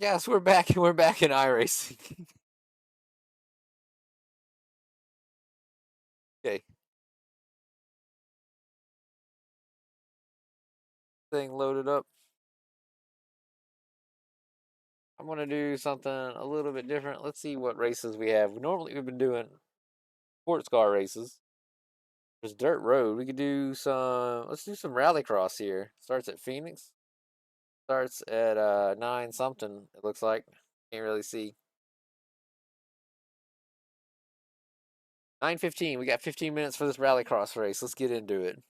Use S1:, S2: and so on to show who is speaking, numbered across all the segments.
S1: Yes, we're back. We're back in iRacing. Okay. Thing loaded up. I'm gonna do something a little bit different. Let's see what races we have. Normally we've been doing sports car races. There's dirt road. We could do some. Let's do some rallycross here. Starts at Phoenix. Starts at 9 something. It looks like. Can't really see. 9:15. We got 15 minutes for this rallycross race. Let's get into it.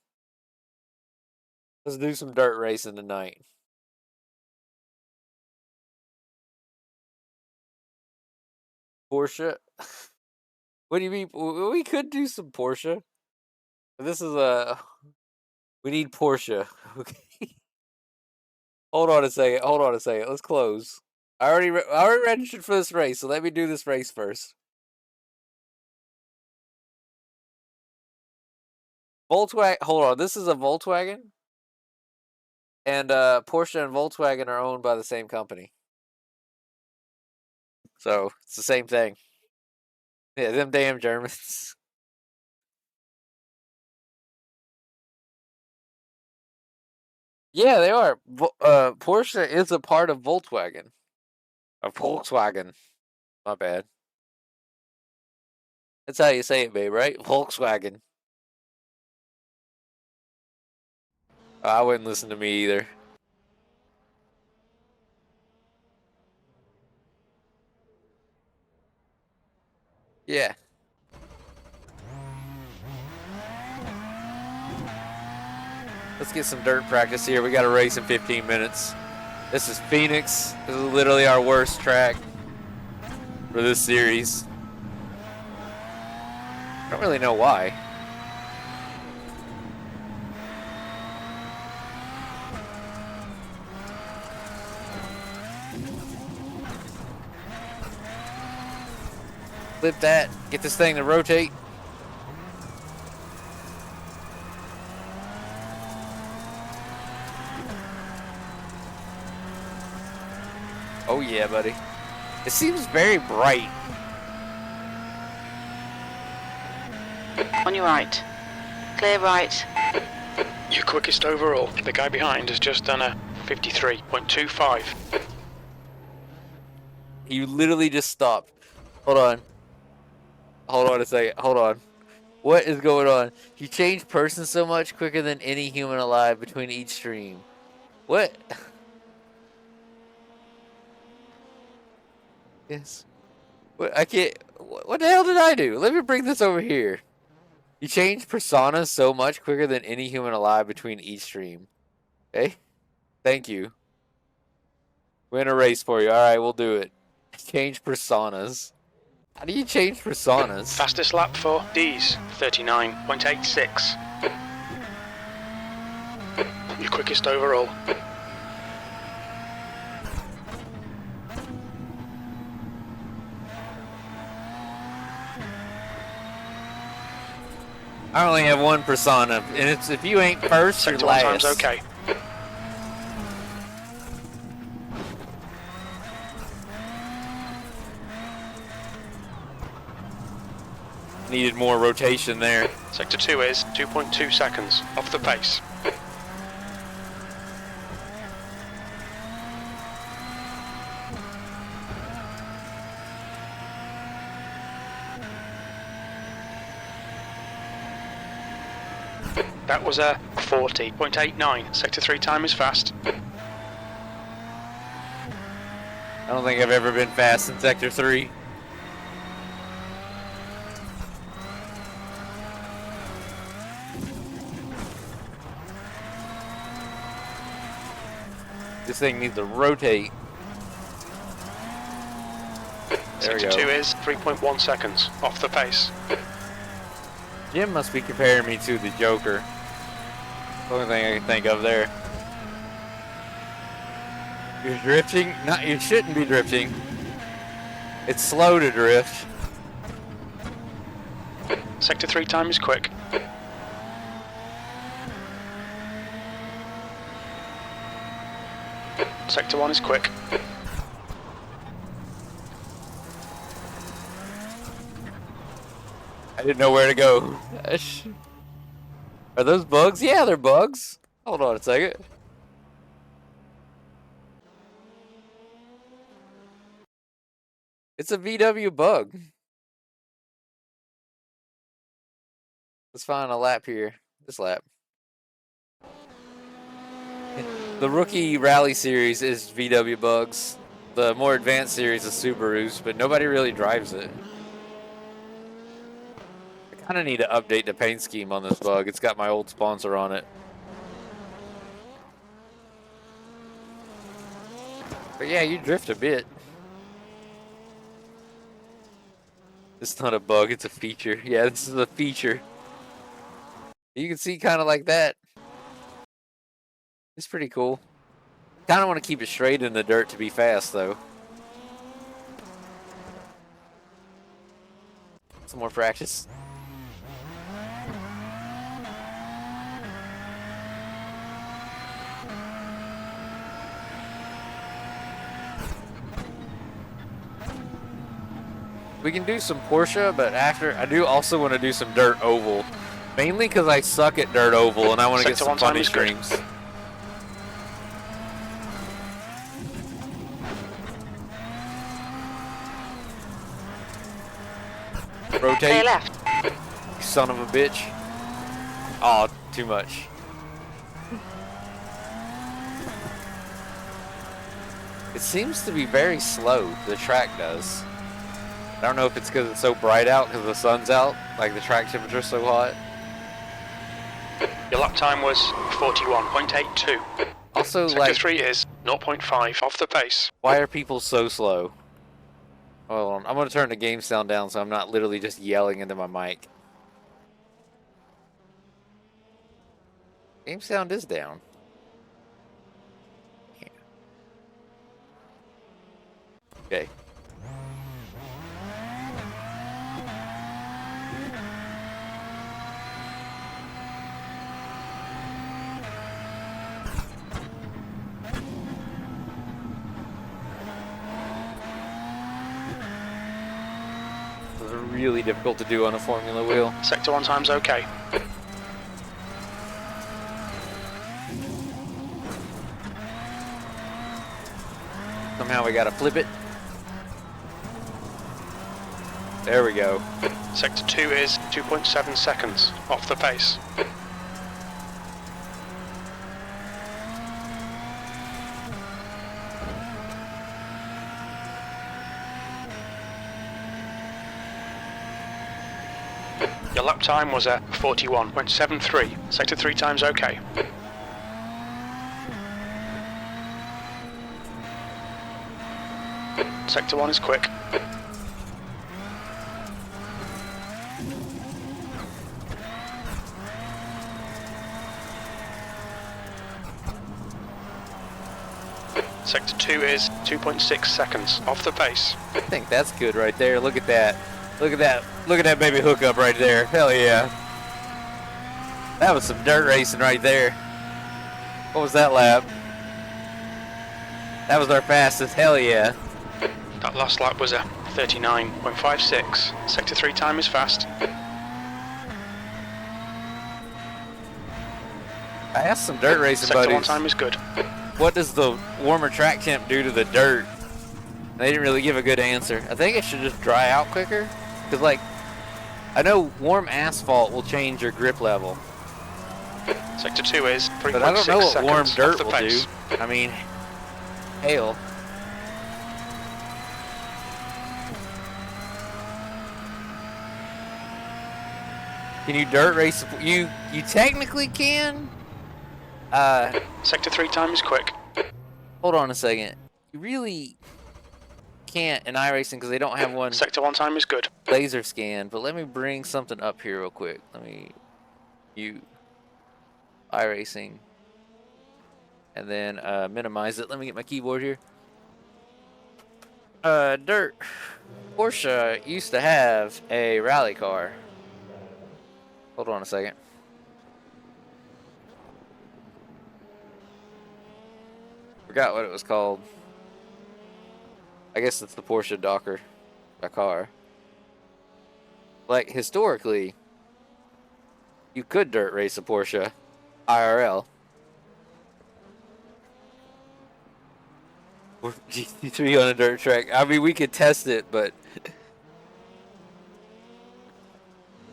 S1: Let's do some dirt racing tonight. Porsche. What do you mean? We could do some Porsche. This is a. We need Porsche. Okay. Hold on a second. Hold on a second. Let's close. I already registered for this race, so let me do this race first. Volkswagen. Hold on. This is a Volkswagen, and Porsche and Volkswagen are owned by the same company, so it's the same thing. Yeah, them damn Germans. Yeah, they are. Porsche is a part of Volkswagen. A Volkswagen. My bad. That's how you say it, babe, right? Volkswagen. I wouldn't listen to me either. Yeah. Let's get some dirt practice here. We got a race in 15 minutes. This is Phoenix. This is literally our worst track for this series. I don't really know why. Flip that. Get this thing to rotate. Oh yeah, buddy. It seems very bright.
S2: On your right. Clear right.
S3: Your quickest overall. The guy behind has just done a 53.25.
S1: You literally just stopped. Hold on. Hold on a second. Hold on. What is going on? You change person so much quicker than any human alive between each stream. What? Yes. What? I can't. What the hell did I do? Let me bring this over here. You change personas so much quicker than any human alive between each stream. Okay? Thank you. Win a race for you. Alright, we'll do it. Change personas. How do you change personas?
S3: Fastest lap for D's, 39.86. Your quickest overall.
S1: I only have one persona, and it's if you ain't first, you're
S3: Sector one
S1: last.
S3: time's okay.
S1: Needed more rotation there.
S3: Sector 2 is 2.2 seconds off the pace. That was a 40.89. Sector 3 time is fast.
S1: I don't think I've ever been fast in Sector 3. This thing needs to rotate. There we
S3: Sector
S1: go.
S3: 2 is 3.1 seconds off the pace.
S1: Jim must be comparing me to the Joker. The only thing I can think of there. You're drifting? Not, you shouldn't be drifting. It's slow to drift.
S3: Sector 3 time is quick. Sector 1 is quick.
S1: I didn't know where to go. Are those bugs? Yeah, they're bugs. Hold on a second. It's a VW bug. Let's find a lap here. This lap. The rookie rally series is VW bugs. The more advanced series is Subarus, but nobody really drives it. I kind of need to update the paint scheme on this bug. It's got my old sponsor on it. But yeah, you drift a bit. It's not a bug, it's a feature. Yeah, this is a feature. You can see kind of like that. It's pretty cool. Kind of want to keep it straight in the dirt to be fast, though. Some more practice. We can do some Porsche, but after I do also want to do some dirt oval. Mainly because I suck at dirt oval and I want to get some funny streams. Rotate.
S2: Clear left.
S1: You son of a bitch. Oh, too much. It seems to be very slow, the track does. I don't know if it's because it's so bright out because the sun's out, like the track temperature's so hot.
S3: Your lap time was 41.82.
S1: Also,
S3: Sector
S1: like,
S3: 3 is 0.5 off the pace.
S1: why are people so slow? Hold on, I'm going to turn the game sound down so I'm not literally just yelling into my mic. Game sound is down. Yeah. Okay. Those are really difficult to do on a Formula wheel.
S3: Sector 1 time's okay.
S1: Somehow we gotta flip it. There we go.
S3: Sector 2 is 2.7 seconds off the pace. Your lap time was at 41.73. Sector 3 time's okay. Sector 1 is quick. Sector 2 is 2.6 seconds off the pace.
S1: I think that's good right there. Look at that. Look at that. Look at that baby hookup right there. Hell yeah. That was some dirt racing right there. What was that lap? That was our fastest. Hell yeah.
S3: That last lap was a 39.56. Sector 3 time is fast.
S1: I asked some dirt racing
S3: Sector 1
S1: buddies,
S3: time is good.
S1: what does the warmer track temp do to the dirt? They didn't really give a good answer. I think it should just dry out quicker. Because, like, I know warm asphalt will change your grip level.
S3: Sector 2 is 3.6 seconds
S1: But I don't know what warm
S3: off
S1: dirt
S3: the
S1: will
S3: pace.
S1: do. I mean, hail. Can you dirt race? You technically can.
S3: Sector 3 time is quick.
S1: Hold on a second. You really can't in iRacing because they don't have one
S3: Sector 1 time is good.
S1: laser scan. But let me bring something up here real quick. Let me iRacing and then minimize it. Let me get my keyboard here. Dirt. Porsche used to have a rally car. Hold on a second. Forgot what it was called. I guess it's the Porsche Dakar. Like, historically, you could dirt race a Porsche IRL. Or GT3 on a dirt track. I mean, we could test it, but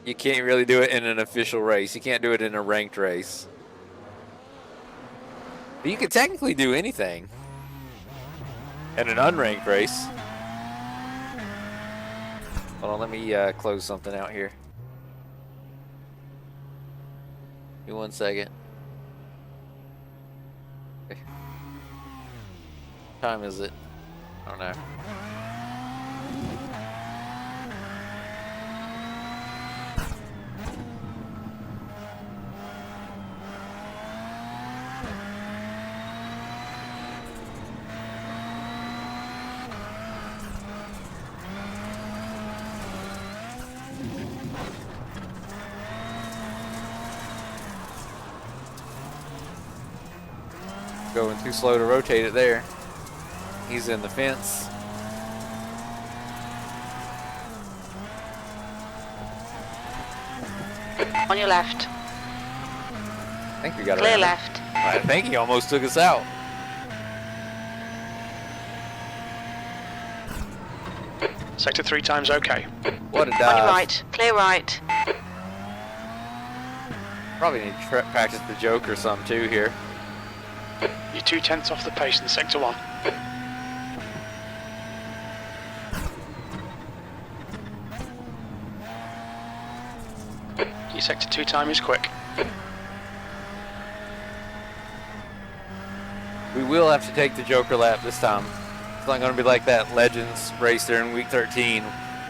S1: you can't really do it in an official race. You can't do it in a ranked race. But you could technically do anything in an unranked race. Hold on, let me close something out here. Give me 1 second. Okay. What time is it? I don't know. Going too slow to rotate it there. He's in the fence.
S2: On your left.
S1: I think we got it.
S2: Clear left.
S1: I think he almost took us out.
S3: Sector 3 times okay.
S1: What a dive.
S2: On your right. Clear right.
S1: Probably need to practice the joke or something too here.
S3: You're 2/10 off the pace in Sector 1. Your Sector 2 time is quick.
S1: We will have to take the Joker lap this time. It's not going to be like that Legends race there in week 13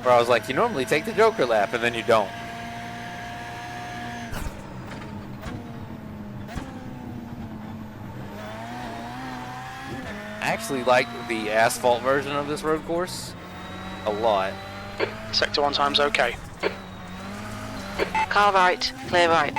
S1: where I was like, you normally take the Joker lap and then you don't. I actually like the asphalt version of this road course a lot.
S3: Sector 1 time's okay.
S2: Car right. Clear right.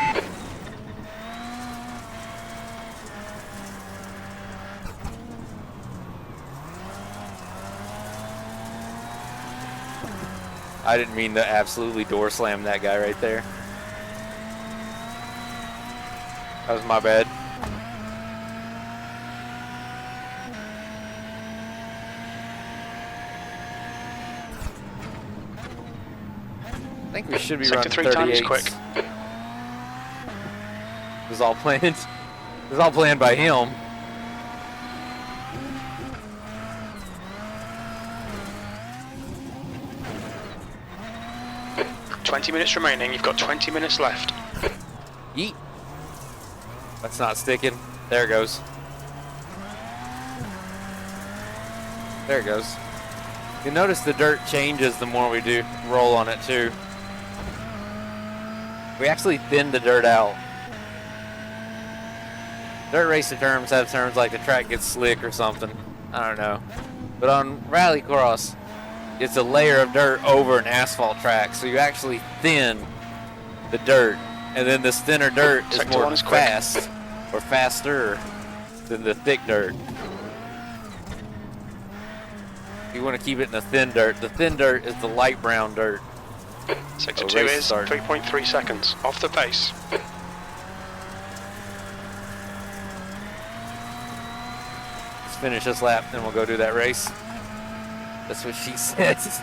S1: I didn't mean to absolutely door slam that guy right there. That was my bad. I think we should be
S3: Sector
S1: running
S3: 3 time is
S1: 38s.
S3: quick.
S1: It was all planned. It was all planned by him.
S3: – 20 minutes remaining. You've got 20 minutes left.
S1: Yeet. That's not sticking. There it goes. There it goes. You notice the dirt changes the more we do roll on it too. We actually thin the dirt out. Dirt racer terms have terms like the track gets slick or something. I don't know. But on rallycross, it's a layer of dirt over an asphalt track, so you actually thin the dirt, and then this thinner dirt is
S3: Sector
S1: more
S3: 1 is quick.
S1: fast or faster than the thick dirt. You want to keep it in the thin dirt. The thin dirt is the light brown dirt.
S3: Sector
S1: Oh,
S3: 2
S1: race
S3: is
S1: start.
S3: 3.3 seconds off the pace.
S1: Let's finish this lap, then we'll go do that race. That's what she says.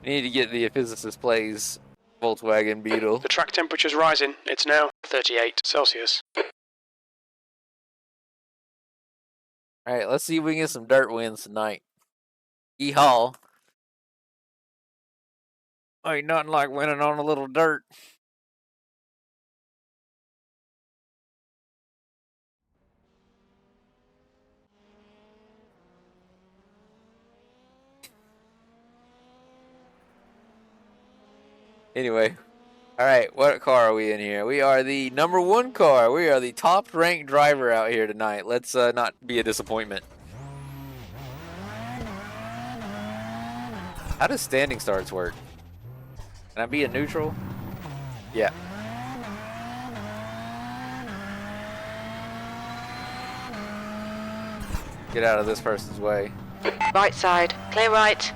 S1: Need to get the physicist plays Volkswagen Beetle.
S3: The track temperature's rising. It's now 38 Celsius.
S1: All right, let's see if we can get some dirt wins tonight. Yeehaw. Ain't nothing like winning on a little dirt. Anyway, all right, what car are we in here? We are the #1 car. We are the top ranked driver out here tonight. Let's not be a disappointment. How does standing starts work? Can I be a neutral? Yeah. Get out of this person's way.
S2: Right side. Clear right.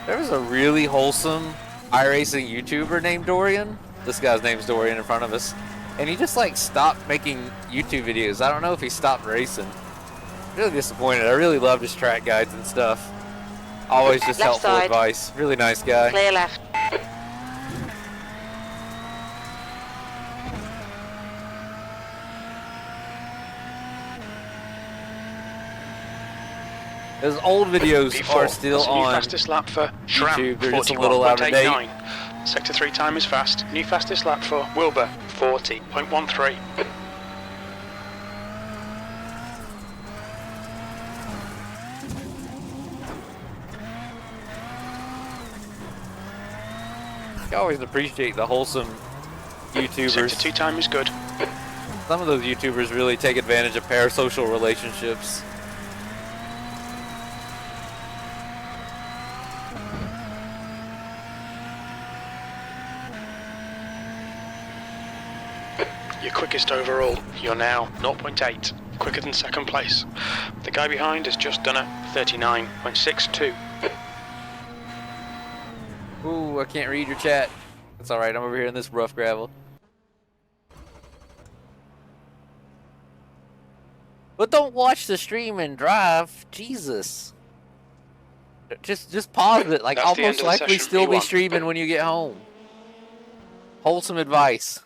S1: There was a really wholesome iRacing YouTuber named Dorian. This guy's name's Dorian in front of us. And he just like stopped making YouTube videos. I don't know if he stopped racing. Really disappointed. I really loved his track guides and stuff. Always just
S2: Left
S1: helpful
S2: side.
S1: advice. Really nice guy.
S2: Clear left.
S1: Those old videos
S3: P4,
S1: are still
S3: that's a new
S1: on
S3: fastest lap for Schramm,
S1: YouTube. They're just a little out of date.
S3: 41.89. Sector 3 time is fast. New fastest lap for Wilbur, 40.13.
S1: I always appreciate the wholesome YouTubers.
S3: Sector 2 time is good.
S1: Some of those YouTubers really take advantage of parasocial relationships.
S3: Your quickest overall. You're now 0.8, quicker than second place. The guy behind has just done a 39.62.
S1: Ooh, I can't read your chat. That's alright, I'm over here in this rough gravel. But don't watch the stream and drive. Jesus. Just pause it. Like,
S3: That's
S1: I'll
S3: the end
S1: most
S3: of the
S1: likely
S3: session,
S1: still be
S3: P1.
S1: streaming when you get home. Wholesome advice.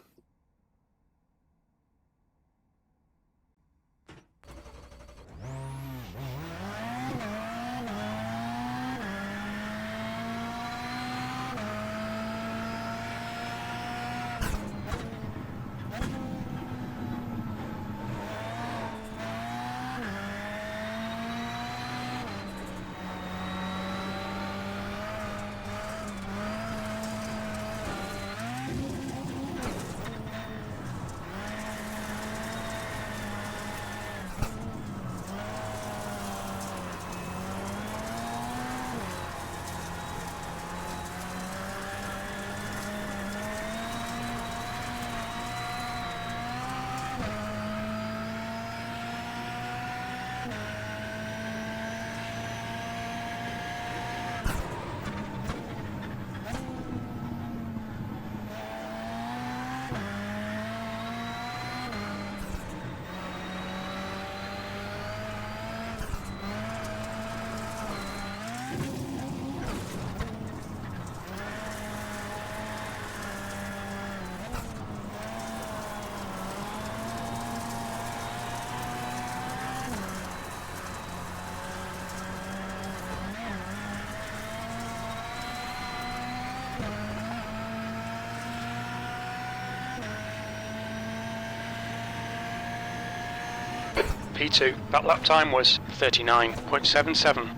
S3: P2, that lap time was 39.77.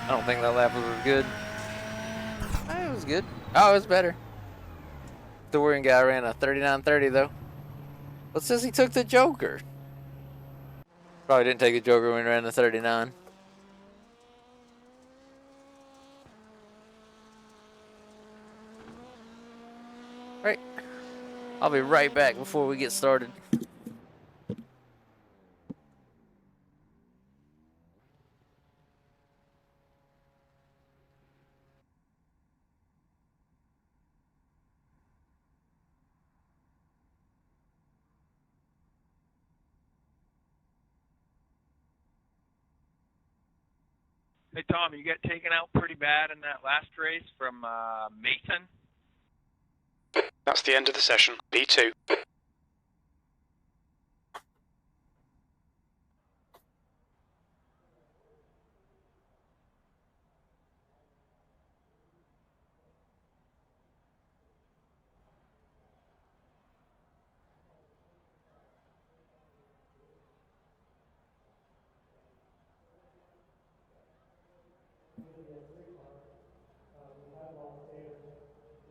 S1: I don't think that lap was as good. It was good. Oh, it was better. Dorian guy ran a 39.30 though. But says he took the Joker. Probably didn't take the Joker when he ran the 39. Right. I'll be right back before we get started.
S4: Hey, Tom, you got taken out pretty bad in that last race from Mason.
S3: That's the end of the session. P2.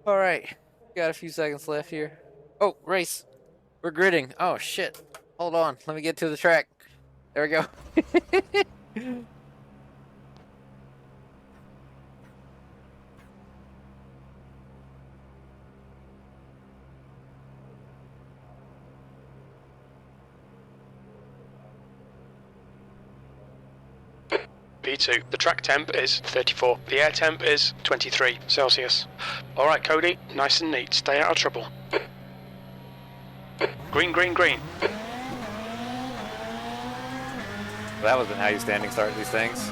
S1: All right, got a few seconds left here. Oh, race. We're gridding. Oh shit. Hold on. Let me get to the track. There we go.
S3: P2, the track temp is 34. The air temp is 23 Celsius. Alright, Cody, nice and neat. Stay out of trouble. Green, green, green.
S1: That wasn't how you standing start these things.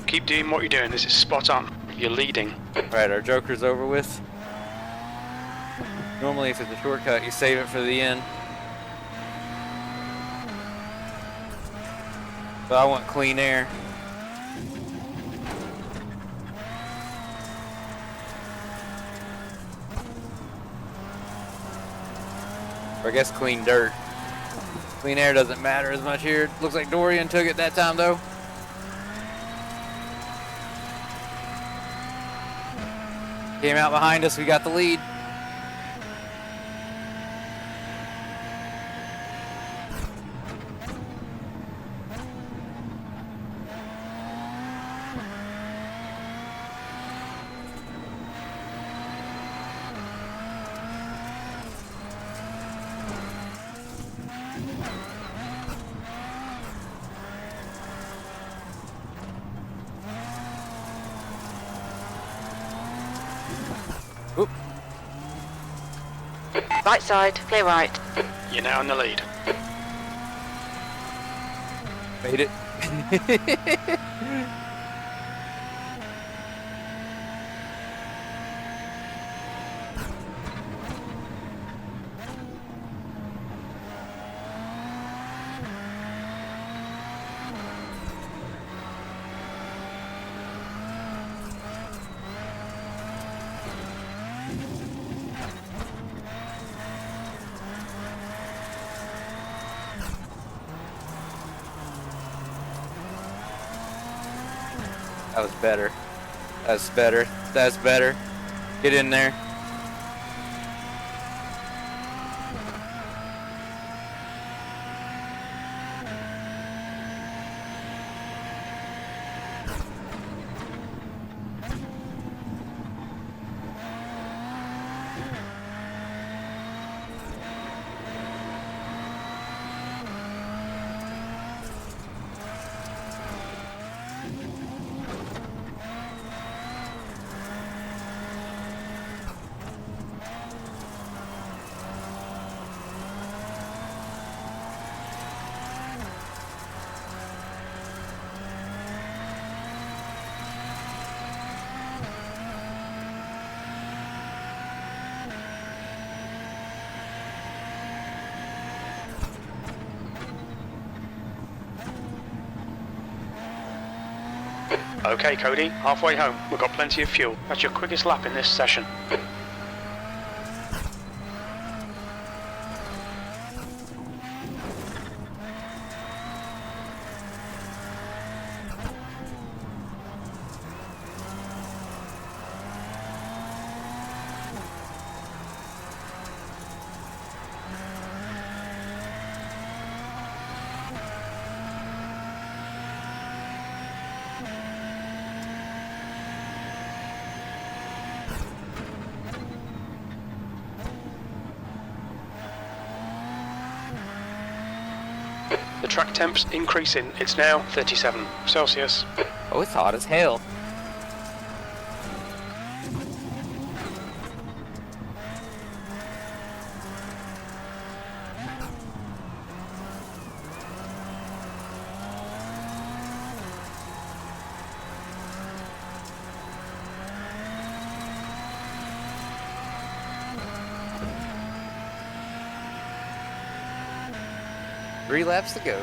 S3: Keep doing what you're doing. This is spot on. You're leading.
S1: Alright, our joker's over with. Normally if it's a shortcut, you save it for the end. But I want clean air. Or I guess clean dirt. Clean air doesn't matter as much here. Looks like Dorian took it that time though. Came out behind us, we got the lead. Oop.
S2: Right side, clear right.
S3: You're now in the lead.
S1: Made it. That was better. That's better. That's better. Get in there.
S3: Okay, Cody, halfway home. We've got plenty of fuel. That's your quickest lap in this session. The track temp's increasing. It's now 37 Celsius.
S1: Oh, it's hot as hell. 3 laps to go.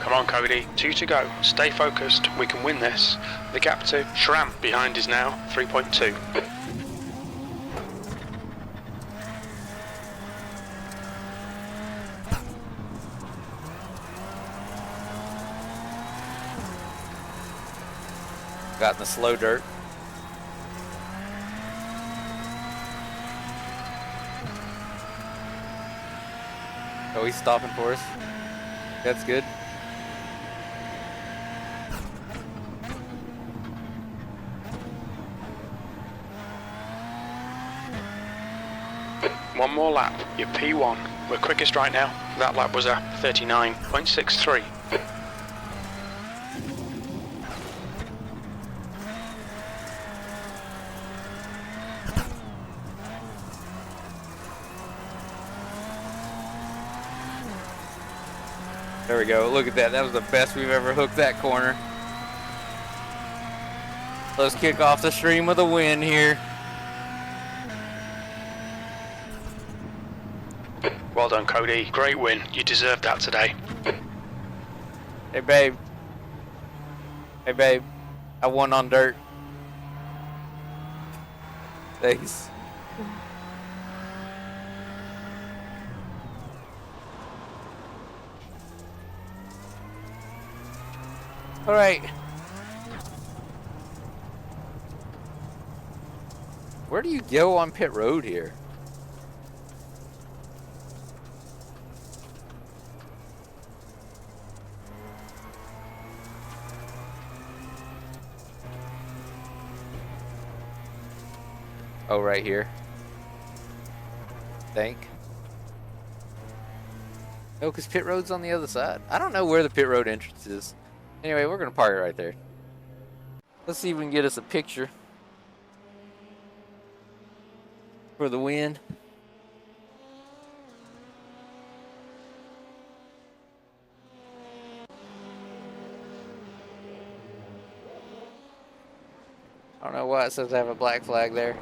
S3: Come on, Cody. 2 to go. Stay focused. We can win this. The gap to Schramm behind is now 3.2.
S1: Got in the slow dirt. Oh, he's stopping for us. That's good.
S3: One more lap. You're P1. We're quickest right now. That lap was a 39.63.
S1: There we go. Look at that. That was the best we've ever hooked that corner. Let's kick off the stream with a win here.
S3: Well done, Cody. Great win. You deserved that today.
S1: Hey, babe. Hey, babe. I won on dirt. Thanks. All right. Where do you go on pit road here? Oh, right here. Think. No, because pit road's on the other side. I don't know where the pit road entrance is. Anyway, we're going to park it right there. Let's see if we can get us a picture for the win. I don't know why it says I have a black flag there.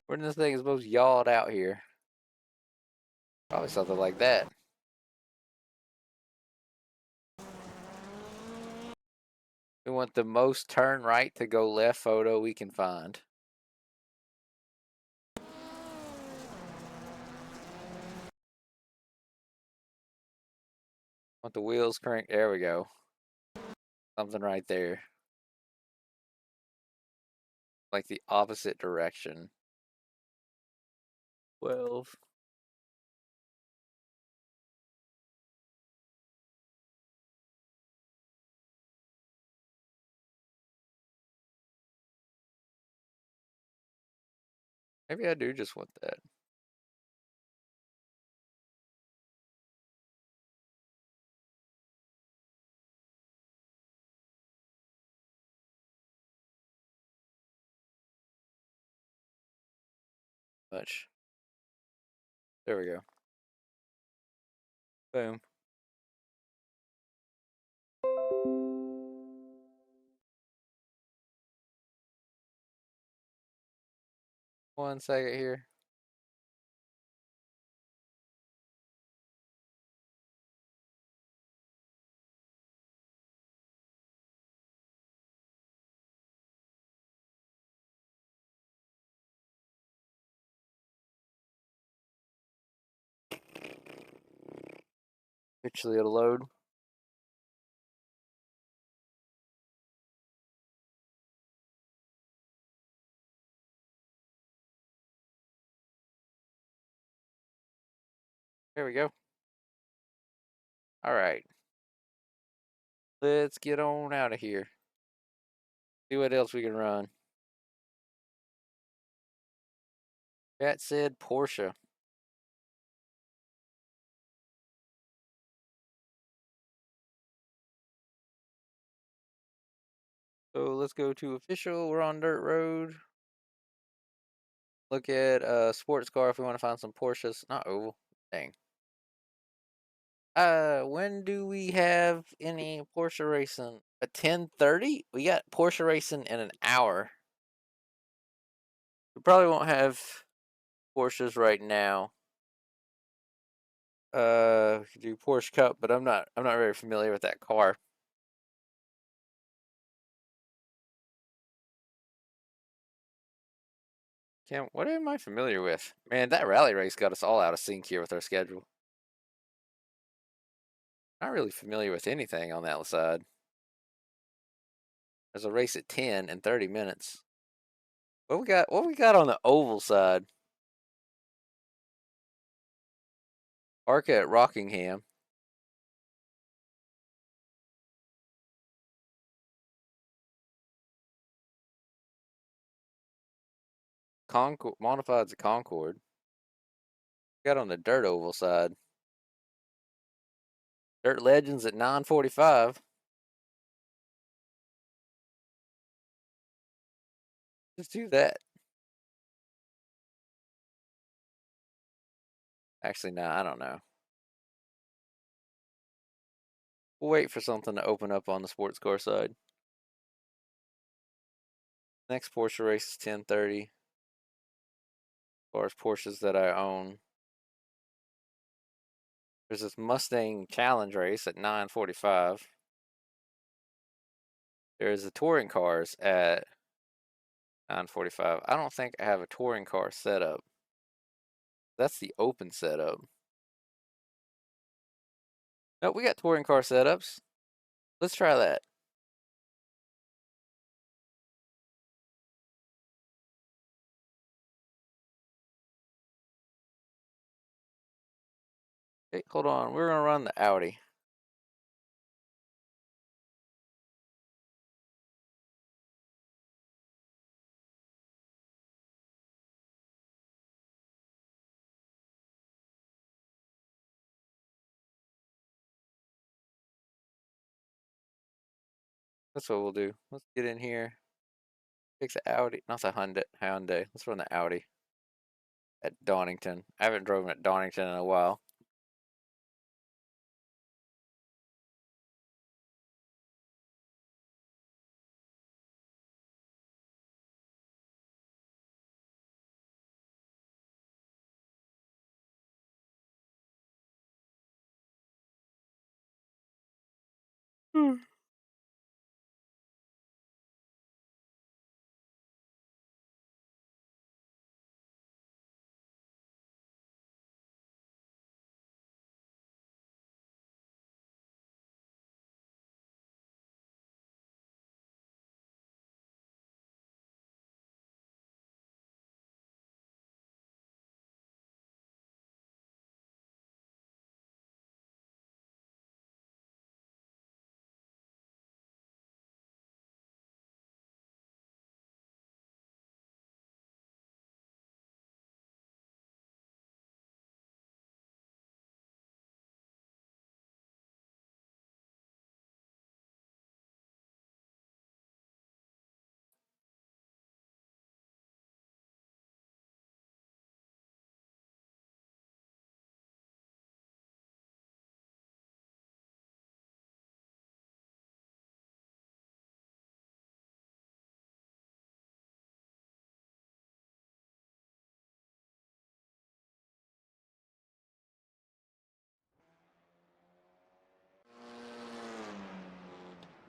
S1: When this thing is most yawed out here. Probably something like that. We want the most turn right to go left photo we can find. Want the wheels crank. There we go. Something right there. Like the opposite direction. 12. Maybe I do just want that. Much. There we go. Boom. One second here. Actually, it'll load. There we go. All right. Let's get on out of here. See what else we can run. That said Porsche. So let's go to official. We're on dirt road. Look at sports car if we want to find some Porsches. Not oval. Dang. When do we have any Porsche racing? At 10:30? We got Porsche racing in an hour. We probably won't have Porsches right now. We could do Porsche Cup, but I'm not very familiar with that car. Cam, what am I familiar with? Man, that rally race got us all out of sync here with our schedule. Not really familiar with anything on that side. There's a race at 10 in 30 minutes. What we got on the oval side? Arca at Rockingham. Concord Modified's a Concord. Got on the dirt oval side. Dirt Legends at 9:45. Let's do that. Actually, no, I don't know. We'll wait for something to open up on the sports car side. Next Porsche race is 10:30. As far as Porsches that I own. There's this Mustang Challenge race at 9:45. There's the touring cars at 9:45. I don't think I have a touring car setup. That's the open setup. Nope, we got touring car setups. Let's try that. Hey, hold on. We're gonna run the Audi. That's what we'll do. Let's get in here. Fix the Audi, not the Hyundai. Let's run the Audi at Donington. I haven't driven at Donington in a while.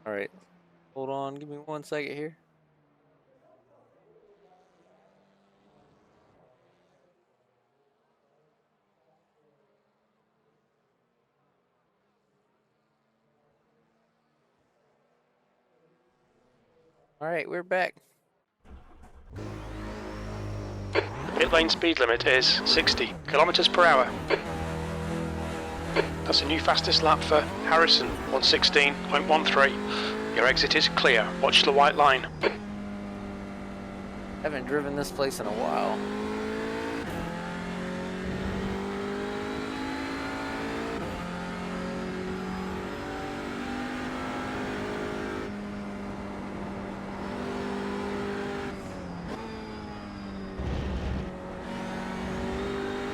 S1: All right, hold on. Give me 1 second here. All right, we're back.
S3: Pit lane speed limit is 60 kilometers per hour. That's a new fastest lap for Harrison, 1:16.13. Your exit is clear. Watch the white line.
S1: Haven't driven this place in a while.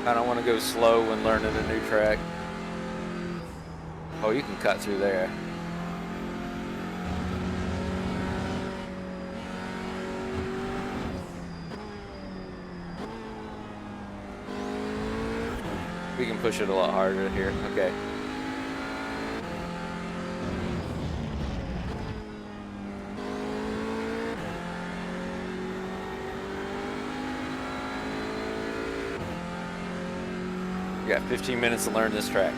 S1: I don't want to go slow when learning a new track. Oh, you can cut through there. We can push it a lot harder here. Okay. We got 15 minutes to learn this track.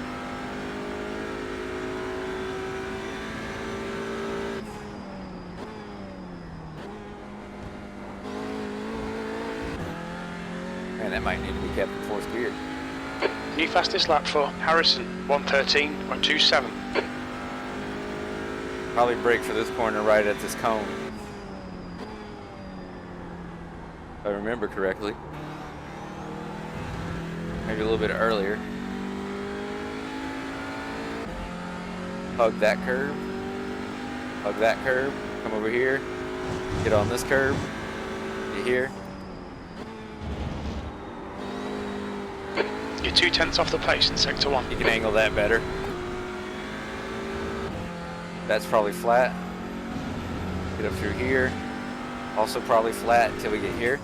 S1: Man, that might need to be kept in fourth gear.
S3: New fastest lap for Harrison, 1:13.27.
S1: Probably brake for this corner right at this cone. If I remember correctly. Maybe a little bit earlier. Hug that curb. Hug that curb. Come over here. Get on this curb. Get here.
S3: You're 2/10 off the pace in sector 1.
S1: You can angle that better. That's probably flat. Get up through here. Also probably flat until we get here.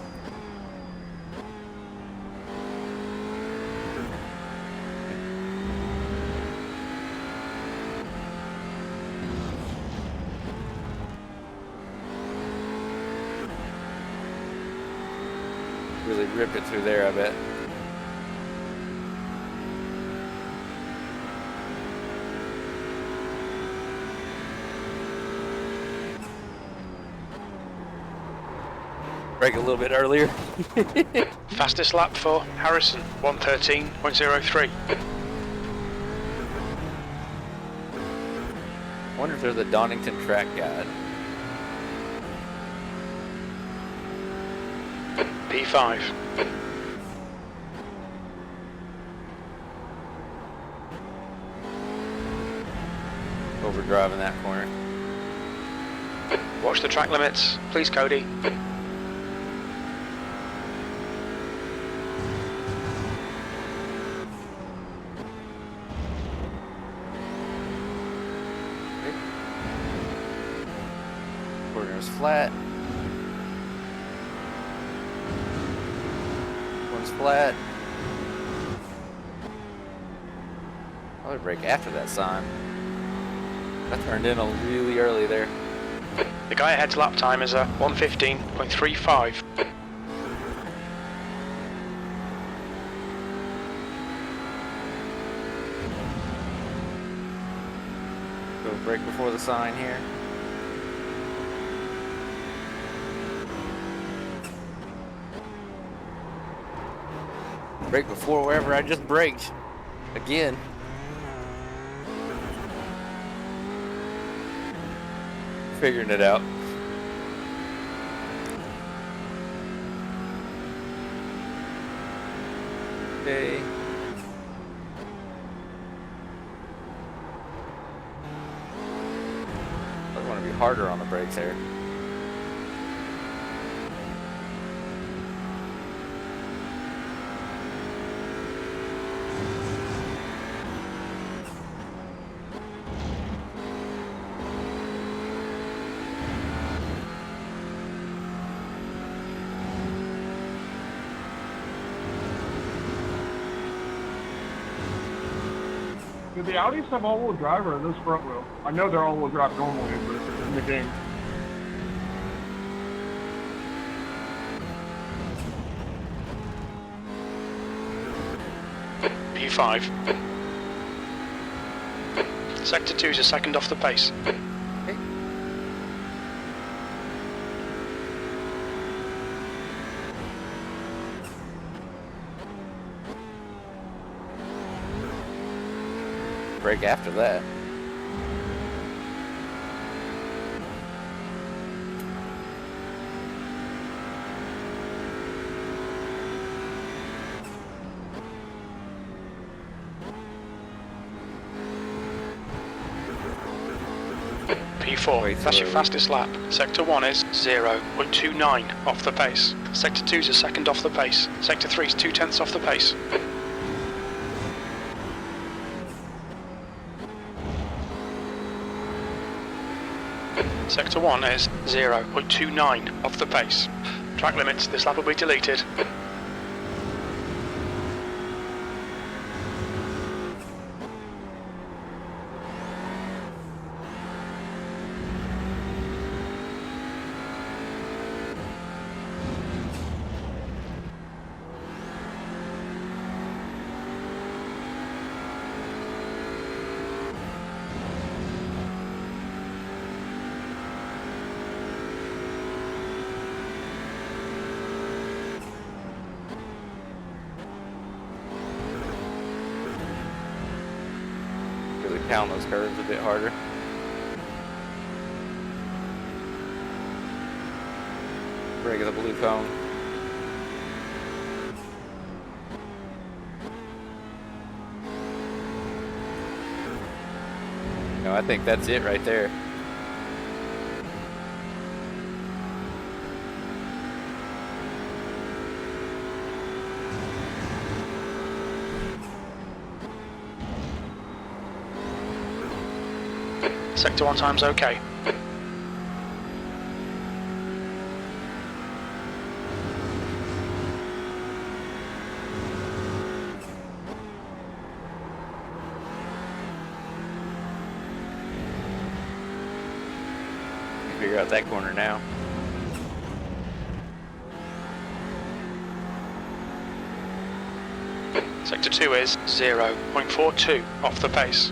S1: Really ripped it through there, I bet. Brake a little bit earlier.
S3: Fastest lap for Harrison, 1:13.03.
S1: Wonder if there's a Donington track guide.
S3: P5.
S1: Overdriving that corner.
S3: Watch the track limits, please, Cody.
S1: Corner's flat. One's flat. I would brake after that sign. I turned in really early there.
S3: The guy ahead's lap time is a 1:15.35.
S1: Go brake before the sign here. Brake before wherever I just braked. Again. Figuring it out. Okay. I want to be harder on the brakes here.
S5: Do the Audis have all-wheel drive or this front wheel? I know they're all-wheel drive normally, but in the game.
S3: P5. Sector 2's a second off the pace.
S1: Okay. break after that.
S3: P4,
S1: Way
S3: that's
S1: too
S3: your
S1: early.
S3: fastest lap. Sector 1 is 0.29 off the pace. Sector 2 is a second off the pace. Sector 3 is 0.2 off the pace. Sector 1 is 0.29 off the pace. Track limits, this lap will be deleted.
S1: Really pound those curves a bit harder. Break of the blue cone. No, I think that's it right there.
S3: Sector 1 time's okay.
S1: Figure out that corner now.
S3: Sector 2 is 0.42 off the pace.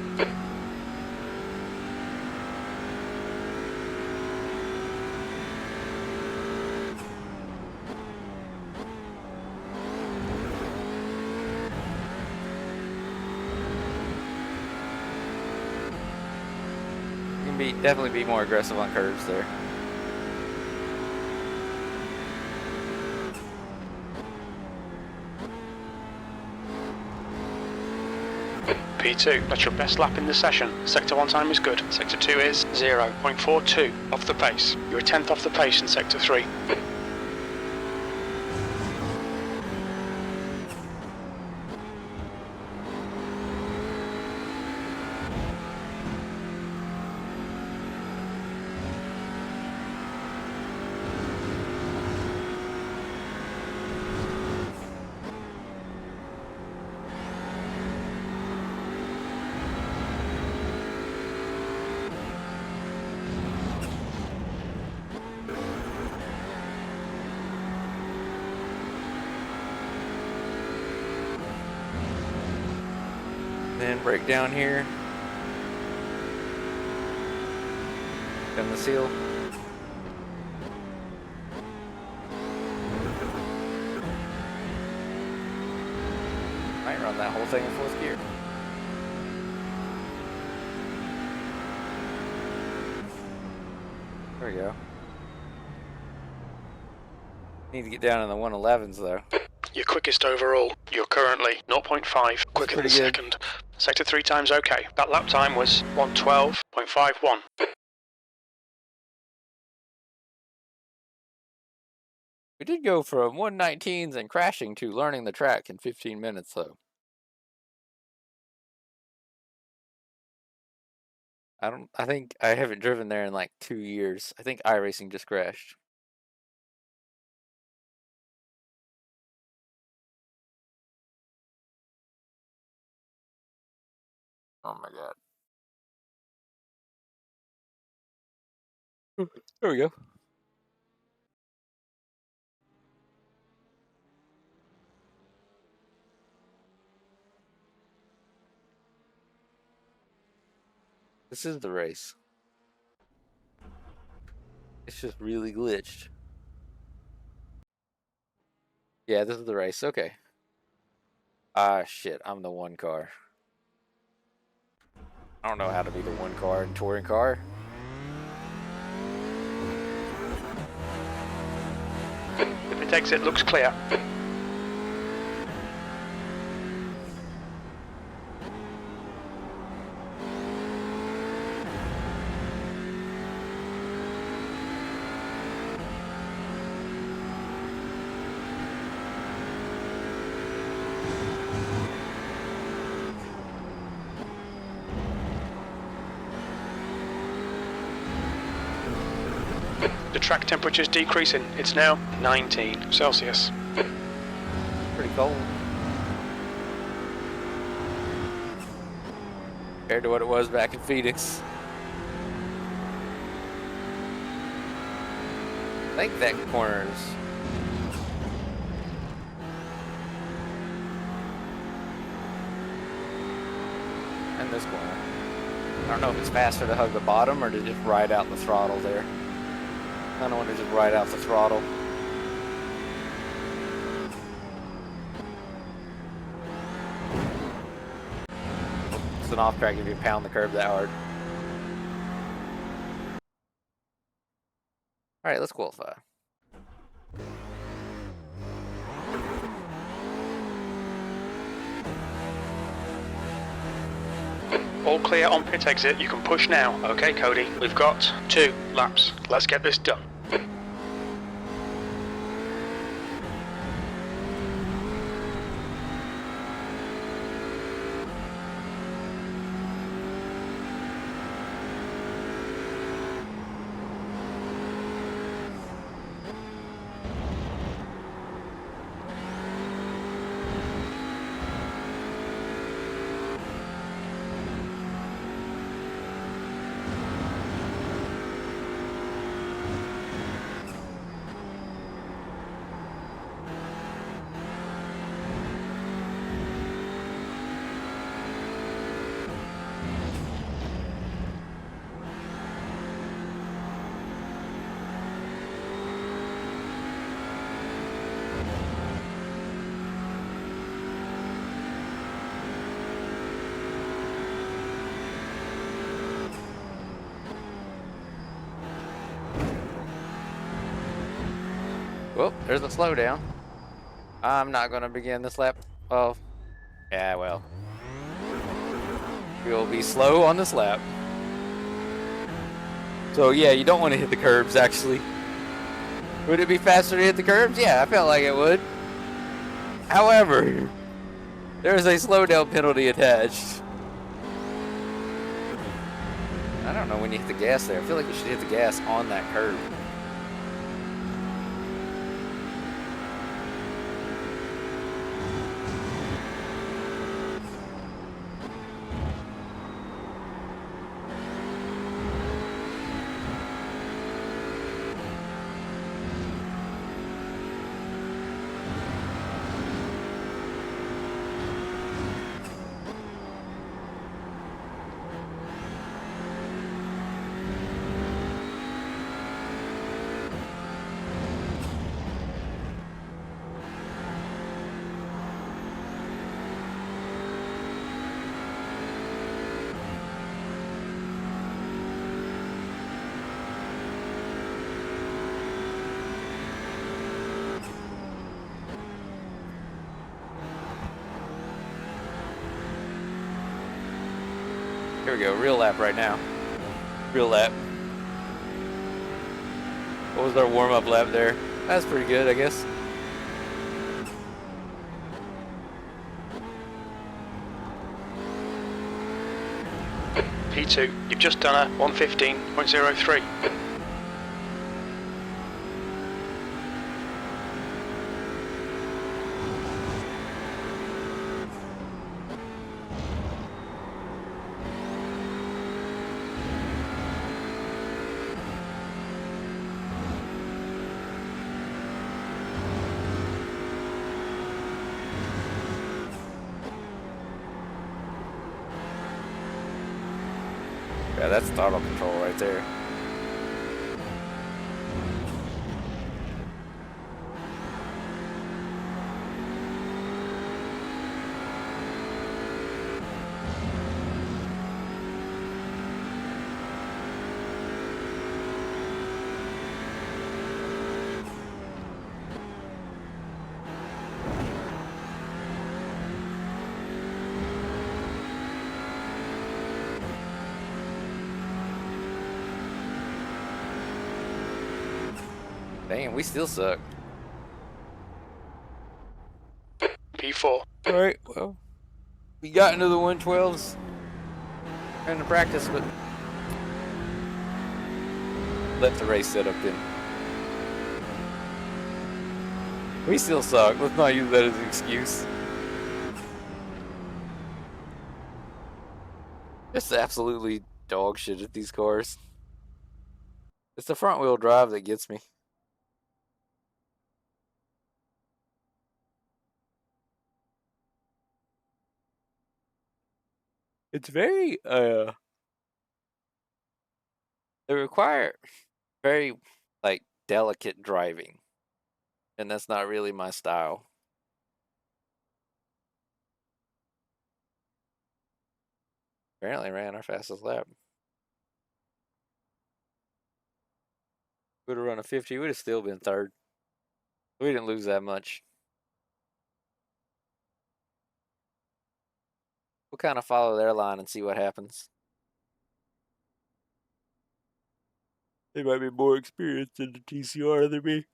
S1: You can definitely be more aggressive on curves there.
S3: P2, that's your best lap in the session. Sector 1 time is good. Sector 2 is 0.42 off the pace. You're a 10th off the pace in Sector 3.
S1: Then break down here. Gun the seal. Might run that whole thing in fourth gear. There we go. Need to get down in the 111s though.
S3: You're quickest overall. You're currently 0.5 quicker than
S1: pretty good.
S3: second. Sector 3 time's okay. That lap time was 112.51.
S1: We did go from 119s and crashing to learning the track in 15 minutes though. I think I haven't driven there in like 2 years. I think iRacing just crashed. Oh my god. There we go. This is the race. It's just really glitched. Yeah, this is the race. Okay. Ah, shit. I'm the one car. I don't know how to be the one car in touring car.
S3: The pit exit looks clear. The track temperature is decreasing. It's now 19 Celsius.
S1: Pretty cold. Compared to what it was back in Phoenix. I think that corners. And this corner. I don't know if it's faster to hug the bottom or to just ride out the throttle there. I don't want to just ride out the throttle. It's an off track if you pound the curb that hard. Alright, let's qualify.
S3: All clear on pit exit. You can push now. Okay, Cody. We've got 2 laps. Let's get this done.
S1: Well, there's a slowdown. I'm not going to begin this lap. Oh, yeah, well. We'll be slow on this lap. So, yeah, you don't want to hit the curbs, actually. Would it be faster to hit the curbs? Yeah, I felt like it would. However, there's a slowdown penalty attached. I don't know when you hit the gas there. I feel like you should hit the gas on that curb. Here we go, real lap right now. Real lap. What was our warm-up lap there? That's pretty good, I guess.
S3: P2, you've just done a 1:15.03.
S1: Yeah, that's throttle control right there. Damn, we still suck.
S3: P4.
S1: Alright, well. We got into the 112s in the practice, but let the race set up then. We still suck. Let's not use that as an excuse. Just absolutely dog shit at these cars. It's the front wheel drive that gets me. It's very, they require very, like, delicate driving. And that's not really my style. Apparently ran our fastest lap. Would have run a 50, would have still been third. We didn't lose that much. We'll kind of follow their line and see what happens. They might be more experienced in the TCR than me.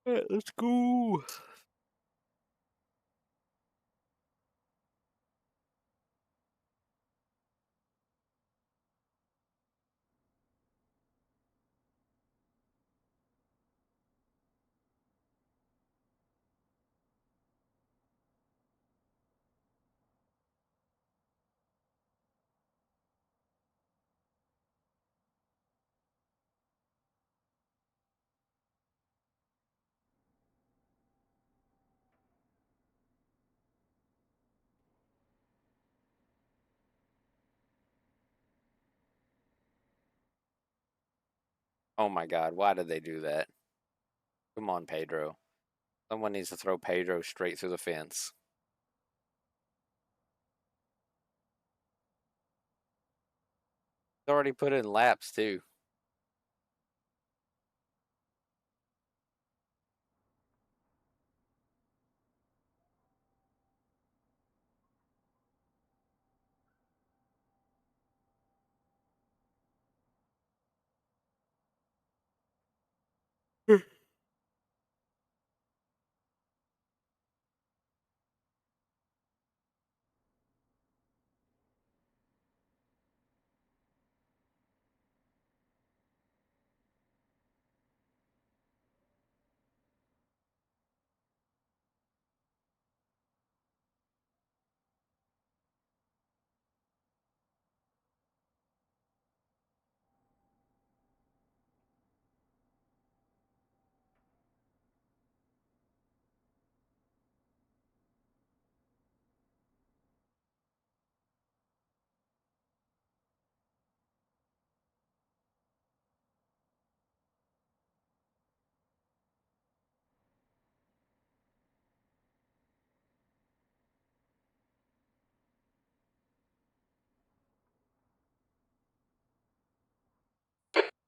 S1: Alright, let's go. Oh my god, why did they do that? Come on, Pedro. Someone needs to throw Pedro straight through the fence. He's already put in laps, too.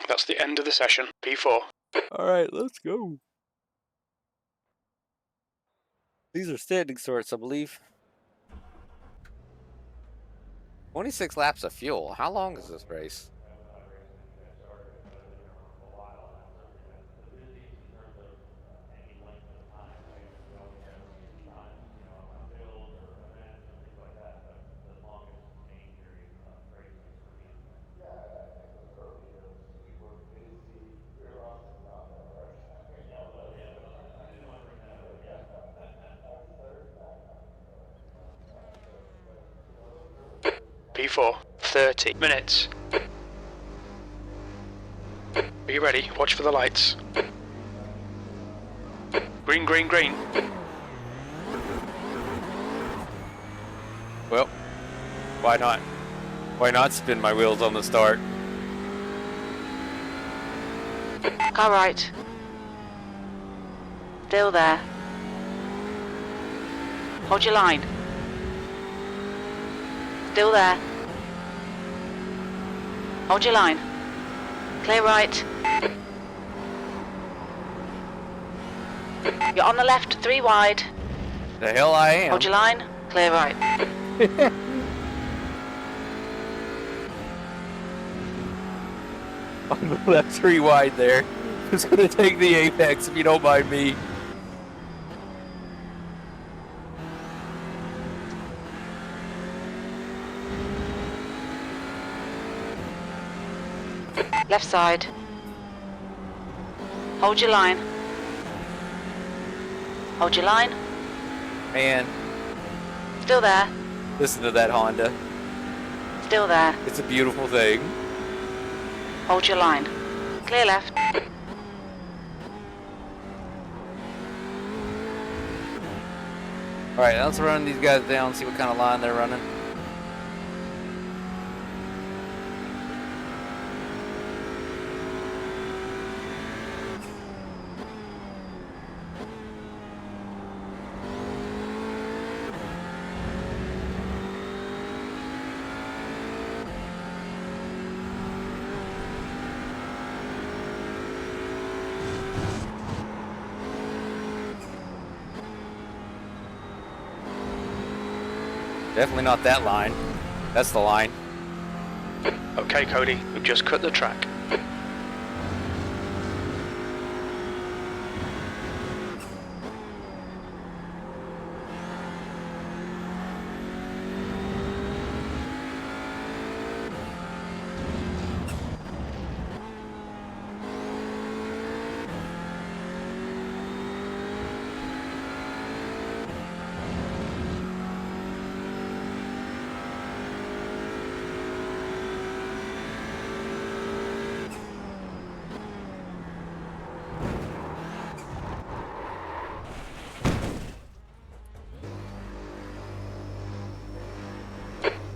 S3: That's the end of the session. P4.
S1: Alright, let's go. These are standing sorts, I believe. 26 laps of fuel. How long is this race?
S3: P4. 30 minutes. Be ready. Watch for the lights. Green, green, green.
S1: Well, why not? Why not spin my wheels on the start?
S2: Car right. Still there. Hold your line. Still there. Hold your line. Clear right. You're on the left, 3 wide.
S1: The hell I am.
S2: Hold your line. Clear right.
S1: On the left 3 wide there. Just gonna take the apex if you don't mind me.
S2: Left side. Hold your line. Hold your line.
S1: Man,
S2: Still there.
S1: listen to that Honda.
S2: Still there.
S1: It's a beautiful thing.
S2: Hold your line. Clear left.
S1: Alright, let's run these guys down, see what kind of line they're running. Definitely not that line. That's the line.
S3: Okay, Cody, we've just cut the track.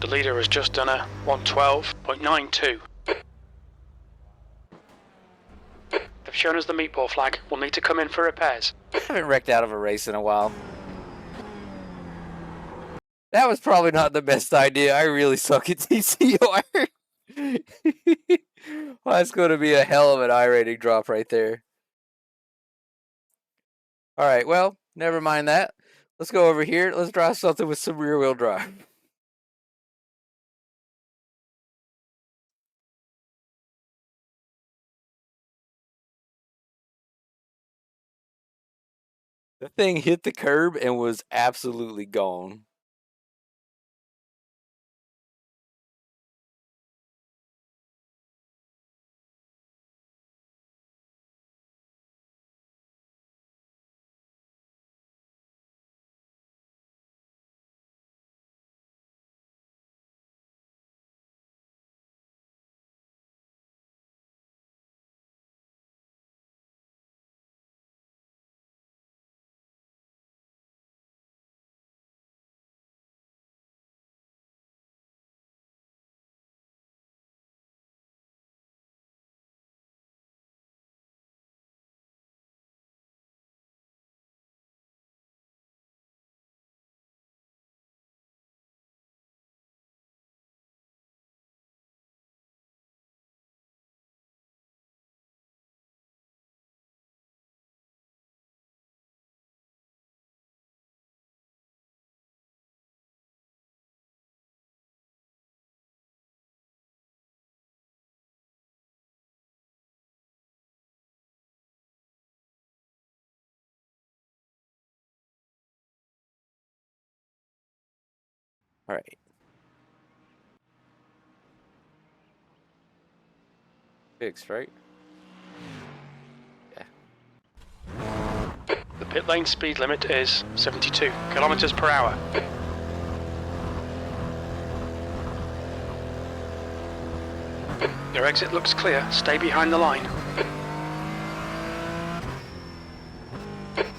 S3: The leader has just done a 112.92. They've shown us the meatball flag. We'll need to come in for repairs.
S1: I haven't wrecked out of a race in a while. That was probably not the best idea. I really suck at TCR. Well, that's going to be a hell of an iRating drop right there. Alright, well, never mind that. Let's go over here. Let's drive something with some rear-wheel drive. The thing hit the curb and was absolutely gone. Alright. Fixed, right? Yeah.
S3: The pit lane speed limit is 72 kilometers per hour. Your exit looks clear. Stay behind the line.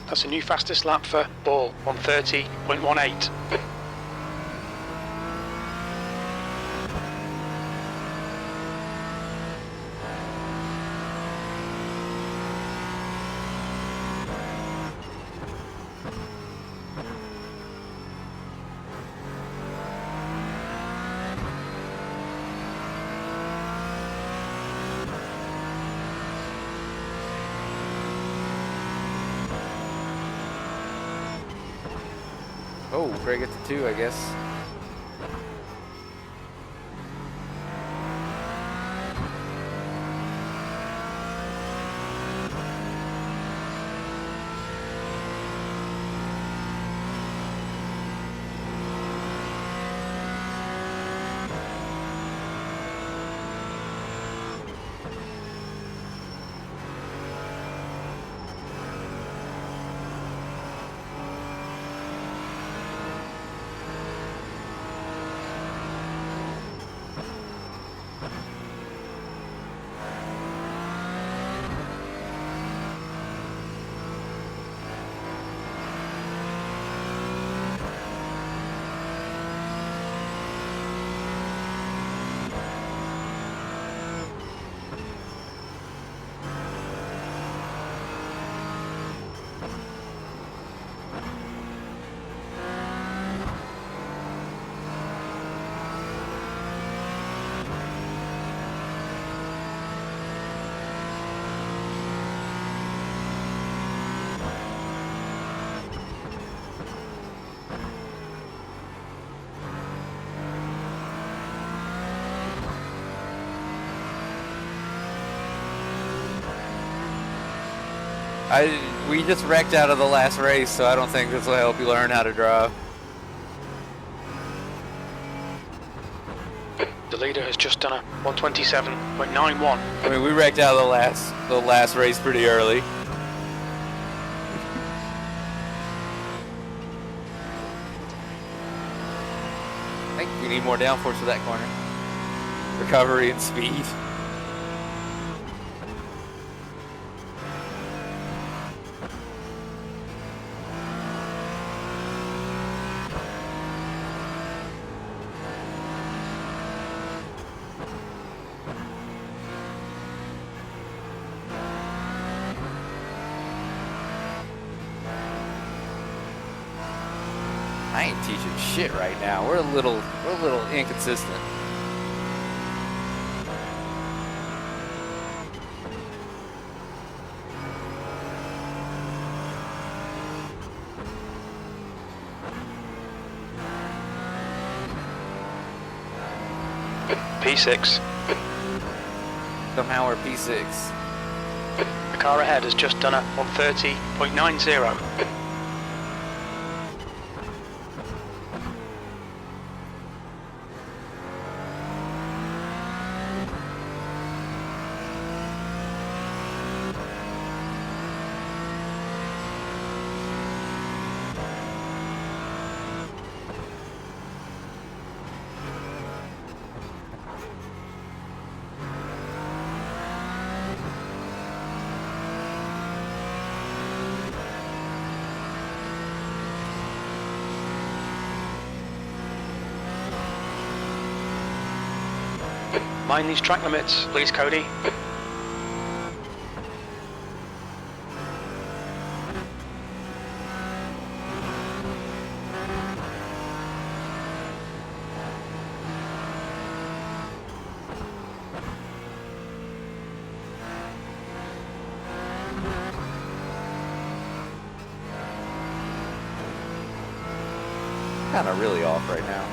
S3: That's a new fastest lap for Ball, 130.18.
S1: Oh, Craig at the 2, I guess. We just wrecked out of the last race, so I don't think this will help you learn how to drive.
S3: The leader has just done a 127.91.
S1: I mean, we wrecked out of the last race pretty early. I think we need more downforce for that corner. Recovery and speed. I ain't teaching shit right now. We're a little inconsistent.
S3: P6.
S1: Somehow we're P6.
S3: The car ahead has just done a 130.90. Mind these track limits, please, Cody.
S1: Kind of really off right now.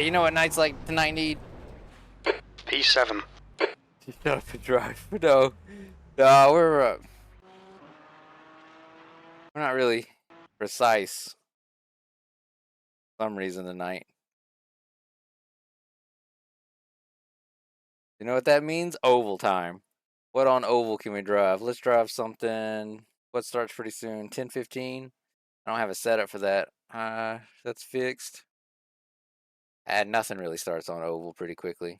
S1: You know what nights like tonight need?
S3: P7.
S1: Shut up and drive. No, we're not really precise. For some reason tonight. You know what that means? Oval time. What on oval can we drive? Let's drive something. What starts pretty soon? 10:15. I don't have a setup for that. That's fixed. Nothing really starts on oval pretty quickly.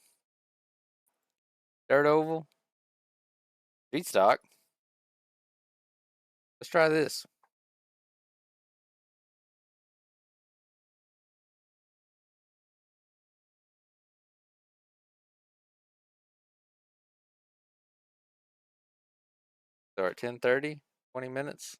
S1: Dirt oval. Street stock. Let's try this. Start 10:30. 20 minutes.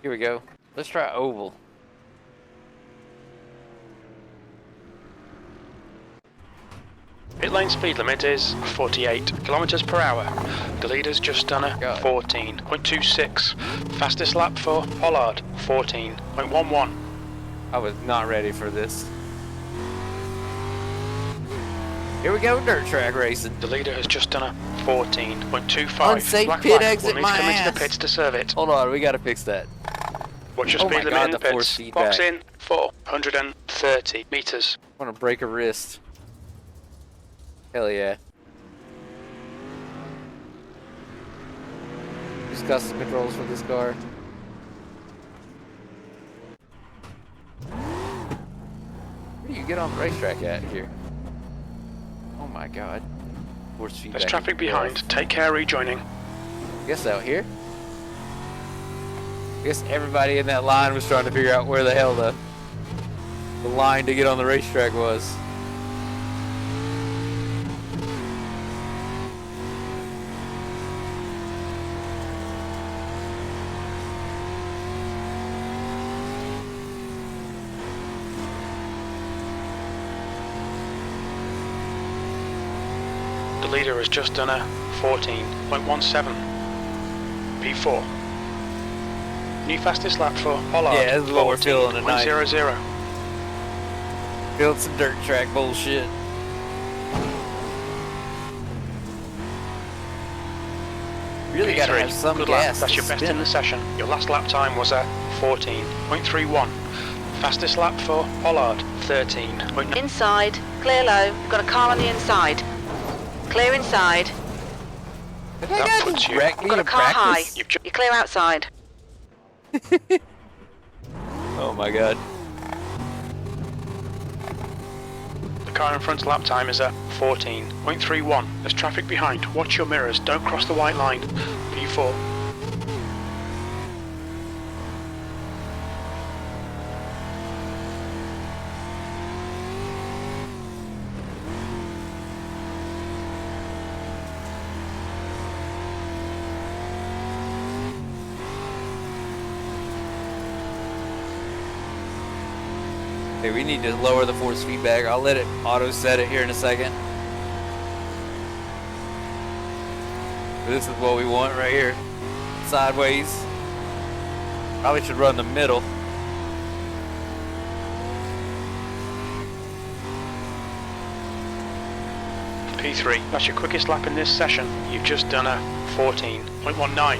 S1: Here we go. Let's try oval.
S3: Pit lane speed limit is 48 kilometers per hour. The leader's just done a
S1: God.
S3: 14.26. Fastest lap for Pollard, 14.11.
S1: I was not ready for this. Here we go, dirt track racing.
S3: The leader has just done a 14.25.
S1: Unsafe
S3: Black
S1: pit
S3: flag
S1: exit
S3: will need to
S1: my
S3: come into
S1: ass.
S3: the pits to serve it.
S1: Hold on, we gotta fix that.
S3: Watch your
S1: Oh
S3: speed
S1: my
S3: limit
S1: God,
S3: in the
S1: the force
S3: pits. Box
S1: feedback.
S3: in 430 meters.
S1: I wanna break a wrist. Hell yeah. Just custom controls for this car. Where do you get on the racetrack at here? Oh my God. Force feedback.
S3: There's traffic
S1: is
S3: behind.
S1: rough.
S3: Take care rejoining.
S1: I guess out here. I guess everybody in that line was trying to figure out where the hell the line to get on the racetrack was.
S3: The leader has just done a 14.17. P4. New fastest lap for Pollard.
S1: Yeah, this is what we're feeling tonight.
S3: 14.00.
S1: Build some dirt track bullshit. Really gotta
S3: P3.
S1: have some
S3: Good
S1: gas.
S3: lap. That's
S1: to
S3: your best
S1: spin
S3: in the
S1: it.
S3: session. Your last lap time was a 14.31. Fastest lap for Pollard, 13.9.
S2: Inside. Clear low. You've got a car on the inside. Clear inside.
S1: Did
S3: That
S1: that guy
S3: puts
S1: just
S3: you-
S1: wreck me
S2: Got a
S1: in
S2: car high.
S1: practice?
S2: You're clear outside.
S1: Oh my God.
S3: The car in front's lap time is a 14.31. There's traffic behind. Watch your mirrors. Don't cross the white line. P4.
S1: Okay, we need to lower the force feedback. I'll let it auto set it here in a second. This is what we want right here. Sideways. Probably should run the middle.
S3: P3. That's your quickest lap in this session. You've just done a 14.19.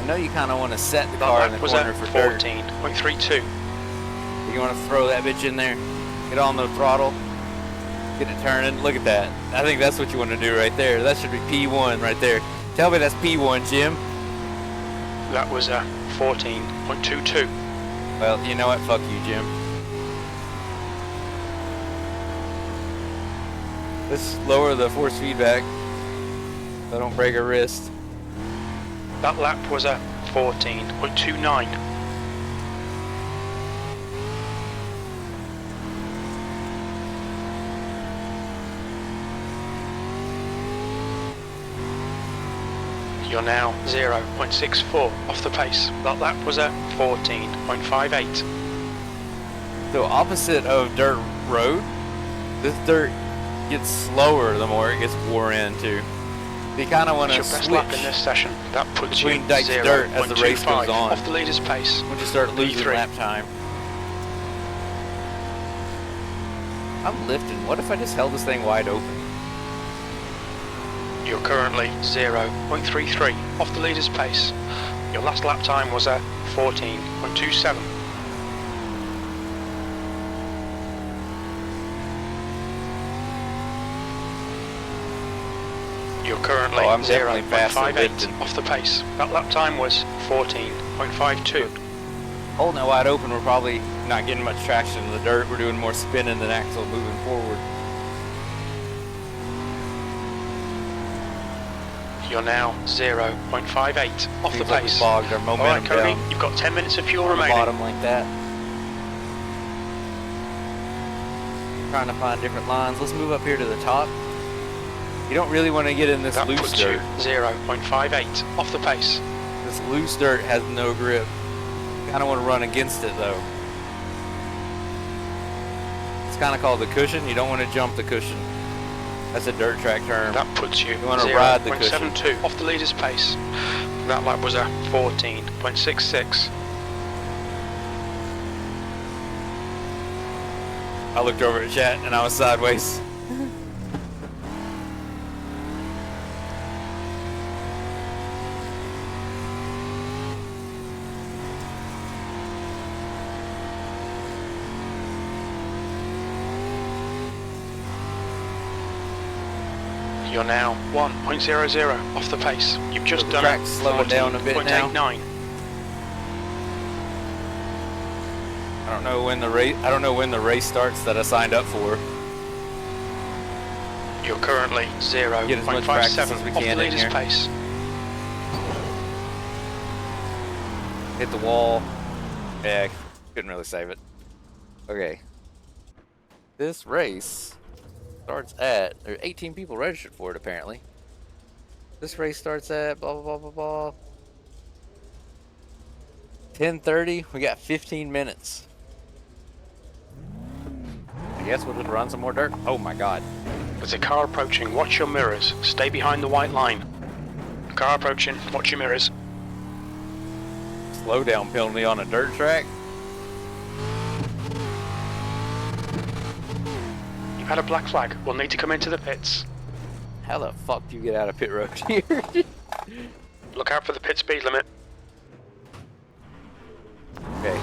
S1: I know you kind of want to set the
S3: That
S1: car in
S3: lap
S1: the
S3: was
S1: corner
S3: at
S1: for dirt.
S3: 14.32.
S1: You want to throw that bitch in there, get on the throttle, get it turning. Look at that. I think that's what you want to do right there. That should be P1 right there. Tell me that's P1, Jim.
S3: That was a 14.22.
S1: Well, you know what? Fuck you, Jim. Let's lower the force feedback so I don't break a wrist.
S3: That lap was a 14.29. You're now 0.64 off the pace. That lap was a 14.58.
S1: So opposite of dirt road, this dirt gets slower the more it gets wore into. You kind of want
S3: That's
S1: to
S3: your best
S1: switch
S3: lap in this session. That puts
S1: between
S3: you
S1: dikes dirt as the race goes
S3: 0.25
S1: on.
S3: off the leader's pace.
S1: Once you start losing
S3: P3.
S1: lap time. I'm lifting. What if I just held this thing wide open?
S3: You're currently 0.33 off the leader's pace. Your last lap time was a 14.27. You're currently
S1: Oh, I'm definitely faster
S3: 0.58
S1: lifting.
S3: off the pace. That lap time was 14.52.
S1: Holding it wide open, we're probably not getting much traction in the dirt. We're doing more spinning than actual moving forward.
S3: You're now 0.58 off the
S1: Seems like we
S3: pace.
S1: bogged our
S3: Alright,
S1: momentum
S3: Cody,
S1: down
S3: you've got 10 minutes of fuel
S1: on the
S3: remaining.
S1: bottom like that. Trying to find different lines. Let's move up here to the top. You don't really want to get in this
S3: That
S1: loose
S3: puts
S1: dirt.
S3: you 0.58 off the pace.
S1: This loose dirt has no grip. Kind of want to run against it though. It's kind of called the cushion. You don't want to jump the cushion. That's a dirt track term.
S3: That puts you,
S1: wanna ride the cushion.
S3: 0.72 off the leader's pace. That lap was a 14.66.
S1: I looked over at chat and I was sideways.
S3: You're now 1.00 off the pace. You've just
S1: the
S3: done
S1: track's slowing down a bit now.
S3: 14.89.
S1: I don't know when the race starts that I signed up for.
S3: You're currently
S1: Get as much practice
S3: 0.57
S1: as we
S3: off the
S1: can in
S3: leader's
S1: here.
S3: pace.
S1: Hit the wall. Yeah, couldn't really save it. Okay. This race starts at, there are 18 people registered for it apparently. This race starts at blah, blah, blah, blah, blah. 10:30, we got 15 minutes. I guess we'll just run some more dirt. Oh my God.
S3: There's a car approaching. Watch your mirrors. Stay behind the white line. Car approaching. Watch your mirrors.
S1: Slowdown penalty on a dirt track.
S3: You've had a black flag. We'll need to come into the pits.
S1: How the fuck do you get out of pit road here?
S3: Look out for the pit speed limit.
S1: Okay.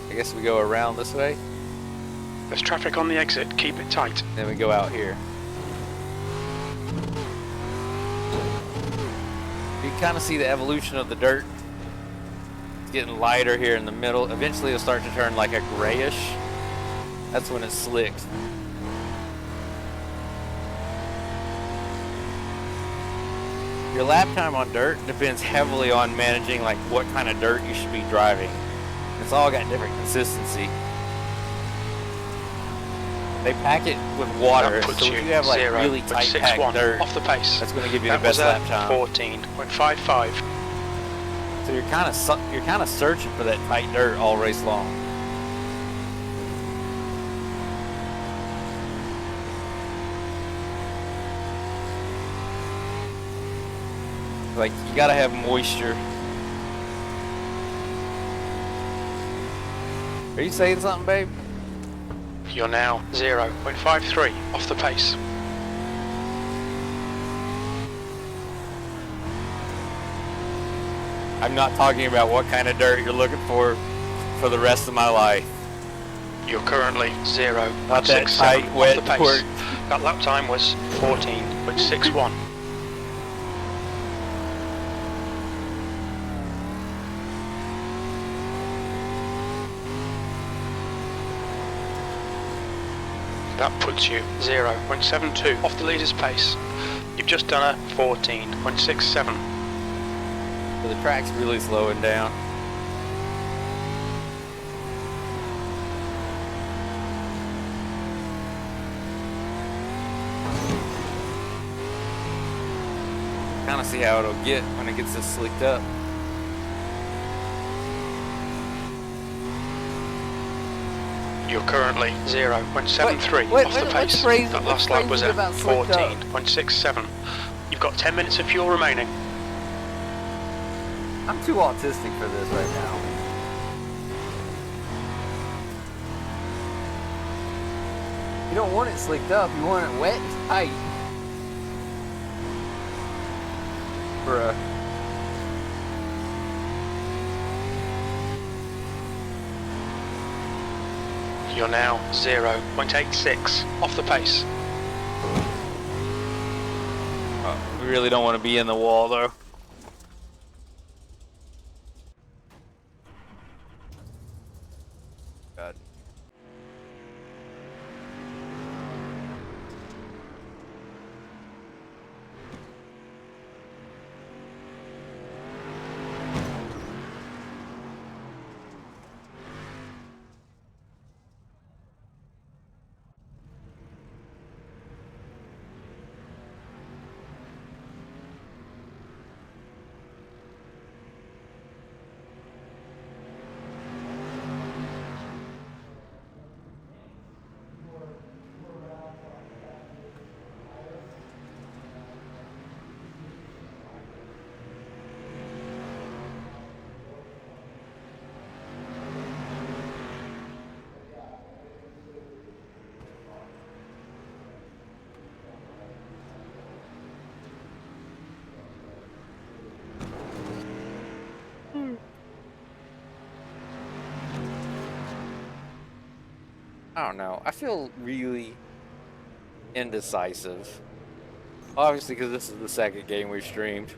S1: I guess we go around this way,
S3: There's traffic on the exit. Keep it tight.
S1: then we go out here. You can kind of see the evolution of the dirt. It's getting lighter here in the middle. Eventually it'll start to turn like a grayish. That's when it's slicked. Your lap time on dirt depends heavily on managing like what kind of dirt you should be driving. It's all got different consistency. They pack it with water,
S3: That
S1: so
S3: puts
S1: if you have like really tight packed
S3: 0.61
S1: dirt,
S3: off the pace.
S1: that's going to give you
S3: That
S1: the best
S3: was
S1: lap
S3: a
S1: time.
S3: 14.55.
S1: So you're kind of searching for that tight dirt all race long. Like you got to have moisture. Are you saying something, babe?
S3: You're now 0.53 off the pace.
S1: I'm not talking about what kind of dirt you're looking for the rest of my life.
S3: You're currently 0.67
S1: Not that tight,
S3: off
S1: wet
S3: the pace.
S1: dirt.
S3: That lap time was 14.61. That puts you 0.72 off the leader's pace. You've just done a 14.67.
S1: So the track's really slowing down. Kind of see how it'll get when it gets this slicked up.
S3: You're currently 0.73
S1: Wait,
S3: off the
S1: let's
S3: pace.
S1: phrase it-
S3: That
S1: let's
S3: last lap
S1: phrase
S3: was
S1: it
S3: a
S1: about slicked up.
S3: 14.67. You've got 10 minutes of fuel remaining.
S1: I'm too autistic for this right now. You don't want it slicked up, you want it wet and tight. Bruh.
S3: You're now 0.86 off the pace.
S1: We really don't want to be in the wall though. God. I don't know. I feel really indecisive. Obviously, because this is the second game we've streamed.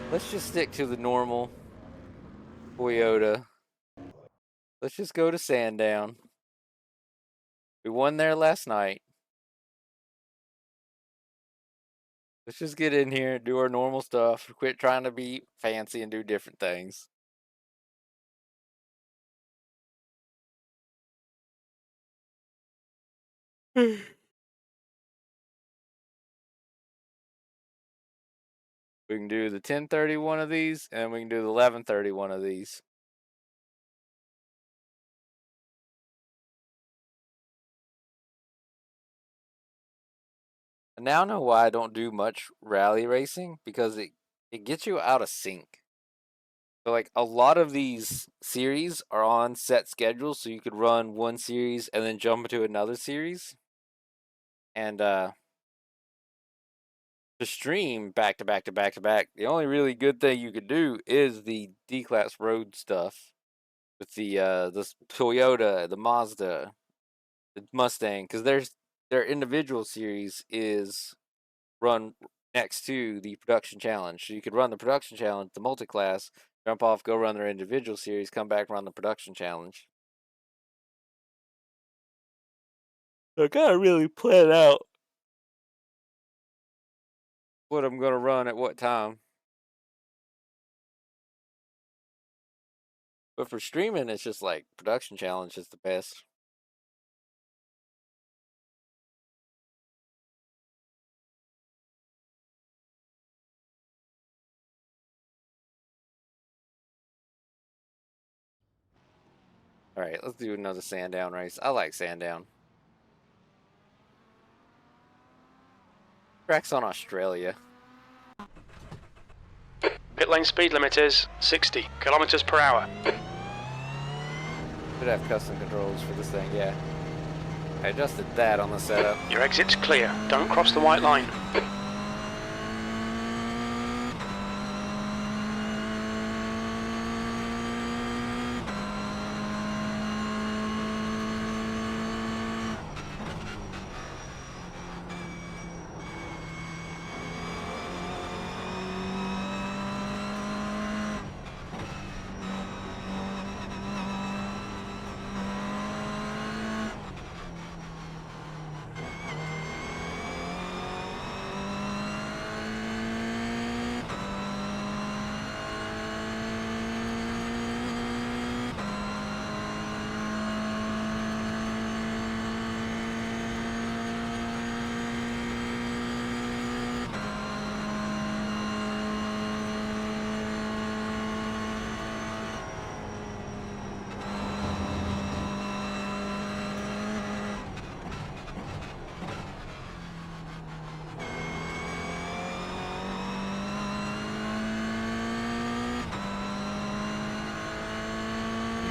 S1: Let's just stick to the normal Toyota. Let's just go to Sandown. We won there last night. Let's just get in here and do our normal stuff. Quit trying to be fancy and do different things. We can do the 10:30 one of these, and we can do the 11:30 one of these. I now know why I don't do much rally racing, because it gets you out of sync. So like a lot of these series are on set schedules, so you could run one series and then jump into another series. And to stream back to back to back to back, the only really good thing you could do is the D-class road stuff with the Toyota, the Mazda, the Mustang, because their individual series is run next to the production challenge. So you could run the production challenge, the multi-class, jump off, go run their individual series, come back, run the production challenge. So I gotta really plan out what I'm gonna run at what time. But for streaming, it's just like production challenge is the best. All right, let's do another Sandown race. I like Sandown. Track's on Australia.
S3: Pit lane speed limit is 60 kilometers per hour.
S1: Should have custom controls for this thing, yeah. I adjusted that on the setup.
S3: Your exit's clear. Don't cross the white line.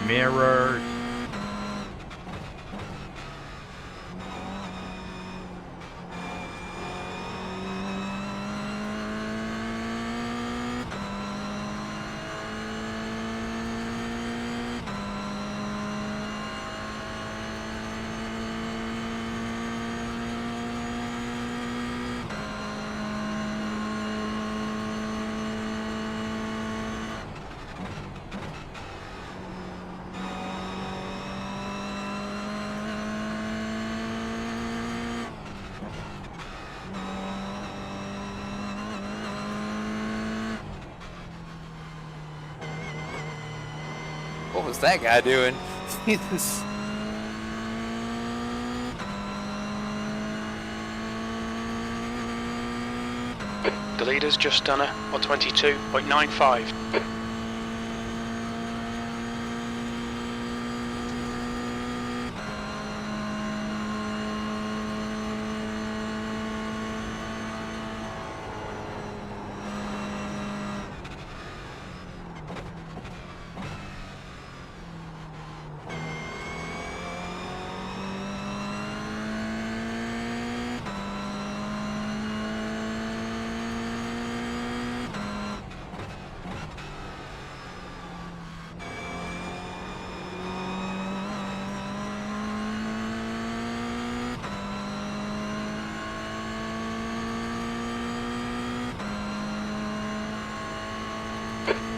S4: Mirrors.
S1: What was that guy doing? Jesus.
S3: The leader's just done a 122.95.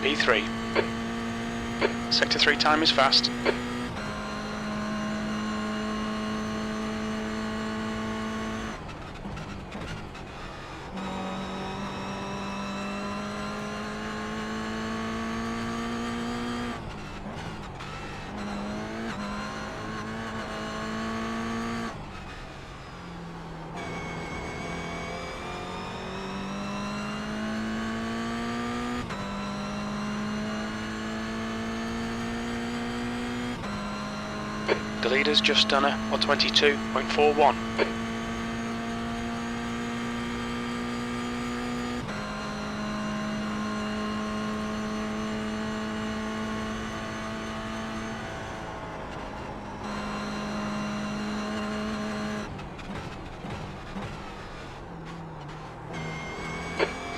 S3: P3. Sector 3 time is fast. The leader's just done a 122.41.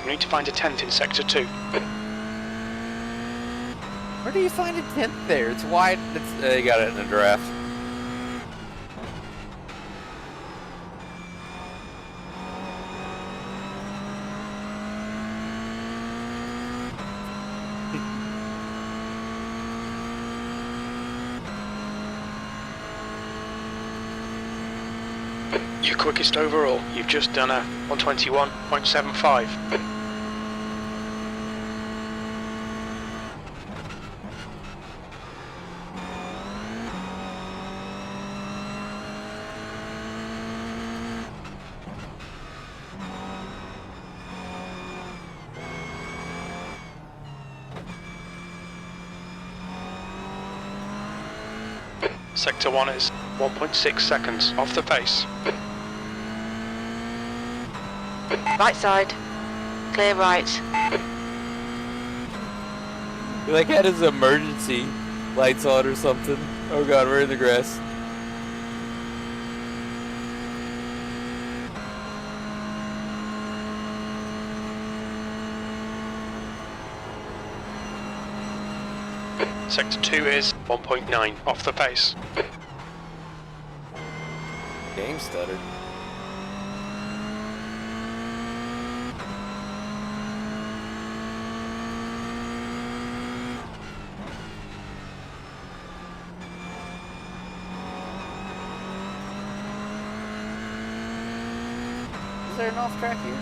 S3: We need to find a 10th in Sector 2.
S1: Where do you find a 10th there? It's wide. You got it in the draft.
S3: Your quickest overall, you've just done a 121.75. Sector 1 is 1.6 seconds off the pace.
S2: Right side. Clear right.
S1: He like had his emergency lights on or something. Oh god, we're in the grass.
S3: Sector 2 is 1.9 off the pace.
S1: Game stuttered. Is there an off track here?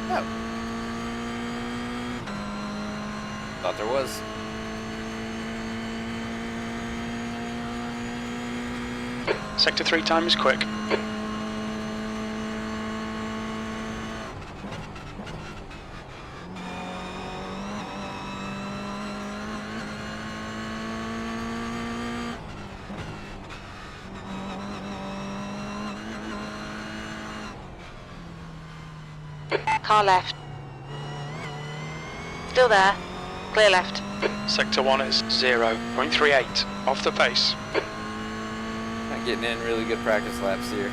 S1: No. Thought there was.
S3: Sector 3 time is quick.
S2: Car left. Still there. Clear left.
S3: Sector 1 is 0.38 off the pace.
S1: Not getting in really good practice laps here.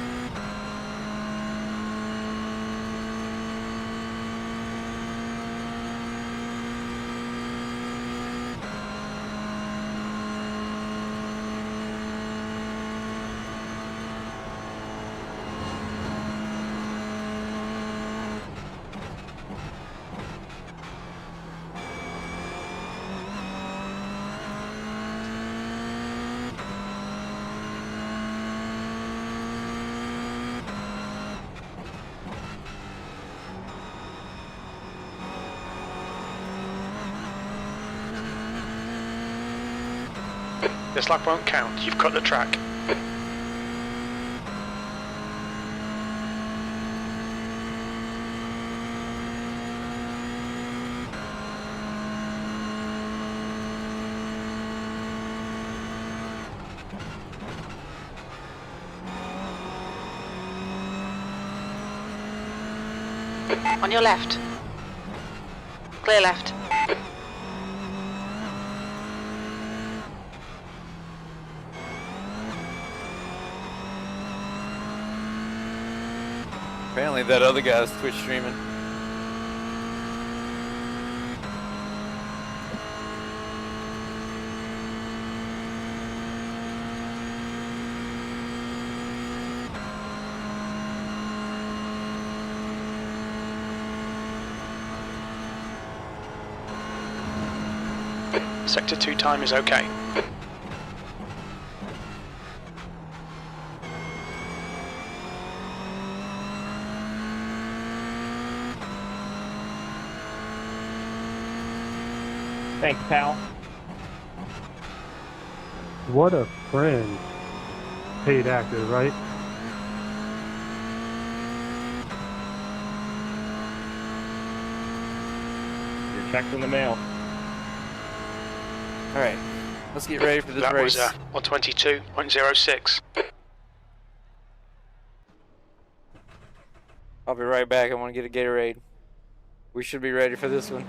S3: This lap won't count, you've cut the track.
S2: On your left. Clear left.
S1: Apparently that other guy's Twitch streaming.
S3: Sector 2 time is okay.
S6: Thanks, pal.
S7: What a friend. Paid actor, right?
S6: Your check's in the mail.
S1: All right, let's get ready for this
S3: That
S1: race.
S3: was 122.06.
S1: I'll be right back. I want to get a Gatorade. We should be ready for this one.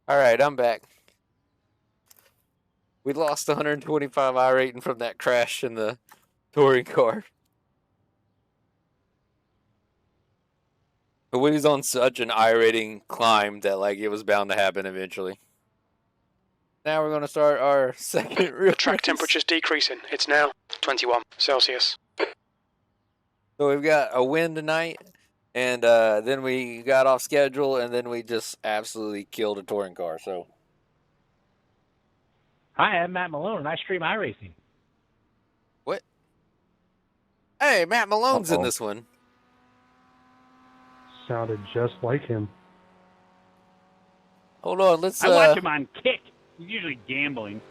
S1: All right, I'm back. We lost 125 iRating from that crash in the touring car. But we was on such an iRating climb that like it was bound to happen eventually. Now we're gonna start our second real
S3: The track
S1: race.
S3: temperature's decreasing. It's now 21 Celsius.
S1: So we've got a win tonight, and then we got off schedule, and then we just absolutely killed a touring car. So
S6: Hi, I'm Matt Malone, and I stream iRacing.
S1: what? Hey, Matt Malone's in
S7: Uh-oh.
S1: this one.
S7: Sounded just like him.
S1: Hold on, let's.
S6: I watch him on Kick. He's usually gambling.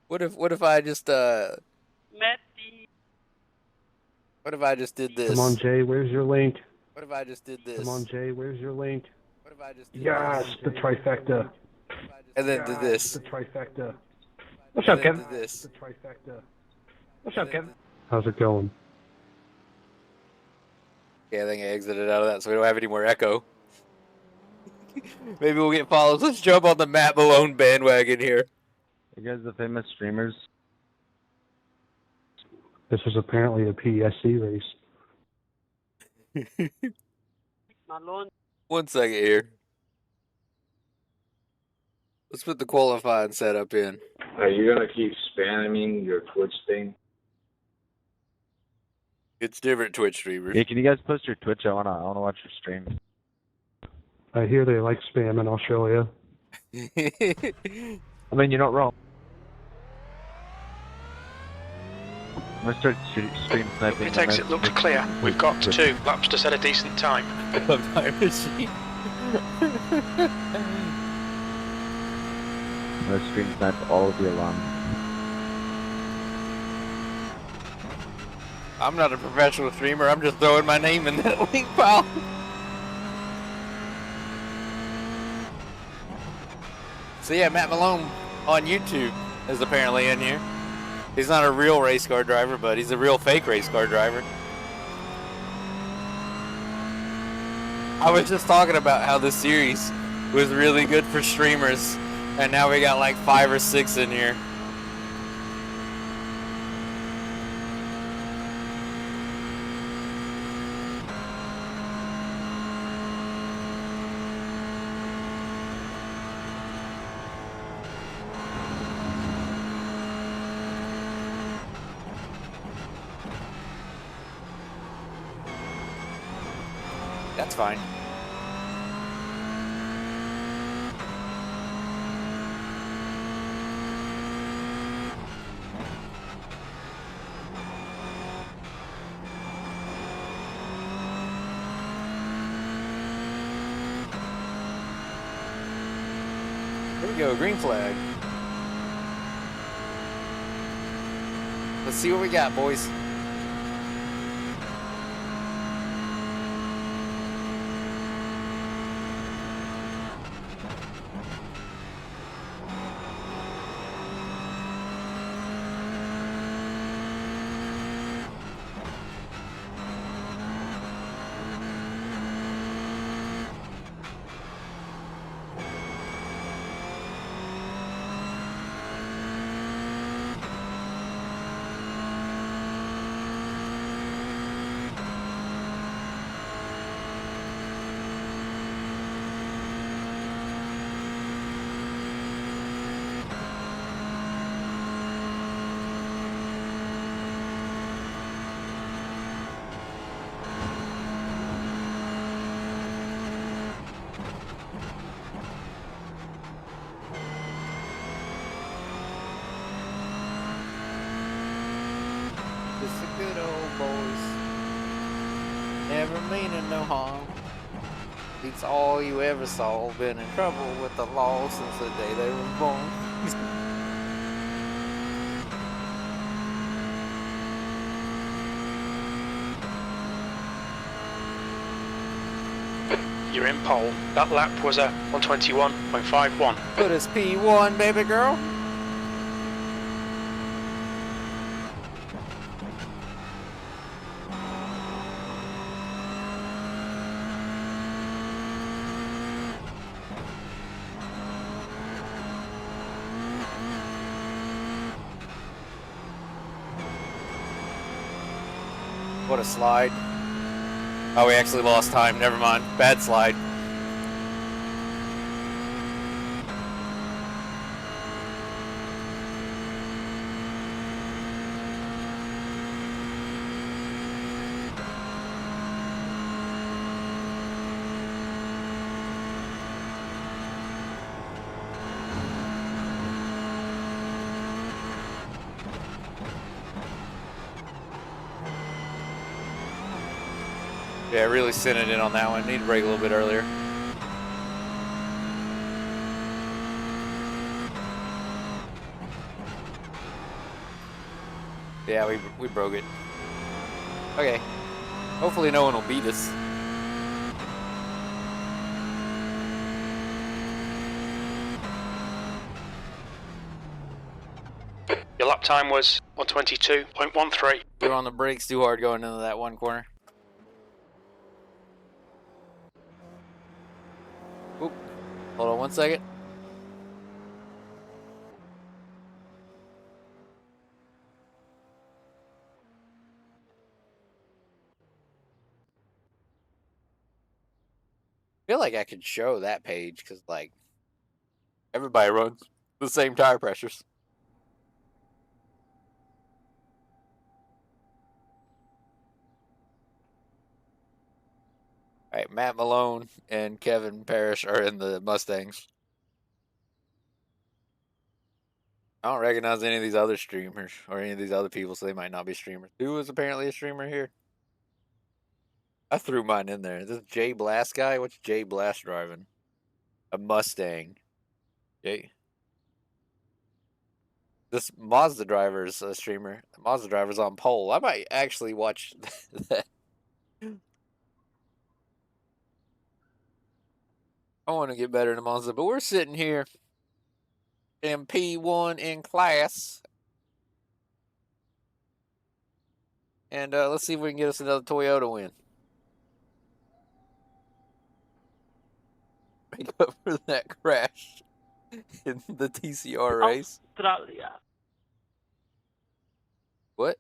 S1: What if I just
S2: Matty.
S1: What if I just did this?
S7: Come on, Jay, where's your link?
S1: What if I just did this?
S7: Come on, Jay, where's your link?
S1: What if I just did
S7: Yes,
S1: this?
S7: the trifecta.
S1: And then did this.
S7: The trifecta.
S6: What's
S1: And
S6: up,
S1: then
S6: Kevin?
S1: did this.
S7: The trifecta.
S6: What's up, Kevin?
S7: How's it going?
S1: Okay, I think I exited out of that, so we don't have any more echo. Maybe we'll get followed. Let's jump on the Matt Malone bandwagon here.
S8: You guys the famous streamers?
S7: This was apparently a PSC race.
S2: Malone.
S1: 1 second here. Let's put the qualifying setup in.
S9: Are you gonna keep spamming your Twitch thing?
S1: It's different Twitch streamers.
S8: Hey, can you guys post your Twitch? I wanna watch your stream.
S7: I hear they like spam in Australia.
S8: I mean, you're not wrong. I'm gonna start stream sniping.
S3: It exit looks clear. We've got 2 laps to set a decent time.
S1: Time machine.
S8: I'm gonna stream snipe all of your alarms.
S1: I'm not a professional streamer. I'm just throwing my name in that link pile. So yeah, Matt Malone on YouTube is apparently in here. He's not a real race car driver, but he's a real fake race car driver. I was just talking about how this series was really good for streamers, and now we got like 5 or 6 in here. That's fine. Here we go, green flag. Let's see what we got, boys. Just the good old boys. Never meaning no harm. Beats all you ever saw. Been in trouble with the law since the day they were born.
S3: You're in pole. That lap was a 121.51.
S1: Put us P1, baby girl. What a slide. Oh, we actually lost time. Never mind. Bad slide. Yeah, really sent it in on that one. Need to brake a little bit earlier. Yeah, we broke it. Okay. Hopefully no one will beat us.
S3: Your lap time was 122.13.
S1: We were on the brakes too hard going into that one corner. Oop. Hold on 1 second. I feel like I could show that page because, like, everybody runs the same tire pressures. All right, Matt Malone and Kevin Parrish are in the Mustangs. I don't recognize any of these other streamers or any of these other people, so they might not be streamers. Who is apparently a streamer here? I threw mine in there. This Jay Blast guy? What's Jay Blast driving? A Mustang. Jay. This Mazda driver's a streamer. Mazda driver's on pole. I might actually watch that. I want to get better than Mazda, but we're sitting here in P1 in class. And let's see if we can get us another Toyota win. Make up for that crash in the TCR race.
S6: Australia.
S1: What?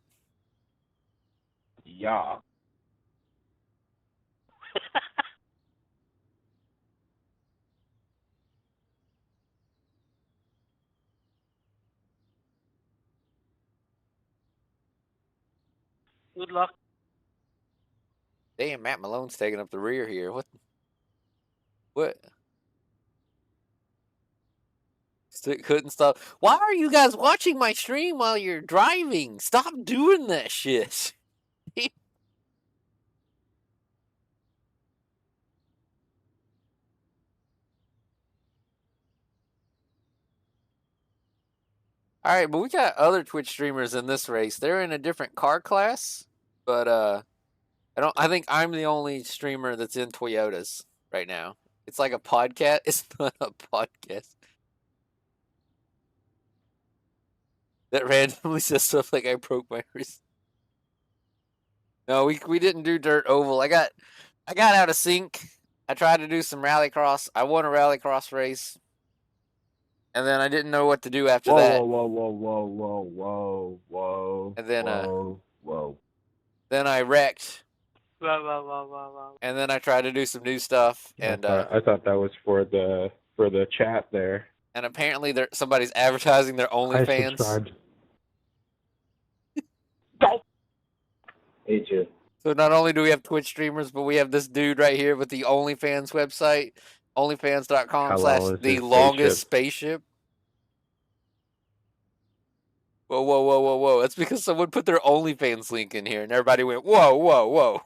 S6: Yeah. Good luck.
S1: Damn, Matt Malone's taking up the rear here. What? What? Couldn't stop. Why are you guys watching my stream while you're driving? Stop doing that shit. All right, but we got other Twitch streamers in this race. They're in a different car class, but I think I'm the only streamer that's in Toyotas right now. It's like a podcast. It's not a podcast. That randomly says stuff like I broke my wrist. No, we didn't do dirt oval. I got out of sync. I tried to do some rallycross. I won a rallycross race. And then I didn't know what to do after that.
S5: Whoa.
S1: And then
S5: Whoa.
S1: then I wrecked.
S4: Wow.
S1: And then I tried to do some new stuff, and
S7: I thought that was for the chat there.
S1: and apparently somebody's advertising their
S7: I
S1: OnlyFans.
S7: subscribed.
S9: Hey, Jim.
S1: So not only do we have Twitch streamers, but we have this dude right here with the OnlyFans website,
S7: How long
S1: onlyfans.com/the
S7: is this
S1: longest spaceship. Whoa. That's because someone put their OnlyFans link in here, and everybody went, whoa.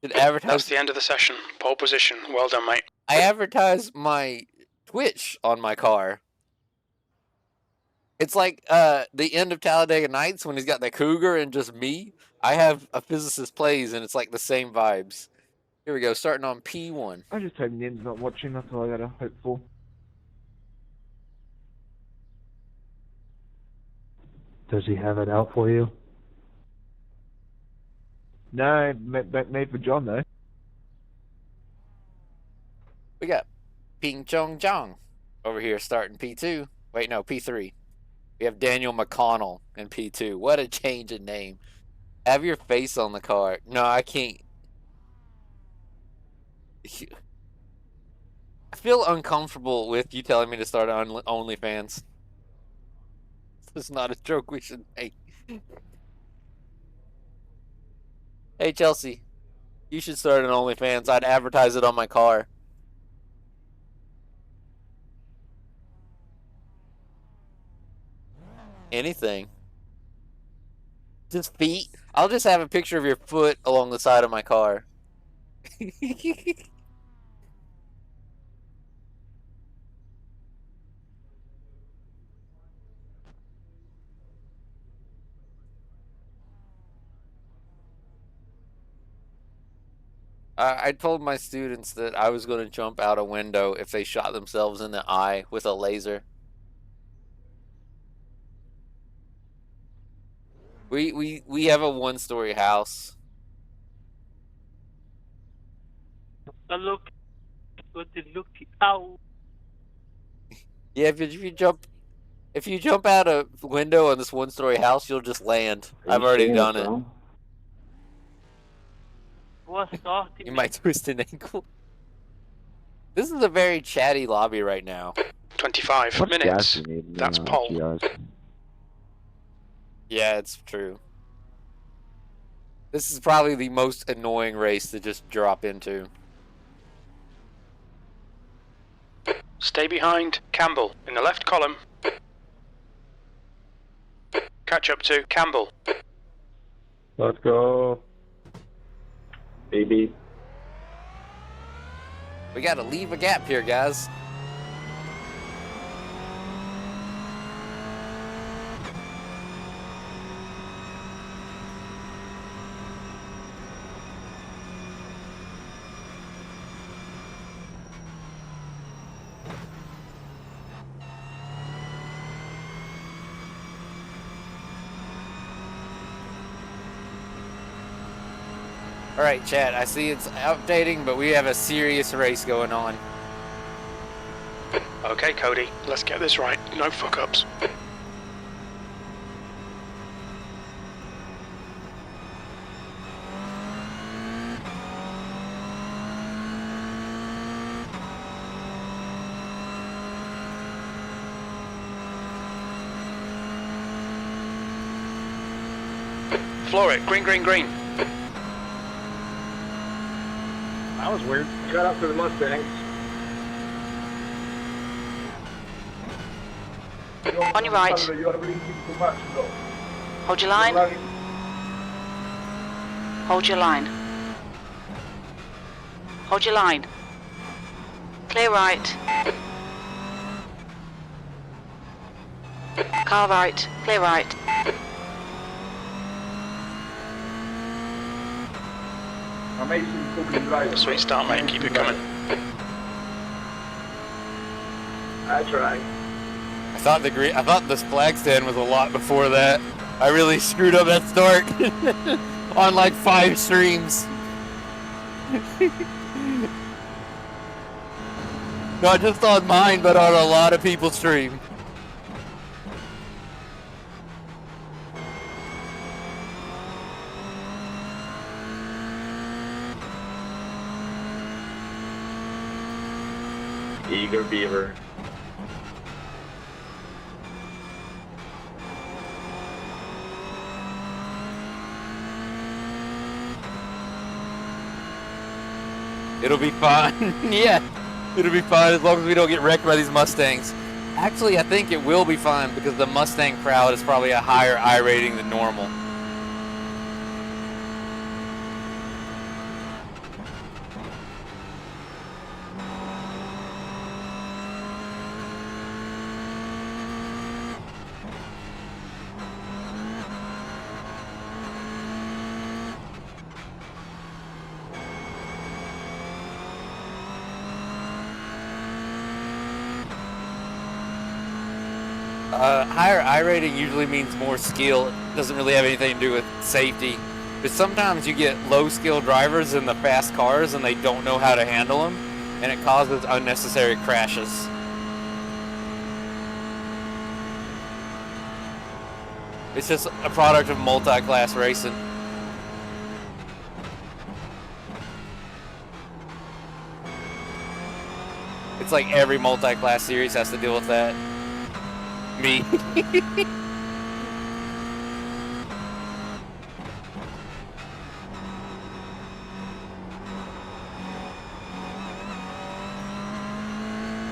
S1: Did advertise?
S3: That's the end of the session. Pole position. Well done, mate.
S1: I advertise my Twitch on my car. It's like the end of Talladega Nights when he's got the cougar and just me. I have a physicist plays, and it's like the same vibes. Here we go, starting on P1.
S5: I just hope Nin's not watching. That's all I gotta hope for.
S7: Does he have it out for you?
S5: No, made for John though.
S1: We got Ping Chong Jong over here starting P2. Wait, no, P3. We have Daniel McConnell in P2. What a change in name. Have your face on the car. No, I can't. I feel uncomfortable with you telling me to start on OnlyFans. This is not a joke we should make. Hey, Chelsea. You should start an OnlyFans. I'd advertise it on my car. Anything. Just feet. I'll just have a picture of your foot along the side of my car. I told my students that I was going to jump out a window if they shot themselves in the eye with a laser. We have a one-story house.
S4: Look, ow.
S1: Yeah, if you jump out a window on this one-story house, you'll just land. I've already done it. You might twist an ankle. This is a very chatty lobby right now.
S3: 25
S8: What
S3: minutes.
S8: gas you need?
S3: That's pole.
S1: Yeah, it's true. This is probably the most annoying race to just drop into.
S3: Stay behind Campbell in the left column. Catch up to Campbell.
S7: Let's go.
S9: Baby.
S1: We gotta leave a gap here, guys. Alright, chat, I see it's updating, but we have a serious race going on.
S3: Okay, Cody, let's get this right. No fuck-ups. Floor it. Green, green, green.
S6: That was weird.
S9: Cut up to the Mustangs.
S2: On your right. Hold your line. Hold your line. Hold your line. Clear right. Car right. Clear right.
S3: Sweet start, mate. Keep it coming.
S9: That's right.
S1: I thought this flag stand was a lot before that. I really screwed up that start on like 5 streams. Not just on mine, but on a lot of people's stream.
S9: Eager beaver.
S1: It'll be fine. Yeah, it'll be fine as long as we don't get wrecked by these Mustangs. Actually, I think it will be fine because the Mustang crowd is probably a higher I rating than normal. Higher I rating usually means more skill. It doesn't really have anything to do with safety. But sometimes you get low skill drivers in the fast cars and they don't know how to handle them, and it causes unnecessary crashes. It's just a product of multi-class racing. It's like every multi-class series has to deal with that. Me.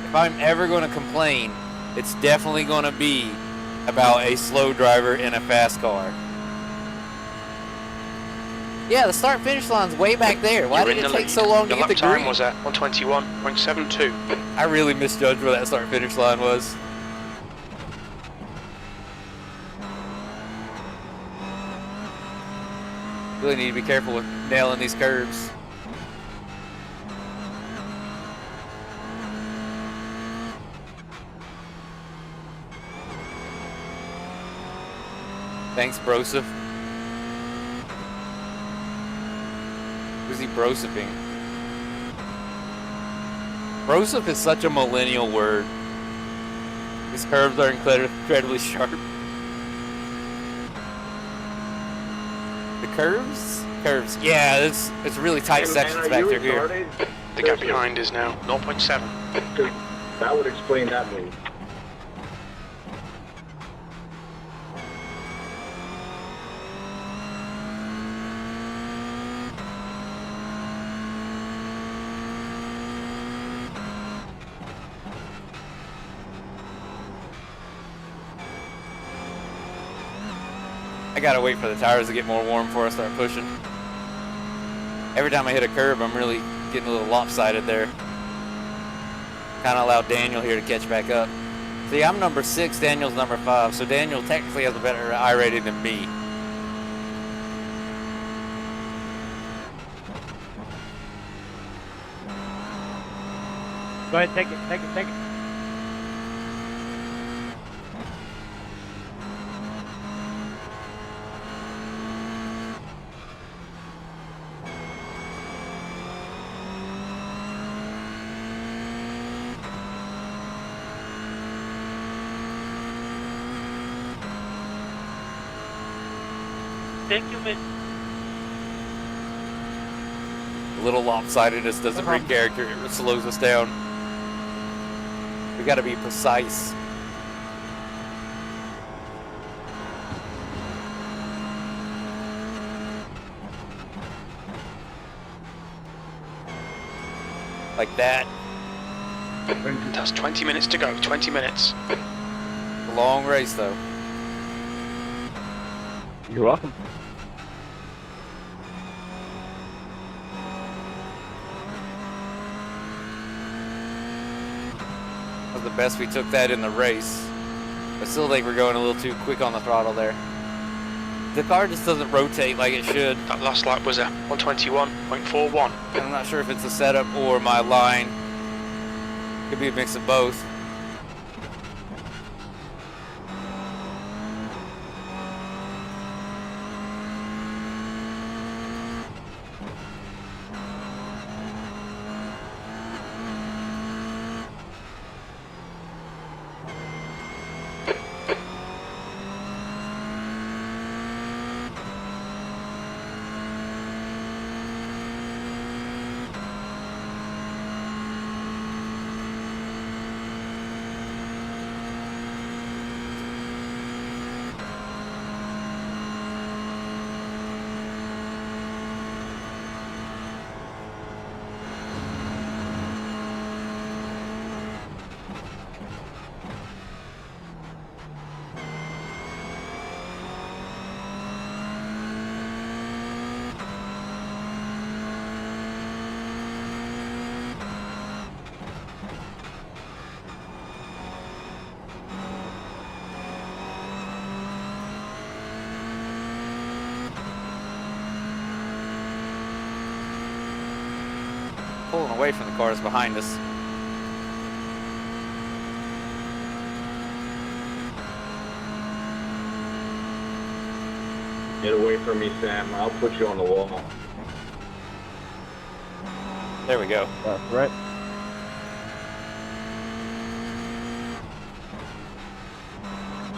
S1: If I'm ever going to complain, it's definitely going to be about a slow driver in a fast car. Yeah, the start-finish line's way back there. Why did it take so long to get the green?
S3: Your lap time was at 121.72.
S1: I really misjudged where that start-finish line was. Really need to be careful with nailing these curves. Thanks, Broseph. Who's he brosifing? Broseph is such a millennial word. His curves are incredibly sharp. The curves? Curves. Yeah, it's really tight sections back through here.
S3: The gap behind is now 0.7.
S9: That would explain that move.
S1: I gotta wait for the tires to get more warm before I start pushing. Every time I hit a curb, I'm really getting a little lopsided there. Kind of allow Daniel here to catch back up. See, I'm number 6, Daniel's number 5, so Daniel technically has a better I rating than me.
S6: Go ahead, take it, take it, take it.
S2: Thank you, Miss.
S1: A little lopsidedness doesn't bring character, it slows us down. We gotta be precise. Like that.
S5: Thank you.
S3: That's 20 minutes to go. 20 minutes.
S1: A long race, though.
S6: You're welcome.
S1: That was the best we took that in the race. I still think we're going a little too quick on the throttle there. The car just doesn't rotate like it should.
S3: That last lap was a 121.41.
S1: And I'm not sure if it's a setup or my line. Could be a mix of both. Pulling away from the cars behind us.
S9: Get away from me, Sam. I'll put you on the wall.
S1: There we go.
S6: That's right.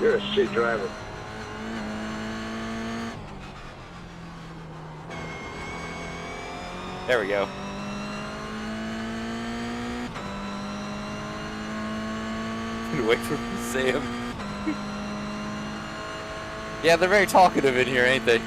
S9: You're a shit driver.
S1: There we go. Get away from me, Sam. Yeah, they're very talkative in here, ain't they?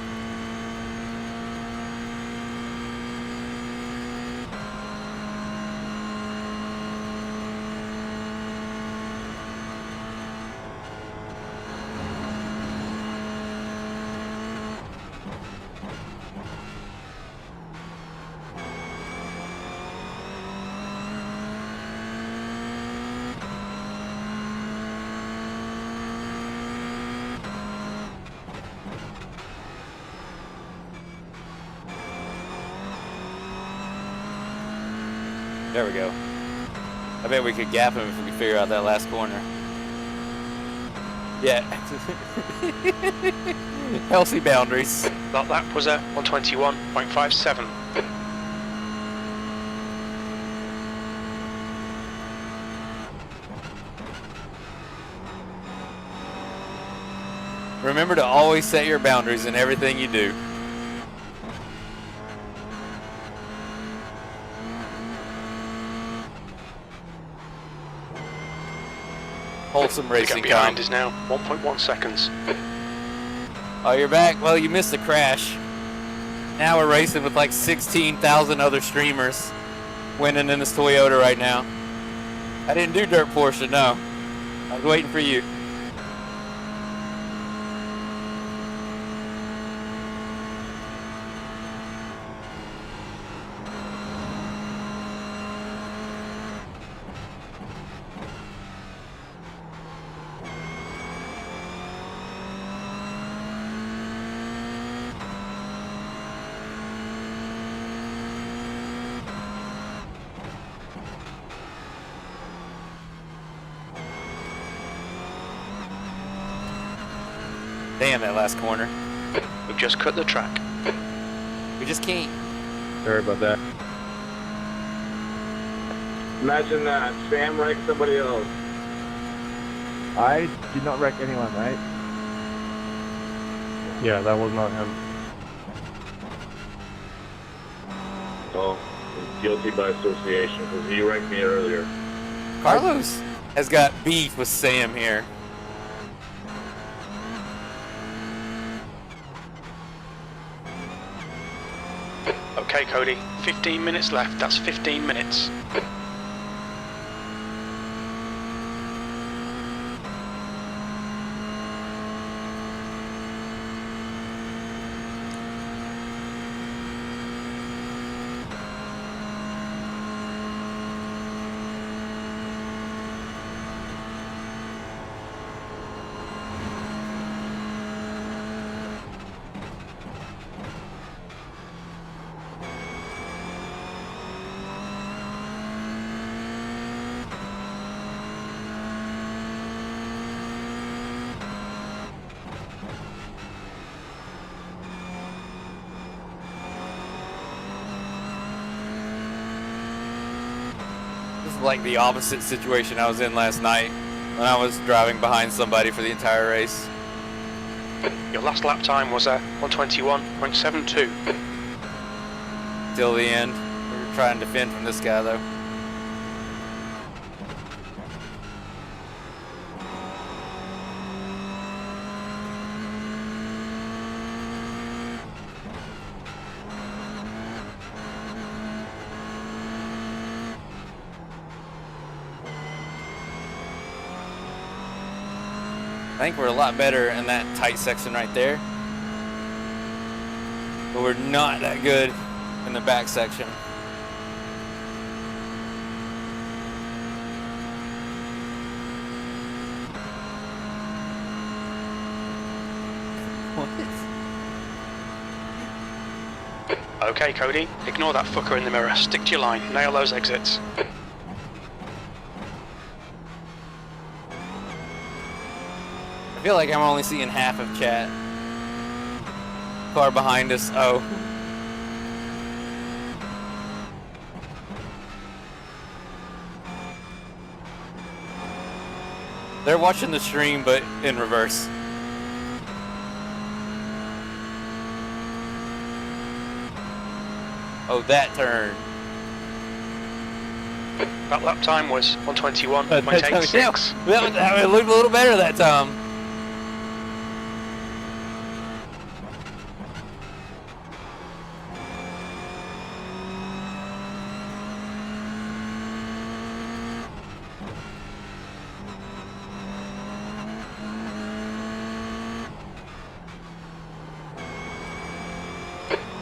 S1: There we go. I bet we could gap him if we could figure out that last corner. Yeah. Healthy boundaries.
S3: That lap was a 121.57.
S1: Remember to always set your boundaries in everything you do. Wholesome
S3: The
S1: racing
S3: gap behind
S1: comp.
S3: is now 1.1 seconds.
S1: Oh, you're back? Well, you missed the crash. Now we're racing with like 16,000 other streamers winning in this Toyota right now. I didn't do dirt Porsche, no. I was waiting for you. Damn, that last corner.
S3: We've just cut the track.
S1: We just can't.
S6: Sorry about that.
S9: Imagine that. Sam wrecked somebody else.
S6: I did not wreck anyone, right?
S7: Yeah, that was not him.
S9: Oh, he's guilty by association because he wrecked me earlier.
S1: Carlos has got beef with Sam here.
S3: Okay, Cody. 15 minutes left. That's 15 minutes.
S1: This is like the opposite situation I was in last night when I was driving behind somebody for the entire race.
S3: Your last lap time was 121.72.
S1: Till the end. We were trying to defend from this guy though. I think we're a lot better in that tight section right there. But we're not that good in the back section. What?
S3: Okay, Cody. Ignore that fucker in the mirror. Stick to your line. Nail those exits.
S1: I feel like I'm only seeing half of chat. Car behind us. Oh. They're watching the stream, but in reverse. Oh, that turn.
S3: That lap time was 121.86.
S1: Yeah, it looked a little better that time.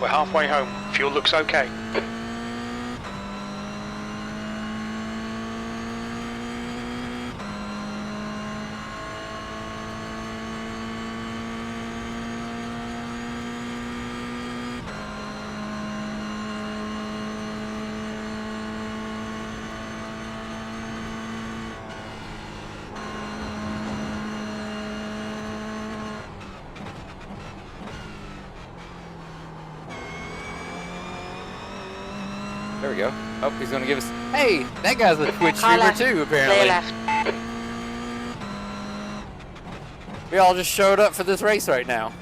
S3: We're halfway home. Fuel looks okay.
S1: There we go. Oh, he's gonna give us. Hey, that guy's a Twitch
S2: Car
S1: streamer
S2: left.
S1: too,
S2: Clear
S1: apparently.
S2: left.
S1: We all just showed up for this race right now.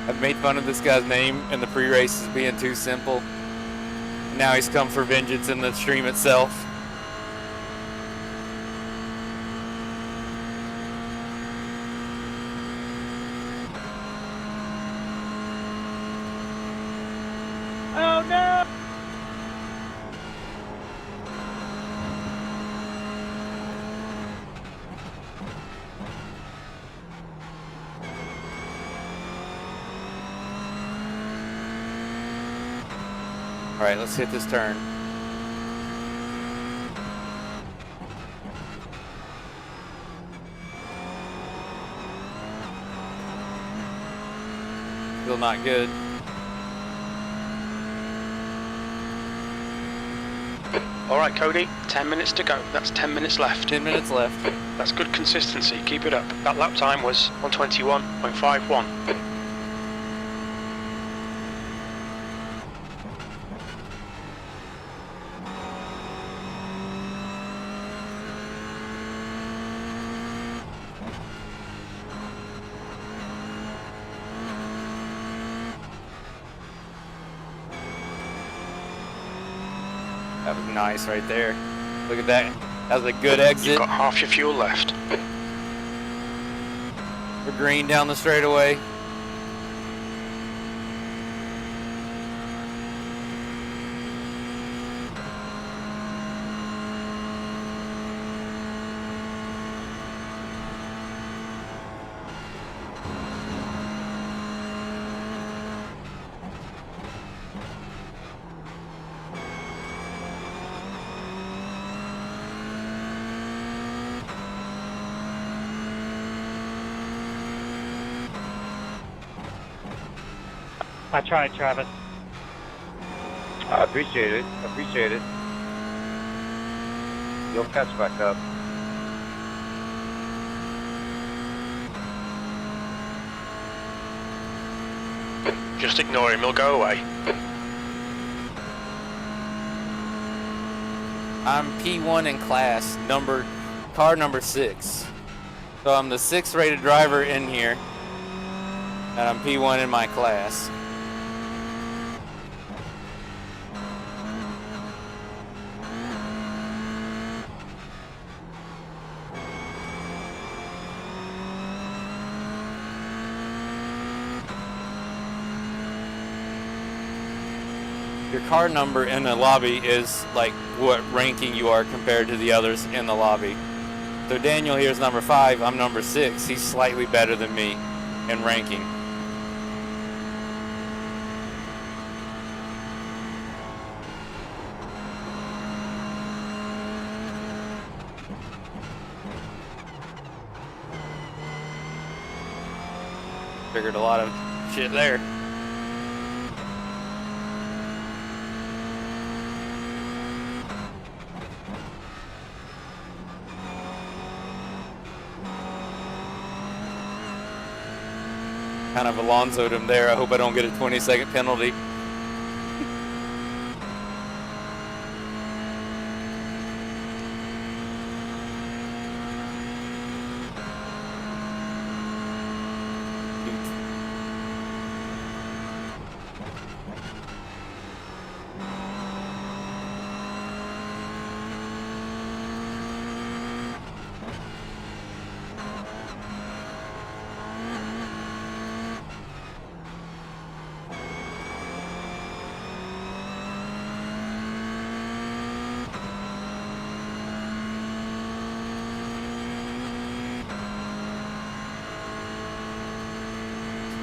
S1: I've made fun of this guy's name in the pre-race as being too simple. Now he's come for vengeance in the stream itself.
S6: Oh no!
S1: All right, let's hit this turn. Still not good.
S3: All right, Cody, 10 minutes to go. That's 10 minutes left.
S1: 10 minutes left.
S3: That's good consistency. Keep it up. That lap time was 1:21.51.
S1: That was nice right there. Look at that. That was a good
S3: You've
S1: exit.
S3: got half your fuel left.
S1: We're green down the straightaway.
S7: I tried, Travis.
S6: I appreciate it. Appreciate it. You'll catch back up.
S3: Just ignore him, he'll go away.
S1: I'm P1 in class, car number 6. So I'm the 6th rated driver in here, and I'm P1 in my class. Your car number in the lobby is like what ranking you are compared to the others in the lobby. So Daniel here is number 5, I'm number 6. He's slightly better than me in ranking. Figured a lot of shit there. Kind of Alonso'd him there. I hope I don't get a 20-second penalty.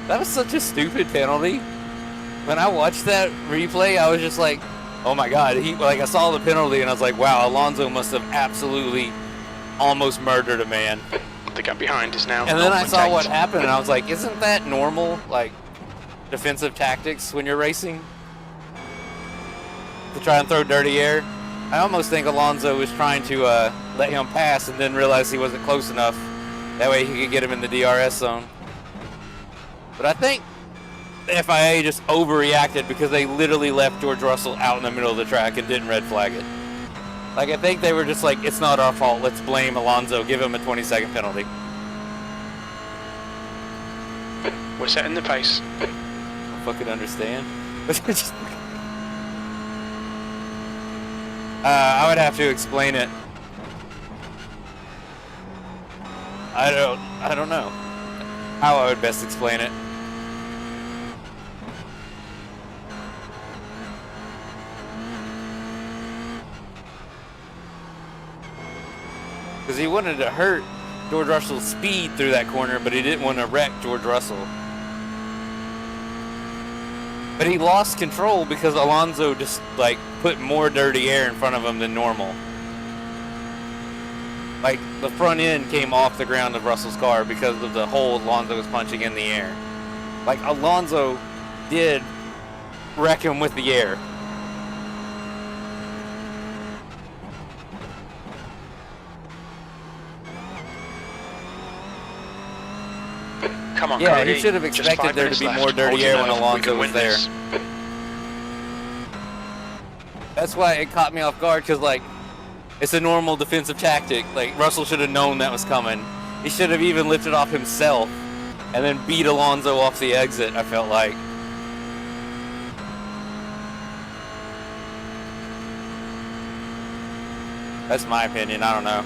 S1: That was such a stupid penalty. When I watched that replay, I was just like, oh my God. I saw the penalty and I was like, wow, Alonso must have absolutely almost murdered a man.
S3: The gap behind is now
S1: And then I saw
S3: 0.8.
S1: what happened and I was like, isn't that normal, like, defensive tactics when you're racing? To try and throw dirty air? I almost think Alonso was trying to let him pass and then realized he wasn't close enough. That way he could get him in the DRS zone. But I think the FIA just overreacted because they literally left George Russell out in the middle of the track and didn't red flag it. Like, I think they were just like, it's not our fault, let's blame Alonso, give him a 20-second penalty.
S3: We're setting the pace.
S1: I don't fucking understand. I would have to explain it. I don't know how I would best explain it. Because he wanted to hurt George Russell's speed through that corner, but he didn't want to wreck George Russell. But he lost control because Alonso just, like, put more dirty air in front of him than normal. Like, the front end came off the ground of Russell's car because of the hole Alonso was punching in the air. Like, Alonso did wreck him with the air.
S3: Come on,
S1: Yeah,
S3: Cody.
S1: he should have
S3: Just
S1: expected
S3: 5
S1: there to
S3: minutes
S1: be
S3: left.
S1: more dirty
S3: Hold your
S1: air when
S3: nerve. We
S1: Alonso
S3: can
S1: was
S3: win
S1: there.
S3: this.
S1: That's why it caught me off guard, because, like, it's a normal defensive tactic. Like, Russell should have known that was coming. He should have even lifted off himself and then beat Alonso off the exit, I felt like. That's my opinion, I don't know.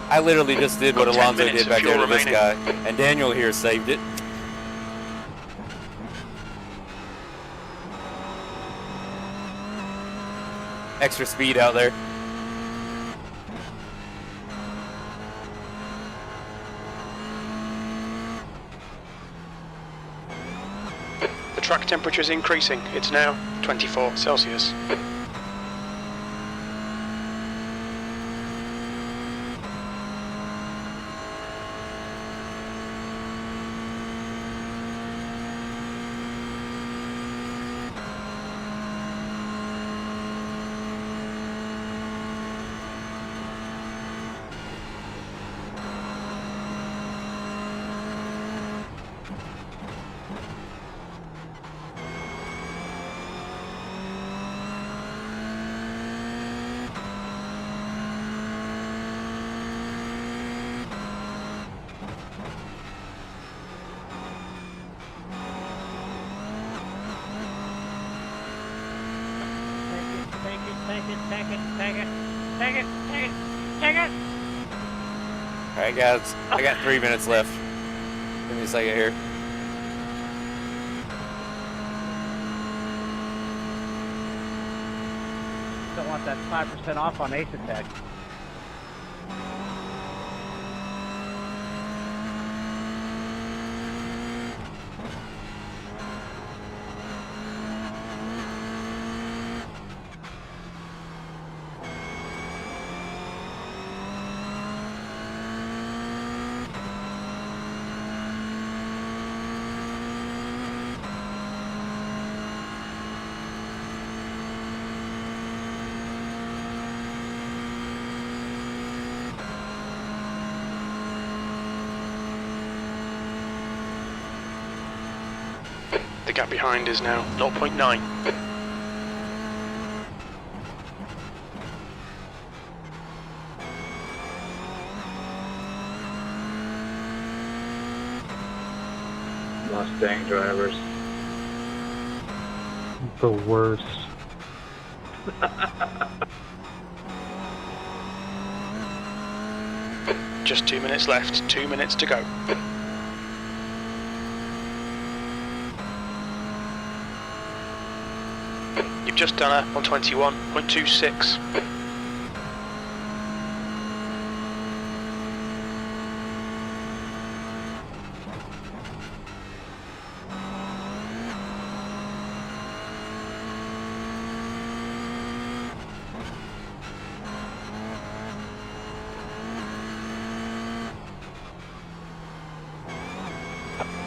S1: I literally just did what
S3: Got 10
S1: Alonso
S3: minutes
S1: did
S3: of
S1: back there
S3: fuel
S1: to this
S3: remaining.
S1: guy. And Daniel here saved it. Extra speed out there.
S3: The track temperature is increasing. It's now 24 Celsius.
S1: Alright guys, I got 3 minutes left. Give me a second here.
S6: Don't want that 5% off on Ace Attack.
S3: The gap behind is now 0.9.
S9: Mustang drivers.
S7: The worst.
S3: Just 2 minutes left. 2 minutes to go. You've just done a 121.26.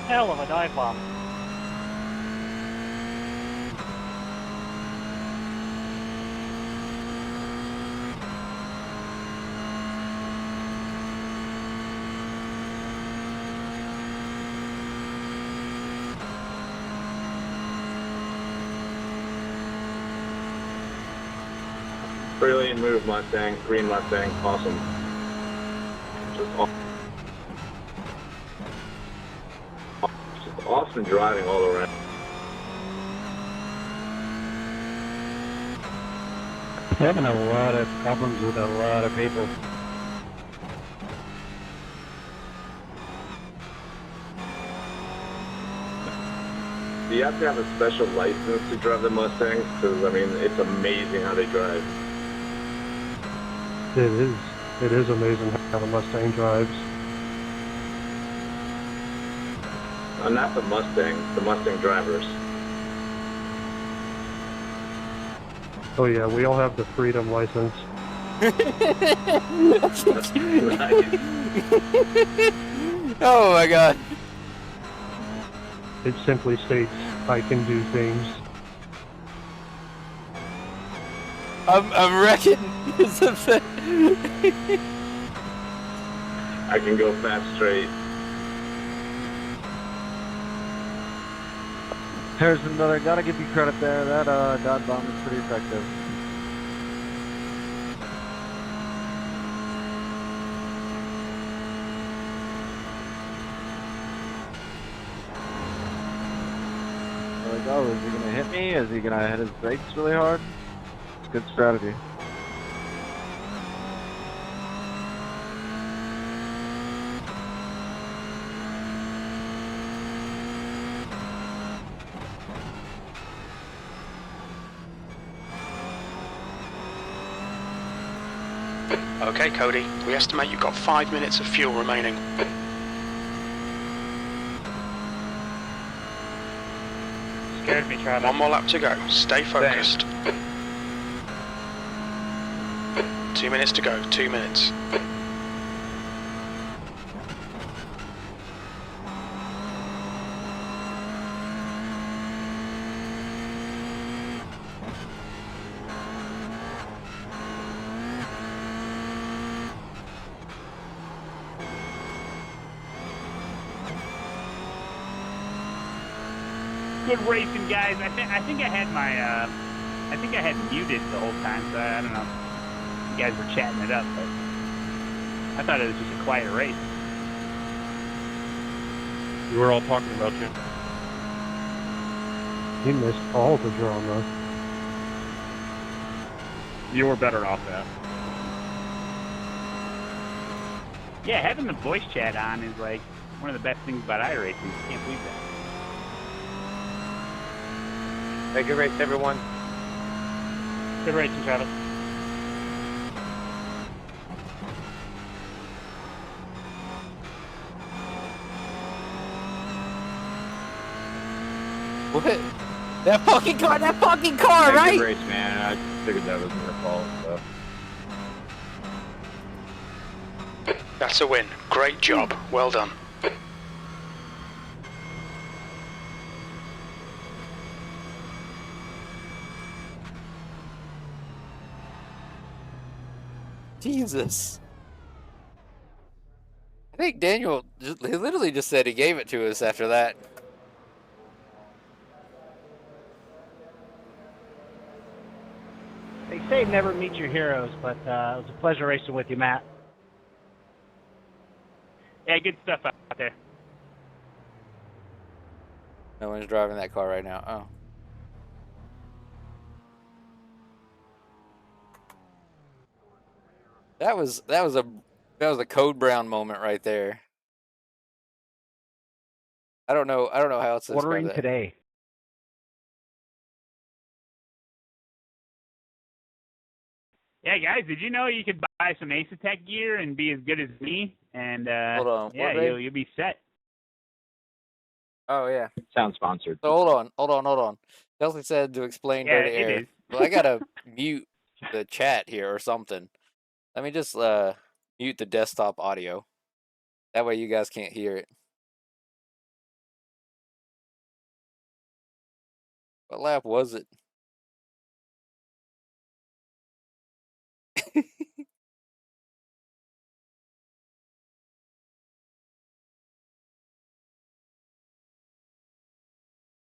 S6: Hell of a dive bomb.
S9: Brilliant move, Mustang. Green Mustang. Awesome. Just awesome driving all around.
S7: Having a lot of problems with a lot of people.
S9: Do you have to have a special license to drive the Mustangs? Because, I mean, it's amazing how they drive.
S7: It is. It is amazing how the Mustang drives.
S9: Not the Mustang drivers.
S7: Oh yeah, we all have the Freedom license.
S1: Oh my god.
S7: It simply states, I can do things.
S1: I'm wrecking because of that.
S9: I can go fast straight.
S8: Harrison, brother, gotta give you credit there. That dot bomb is pretty effective. There we go. Is he gonna hit me? Is he gonna hit his brakes really hard? It's good strategy.
S3: Okay, Cody, we estimate you've got 5 minutes of fuel remaining.
S4: Scared me, Travis.
S3: One more lap to go. Stay focused. 2 minutes to go. 2 minutes.
S10: Good racing, guys. I think I had my I think I had muted the whole time, so I don't know. You guys were chatting it up, but I thought it was just a quiet race.
S7: We were all talking about you. He missed all the drama.
S10: You were better off that. Yeah, having the voice chat on is like one of the best things about iRacing. Can't believe that.
S6: Hey, good race, everyone.
S10: Good racing, Travis.
S1: What? That fucking car, right?
S6: Good race, man. I figured that wasn't your fault, so.
S3: That's a win. Great job. Well done.
S1: Jesus. I think Daniel, he literally just said he gave it to us after that.
S10: They say never meet your heroes, but it was a pleasure racing with you, Matt. Yeah, good stuff out there.
S1: No one's driving that car right now. Oh. That was a Code Brown moment right there. I don't know how else to describe
S10: Ordering
S1: that.
S10: today. Yeah, guys, did you know you could buy some Ace Attack gear and be as good as me? And
S1: Hold on.
S10: yeah,
S1: What,
S10: you'll be set.
S1: Oh yeah.
S6: Sounds sponsored.
S1: So hold on. Kelsey said to explain
S10: Yeah,
S1: dirty
S10: it
S1: air.
S10: is.
S1: Well, I gotta mute the chat here or something. Let me just mute the desktop audio. That way you guys can't hear it. What lap was it?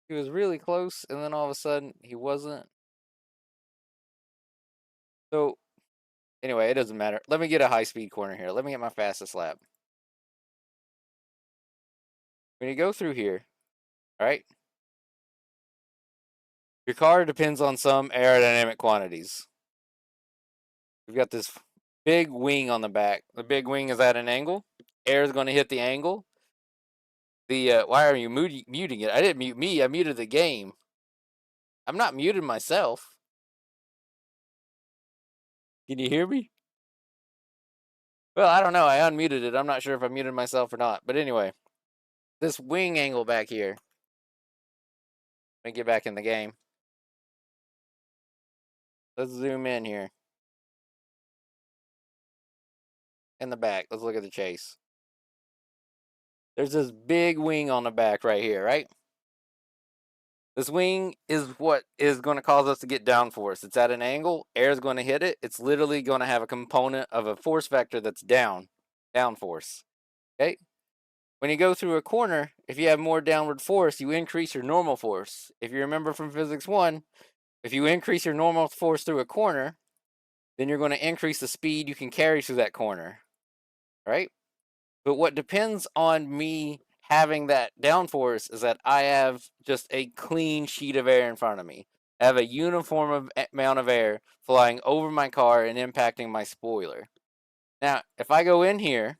S1: He was really close, and then all of a sudden he wasn't. So anyway, it doesn't matter. Let me get a high-speed corner here. Let me get my fastest lap. When you go through here, all right, your car depends on some aerodynamic quantities. We've got this big wing on the back. The big wing is at an angle. Air is going to hit the angle. The why are you muting it? I didn't mute me. I muted the game. I'm not muted myself. Can you hear me? Well, I don't know. I unmuted it. I'm not sure if I muted myself or not. But anyway, this wing angle back here. Let me get back in the game. Let's zoom in here. In the back. Let's look at the chase. There's this big wing on the back right here, right? This wing is what is going to cause us to get downforce. It's at an angle. Air is going to hit it. It's literally going to have a component of a force vector that's downforce. Okay? When you go through a corner, if you have more downward force, you increase your normal force. If you remember from Physics 1, if you increase your normal force through a corner, then you're going to increase the speed you can carry through that corner, right? But what depends on me having that downforce is that I have just a clean sheet of air in front of me. I have a uniform amount of air flying over my car and impacting my spoiler. Now, if I go in here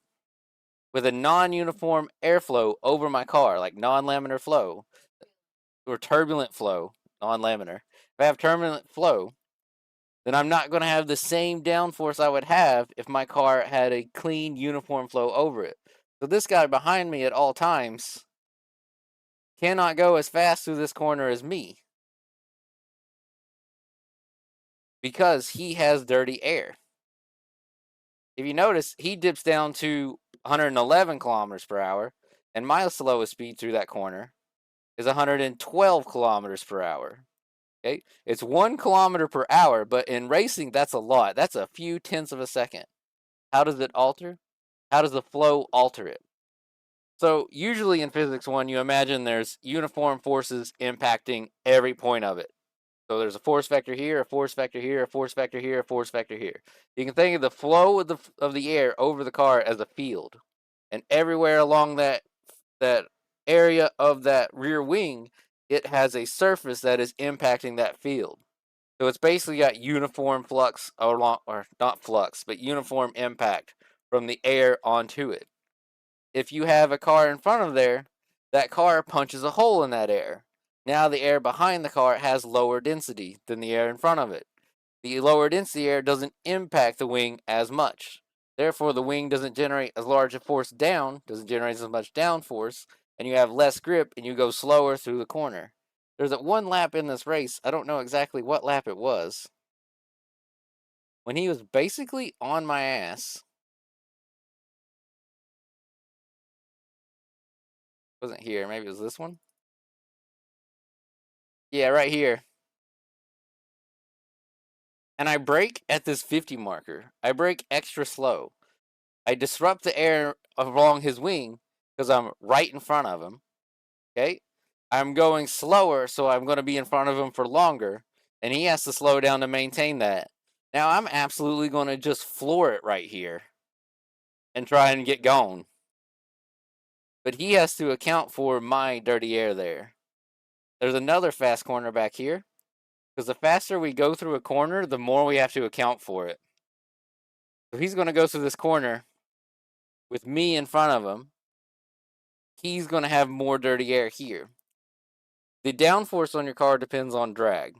S1: with a non-uniform airflow over my car, like non-laminar flow, or turbulent flow, non-laminar, if I have turbulent flow, then I'm not going to have the same downforce I would have if my car had a clean, uniform flow over it. So this guy behind me at all times cannot go as fast through this corner as me because he has dirty air. If you notice, he dips down to 111 kilometers per hour, and my slowest speed through that corner is 112 kilometers per hour. Okay, it's 1 kilometer per hour, but in racing, that's a lot. That's a few tenths of a second. How does it alter? How does the flow alter it? So usually in Physics 1, you imagine there's uniform forces impacting every point of it. So there's a force vector here, a force vector here, a force vector here, a force vector here. You can think of the flow of the air over the car as a field. And everywhere along that area of that rear wing, it has a surface that is impacting that field. So it's basically got uniform flux along, or not flux, but uniform impact from the air onto it. If you have a car in front of there, that car punches a hole in that air. Now the air behind the car has lower density than the air in front of it. The lower density air doesn't impact the wing as much. Therefore, the wing doesn't generate as large a force down, doesn't generate as much downforce, and you have less grip and you go slower through the corner. There's that one lap in this race, I don't know exactly what lap it was, when he was basically on my ass. Wasn't here, maybe it was this one? Yeah, right here. And I brake at this 50 marker. I brake extra slow. I disrupt the air along his wing because I'm right in front of him. Okay? I'm going slower, so I'm going to be in front of him for longer, and he has to slow down to maintain that. Now I'm absolutely going to just floor it right here and try and get going. But he has to account for my dirty air there. There's another fast corner back here, because the faster we go through a corner, the more we have to account for it. So he's going to go through this corner with me in front of him. He's going to have more dirty air here. The downforce on your car depends on drag.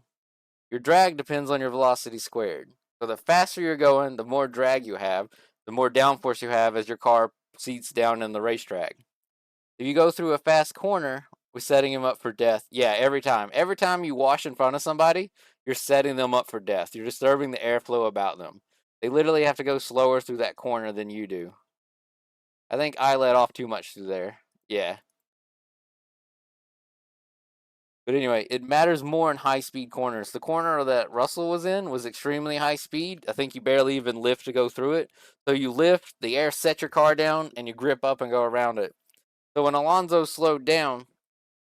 S1: Your drag depends on your velocity squared. So the faster you're going, the more drag you have, the more downforce you have as your car seats down in the racetrack. If you go through a fast corner, we're setting him up for death. Yeah, every time. Every time you wash in front of somebody, you're setting them up for death. You're disturbing the airflow about them. They literally have to go slower through that corner than you do. I think I let off too much through there. Yeah. But anyway, it matters more in high-speed corners. The corner that Russell was in was extremely high speed. I think you barely even lift to go through it. So you lift, the air sets your car down, and you grip up and go around it. So when Alonso slowed down,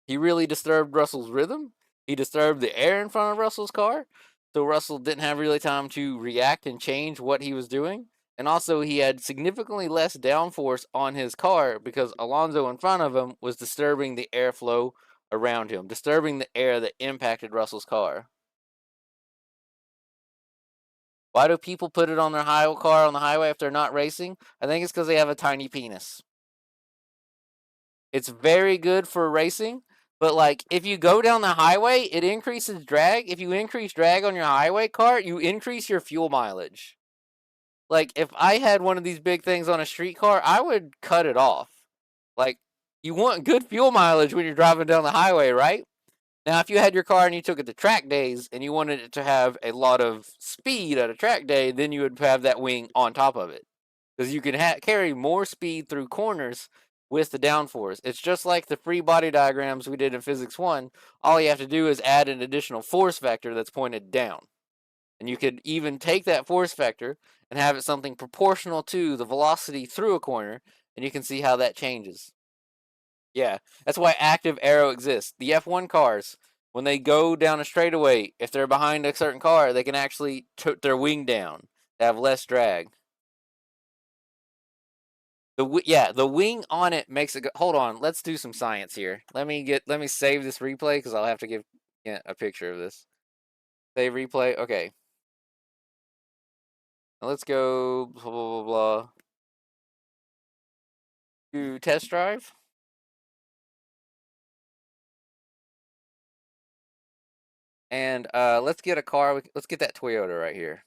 S1: he really disturbed Russell's rhythm. He disturbed the air in front of Russell's car. So Russell didn't have really time to react and change what he was doing. And also he had significantly less downforce on his car because Alonso in front of him was disturbing the airflow around him, disturbing the air that impacted Russell's car. Why do people put it on their car on the highway if they're not racing? I think it's because they have a tiny penis. It's very good for racing, but like if you go down the highway, it increases drag. If you increase drag on your highway car, you increase your fuel mileage. Like if I had one of these big things on a street car, I would cut it off. Like you want good fuel mileage when you're driving down the highway, right? Now, if you had your car and you took it to track days and you wanted it to have a lot of speed at a track day, then you would have that wing on top of it. Because you can carry more speed through corners with the downforce. It's just like the free body diagrams we did in Physics 1. All you have to do is add an additional force vector that's pointed down. And you could even take that force vector and have it something proportional to the velocity through a corner, and you can see how that changes. Yeah, that's why active aero exists. The F1 cars, when they go down a straightaway, if they're behind a certain car, they can actually toot their wing down to have less drag. The wing on it makes it go. Hold on, let's do some science here. Let me save this replay because I'll have to give a picture of this. Save replay. Okay. Now let's go blah blah blah blah. Do test drive. And let's get a car. Let's get that Toyota right here.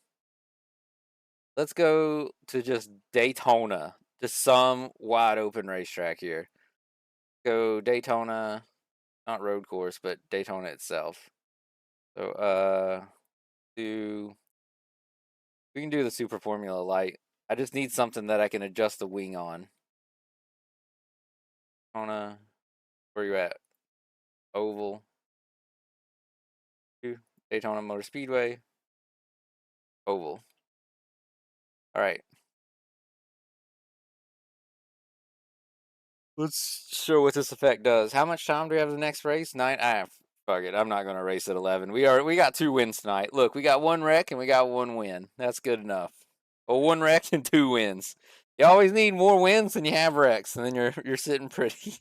S1: Let's go to just Daytona, just some wide open racetrack here. Go Daytona, not road course, but Daytona itself. So we can do the Super Formula Light. I just need something that I can adjust the wing on. Daytona, where you at? Oval. Daytona Motor Speedway. Oval. All right. Let's show what this effect does. How much time do we have the next race? 9. Fuck it. I'm not gonna race at 11. We got 2 wins tonight. Look, we got 1 wreck and we got 1 win. That's good enough. Well, 1 wreck and 2 wins. You always need more wins than you have wrecks, and then you're sitting pretty.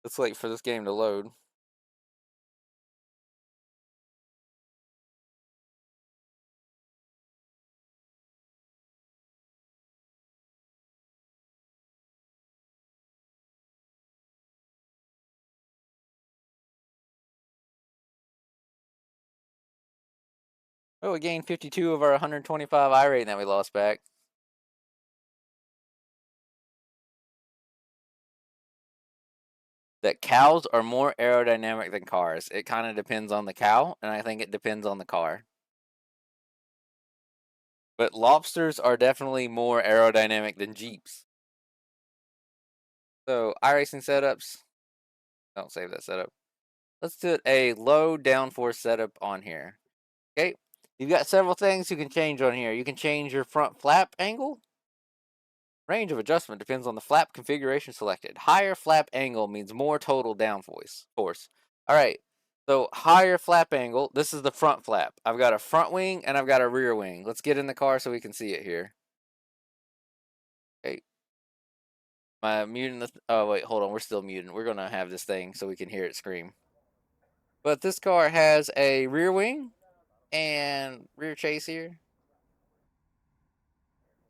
S1: Let's wait for this game to load. Oh, we gained 52 of our 125 iRating that we lost back. That cows are more aerodynamic than cars. It kind of depends on the cow, and I think it depends on the car. But lobsters are definitely more aerodynamic than Jeeps. So, iRacing setups. Don't save that setup. Let's do a low downforce setup on here. Okay. You've got several things you can change on here. You can change your front flap angle. Range of adjustment depends on the flap configuration selected. Higher flap angle means more total downforce. All right. So higher flap angle. This is the front flap. I've got a front wing and I've got a rear wing. Let's get in the car so we can see it here. Okay. Am I muting the? Oh wait, hold on. We're still muting. We're gonna have this thing so we can hear it scream. But this car has a rear wing and rear chase here.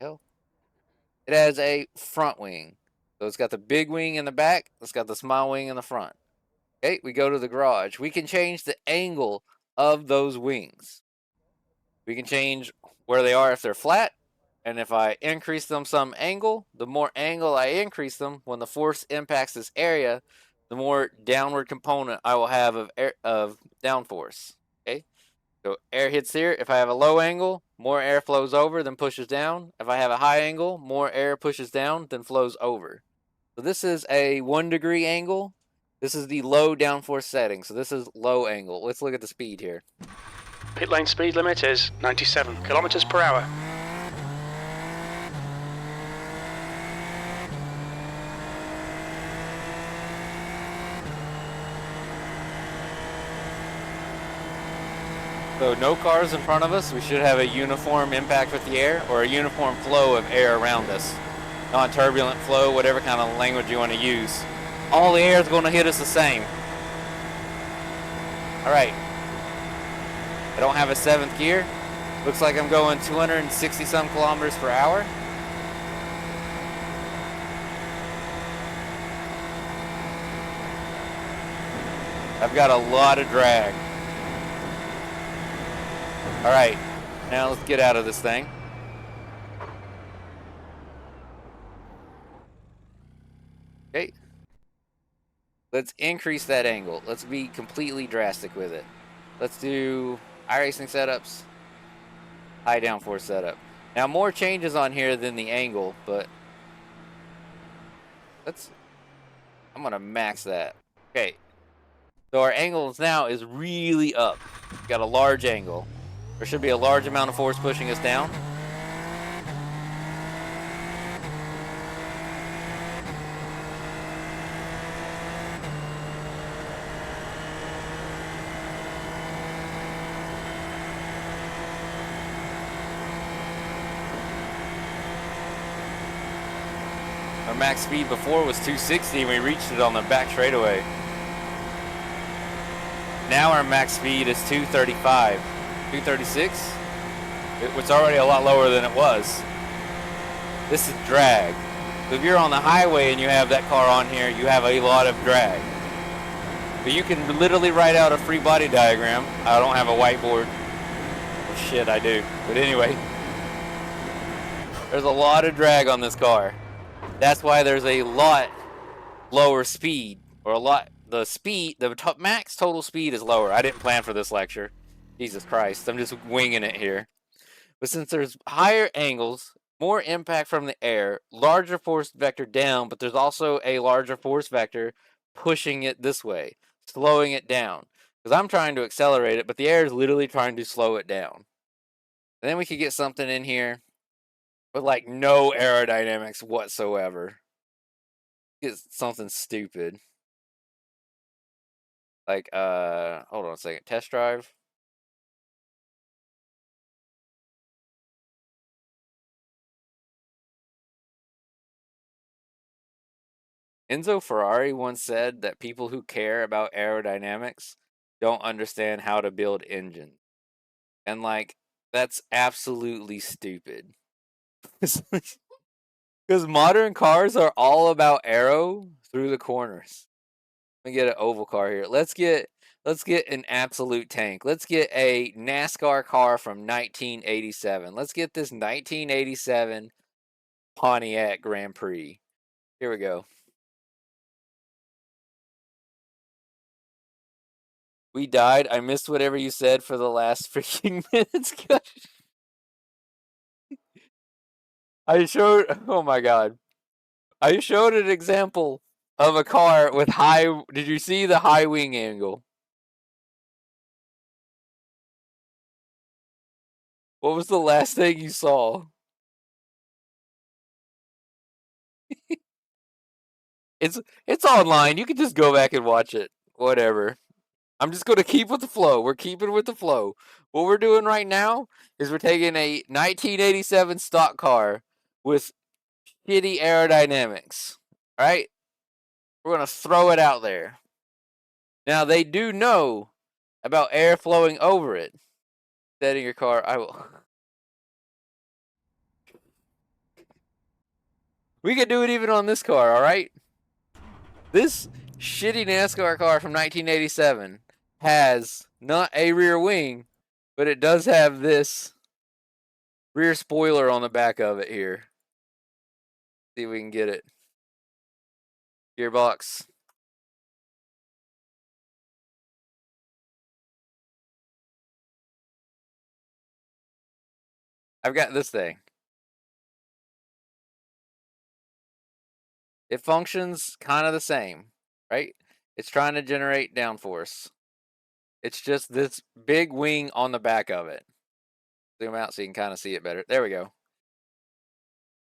S1: Hell. It has a front wing. So it's got the big wing in the back. It's got the small wing in the front. Okay, we go to the garage. We can change the angle of those wings. We can change where they are if they're flat. And if I increase them some angle, the more angle I increase them, when the force impacts this area, the more downward component I will have of downforce. Okay? So air hits here. If I have a low angle, more air flows over than pushes down. If I have a high angle, more air pushes down than flows over. So this is a 1 degree angle. This is the low downforce setting. So this is low angle. Let's look at the speed here.
S3: Pit lane speed limit is 97 kilometers per hour.
S1: So no cars in front of us. We should have a uniform impact with the air, or a uniform flow of air around us. Non-turbulent flow, whatever kind of language you want to use. All the air is going to hit us the same. All right. I don't have a 7th gear. Looks like I'm going 260 some kilometers per hour. I've got a lot of drag. All right, now let's get out of this thing. Okay. Let's increase that angle. Let's be completely drastic with it. Let's do iRacing setups, high downforce setup. Now more changes on here than the angle, but I'm gonna max that. Okay. So our angles now is really up. We've got a large angle. There should be a large amount of force pushing us down. Our max speed before was 260 and we reached it on the back straightaway. Now our max speed is 235. 236? It was already a lot lower than it was. This is drag. So if you're on the highway and you have that car on here, you have a lot of drag. But you can literally write out a free body diagram. I don't have a whiteboard. Oh, shit, I do. But anyway, there's a lot of drag on this car. That's why there's a lot lower speed, or a lot, the max total speed is lower. I didn't plan for this lecture. Jesus Christ, I'm just winging it here. But since there's higher angles, more impact from the air, larger force vector down, but there's also a larger force vector pushing it this way, slowing it down. Because I'm trying to accelerate it, but the air is literally trying to slow it down. And then we could get something in here with like no aerodynamics whatsoever. Get something stupid. Like, hold on a second. Test drive. Enzo Ferrari once said that people who care about aerodynamics don't understand how to build engines. And, like, that's absolutely stupid. Because modern cars are all about aero through the corners. Let me get an oval car here. Let's get an absolute tank. Let's get a NASCAR car from 1987. Let's get this 1987 Pontiac Grand Prix. Here we go. We died. I missed whatever you said for the last freaking minutes. I showed, oh my god. I showed an example of a car with high, did you see the high wing angle? What was the last thing you saw? It's online. You can just go back and watch it. Whatever. I'm just going to keep with the flow. We're keeping with the flow. What we're doing right now is we're taking a 1987 stock car with shitty aerodynamics. Right? We're going to throw it out there. Now, they do know about air flowing over it. Setting your car, I will. We could do it even on this car, alright? This shitty NASCAR car from 1987 has not a rear wing, but it does have this rear spoiler on the back of it here. See if we can get it. Gearbox. I've got this thing. It functions kind of the same, right? It's trying to generate downforce. It's just this big wing on the back of it. Zoom out so you can kind of see it better. There we go.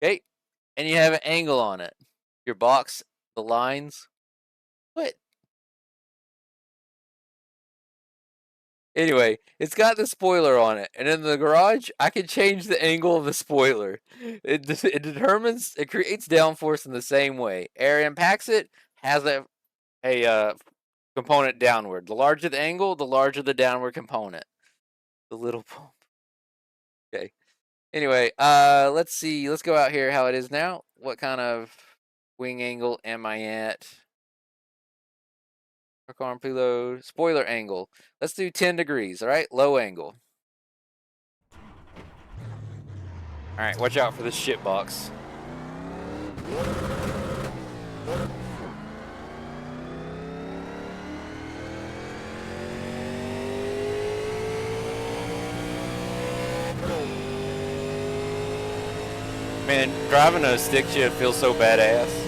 S1: Okay. And you have an angle on it. Your box, the lines. What? Anyway, it's got the spoiler on it. And in the garage, I can change the angle of the spoiler. It determines, it creates downforce in the same way. Air impacts it, has a component downward. The larger the angle, the larger the downward component. The little pump. Okay. Anyway, let's see. Let's go out here how it is now. What kind of wing angle am I at? Arm preload. Spoiler angle. Let's do 10 degrees, all right? Low angle. All right, watch out for this shit box. Man, driving a stick shift feels so badass.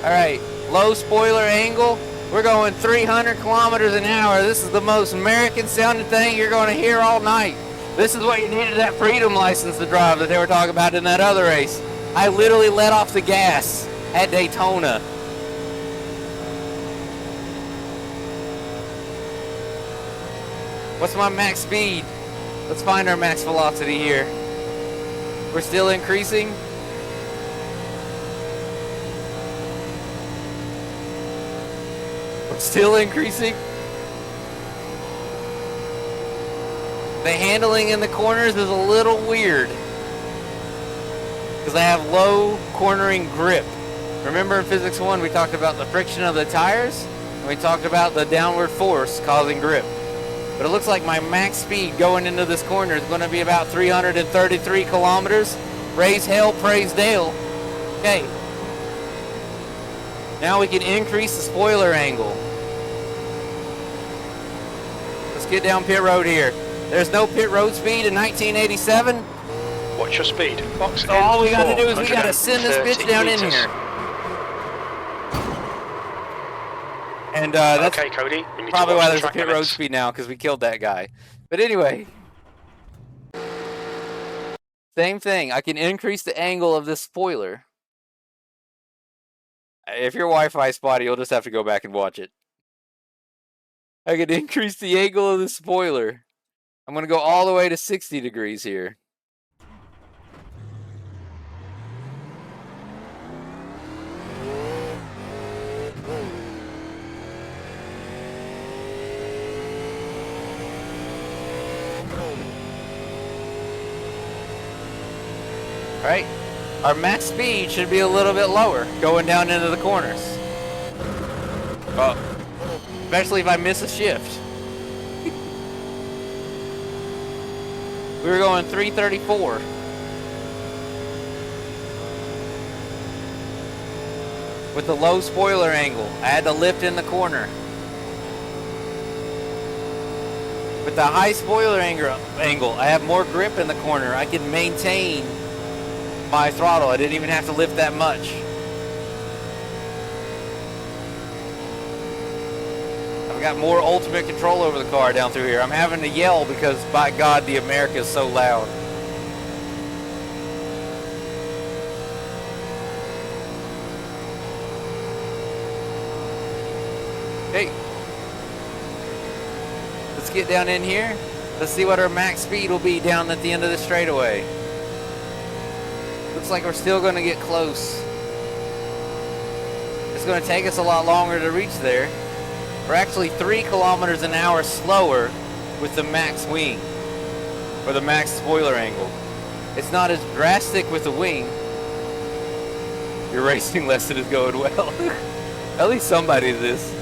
S1: Alright, low spoiler angle. We're going 300 kilometers an hour. This is the most American sounding thing you're going to hear all night. This is what you needed that freedom license to drive that they were talking about in that other race. I literally let off the gas at Daytona. What's my max speed? Let's find our max velocity here. We're still increasing. We're still increasing. The handling in the corners is a little weird because I have low cornering grip. Remember in Physics 1 we talked about the friction of the tires and we talked about the downward force causing grip. But it looks like my max speed going into this corner is going to be about 333 kilometers. Raise hell, praise Dale. Okay. Now we can increase the spoiler angle. Let's get down pit road here. There's no pit road speed in 1987.
S3: What's your speed? Box
S1: So all we got to do is we got to send this bitch down in here. And that's
S3: okay, Cody. We need
S1: probably
S3: to watch
S1: why
S3: the
S1: there's a
S3: track
S1: pit road
S3: limits.
S1: speed now, because we killed that guy. But anyway, same thing. I can increase the angle of this spoiler. If you're Wi-Fi spotty, you'll just have to go back and watch it. I can increase the angle of the spoiler. I'm going to go all the way to 60 degrees here. Right? Our max speed should be a little bit lower going down into the corners. Well, especially if I miss a shift. We were going 334. With the low spoiler angle. I had to lift in the corner. With the high spoiler angle, I have more grip in the corner. I can maintain my throttle. I didn't even have to lift that much. I've got more ultimate control over the car down through here. I'm having to yell because, by God, the America is so loud. Hey. Let's get down in here. Let's see what our max speed will be down at the end of the straightaway. Looks like we're still going to get close. It's going to take us a lot longer to reach there. We're actually 3 kilometers an hour slower with the max wing, or the max spoiler angle. It's not as drastic with the wing. Your racing lesson is going well. At least somebody did this.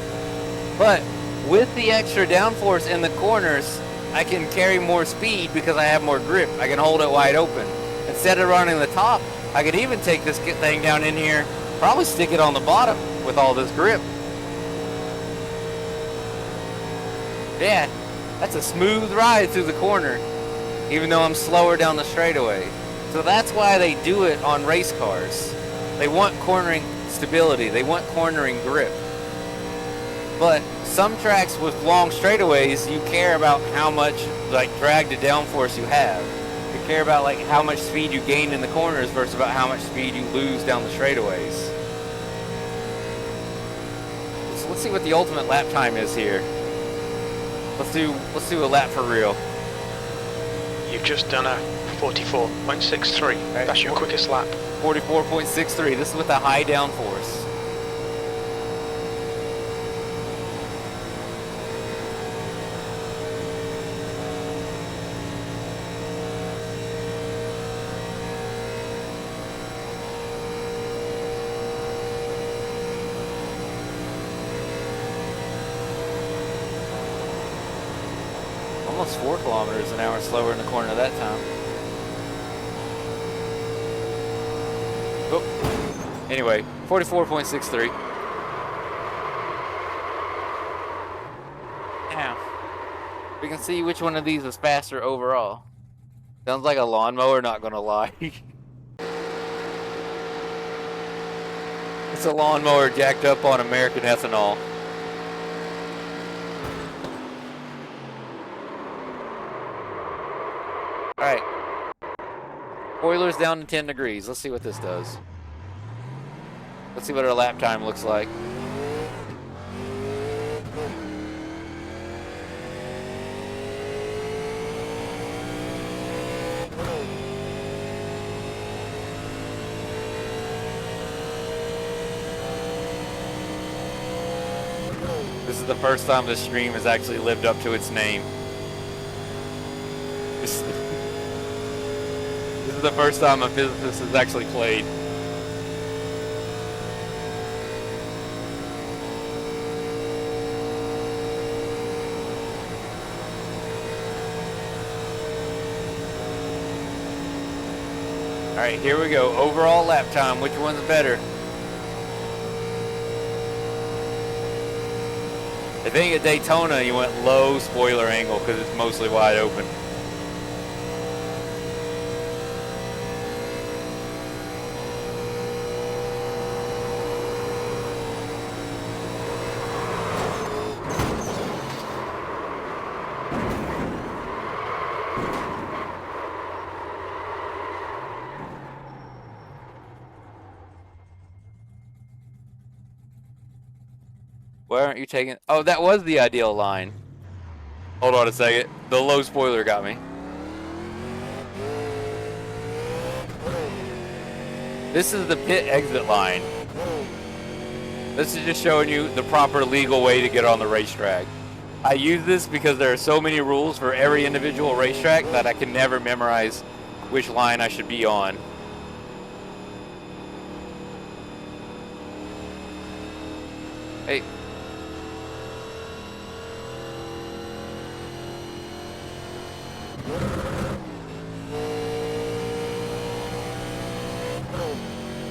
S1: But with the extra downforce in the corners, I can carry more speed because I have more grip. I can hold it wide open. Instead of running the top, I could even take this thing down in here, probably stick it on the bottom with all this grip. Yeah, that's a smooth ride through the corner, even though I'm slower down the straightaway. So that's why they do it on race cars. They want cornering stability. They want cornering grip. But some tracks with long straightaways, you care about how much drag to downforce you have. You care about how much speed you gain in the corners versus about how much speed you lose down the straightaways. So let's see what the ultimate lap time is here. Let's do a lap for real.
S3: You've just done a 44.63. Right. That's your quickest lap.
S1: 44.63. This is with a high downforce. Almost 4 kilometers an hour slower in the corner that time. Oh. Anyway, 44.63. Now, we can see which one of these is faster overall. Sounds like a lawnmower, not gonna lie. It's a lawnmower jacked up on American ethanol. Alright. Spoilers down to 10 degrees. Let's see what this does. Let's see what our lap time looks like. This is the first time this stream has actually lived up to its name. This is the first time a physicist has actually played. All right, here we go. Overall lap time, which one's better? I think at Daytona you went low spoiler angle because it's mostly wide open. Why aren't you taking... Oh, that was the ideal line. Hold on a second. The low spoiler got me. This is the pit exit line. This is just showing you the proper legal way to get on the racetrack. I use this because there are so many rules for every individual racetrack that I can never memorize which line I should be on. Hey.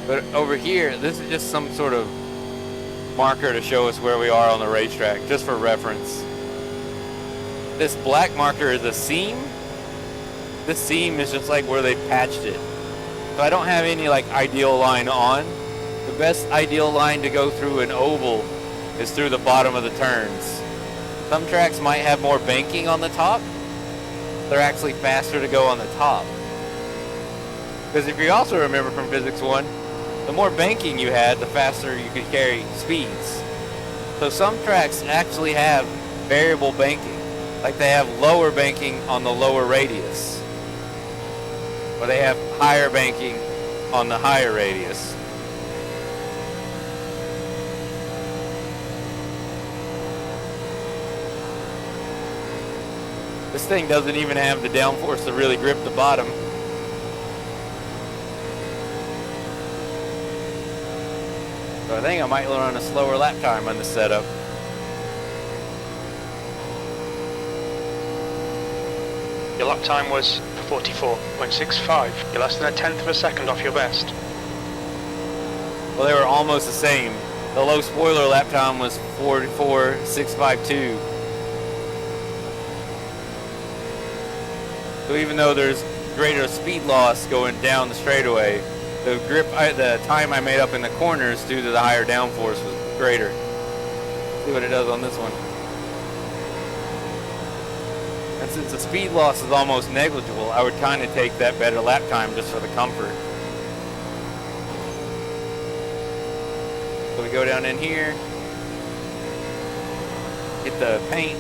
S1: But over here, this is just some sort of marker to show us where we are on the racetrack, just for reference. This black marker is a seam. This seam is just like where they patched it. So I don't have any like ideal line on. The best ideal line to go through an oval is through the bottom of the turns. Some tracks might have more banking on the top. They're actually faster to go on the top. Because if you also remember from Physics 1, the more banking you had, the faster you could carry speeds. So some tracks actually have variable banking. Like they have lower banking on the lower radius. Or they have higher banking on the higher radius. This thing doesn't even have the downforce to really grip the bottom. So I think I might run a slower lap time on this setup.
S3: Your lap time was 44.65. You're less than a tenth of a second off your best.
S1: Well, they were almost the same. The low spoiler lap time was 44.652. So even though there's greater speed loss going down the straightaway, the time I made up in the corners due to the higher downforce was greater. See what it does on this one. And since the speed loss is almost negligible, I would kind of take that better lap time just for the comfort. So we go down in here, hit the paint.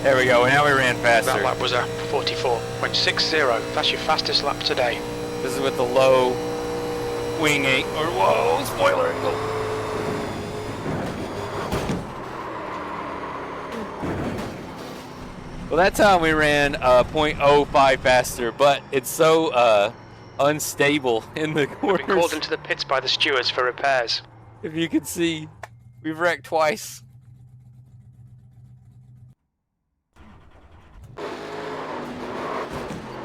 S1: There we go, now we ran faster.
S3: That lap was a 44.60. That's your fastest lap today.
S1: This is with the low wing 8, or whoa, spoiler angle. Well, that time we ran 0.05 faster, but it's so unstable in the corners.
S3: We've been called into the pits by the stewards for repairs.
S1: If you can see, we've wrecked twice.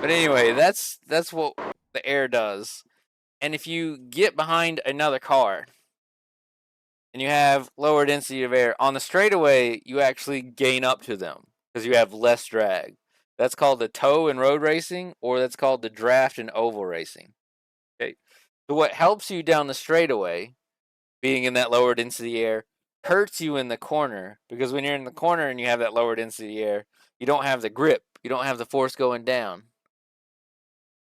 S1: But anyway, that's what the air does. And if you get behind another car and you have lower density of air, on the straightaway, you actually gain up to them because you have less drag. That's called the tow in road racing, or that's called the draft in oval racing. Okay. So what helps you down the straightaway, being in that lower density air, hurts you in the corner, because when you're in the corner and you have that lower density air, you don't have the grip. You don't have the force going down.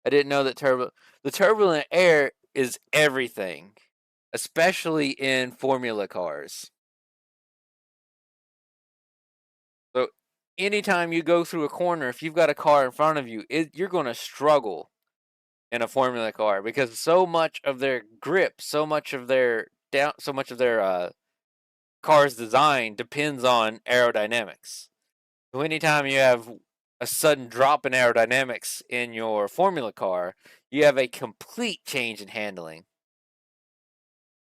S1: I didn't know that the turbulent air is everything, especially in formula cars. So anytime you go through a corner, if you've got a car in front of you, you're going to struggle in a formula car because so much of their grip, so much of their car's design depends on aerodynamics. So anytime you have a sudden drop in aerodynamics in your formula car, you have a complete change in handling.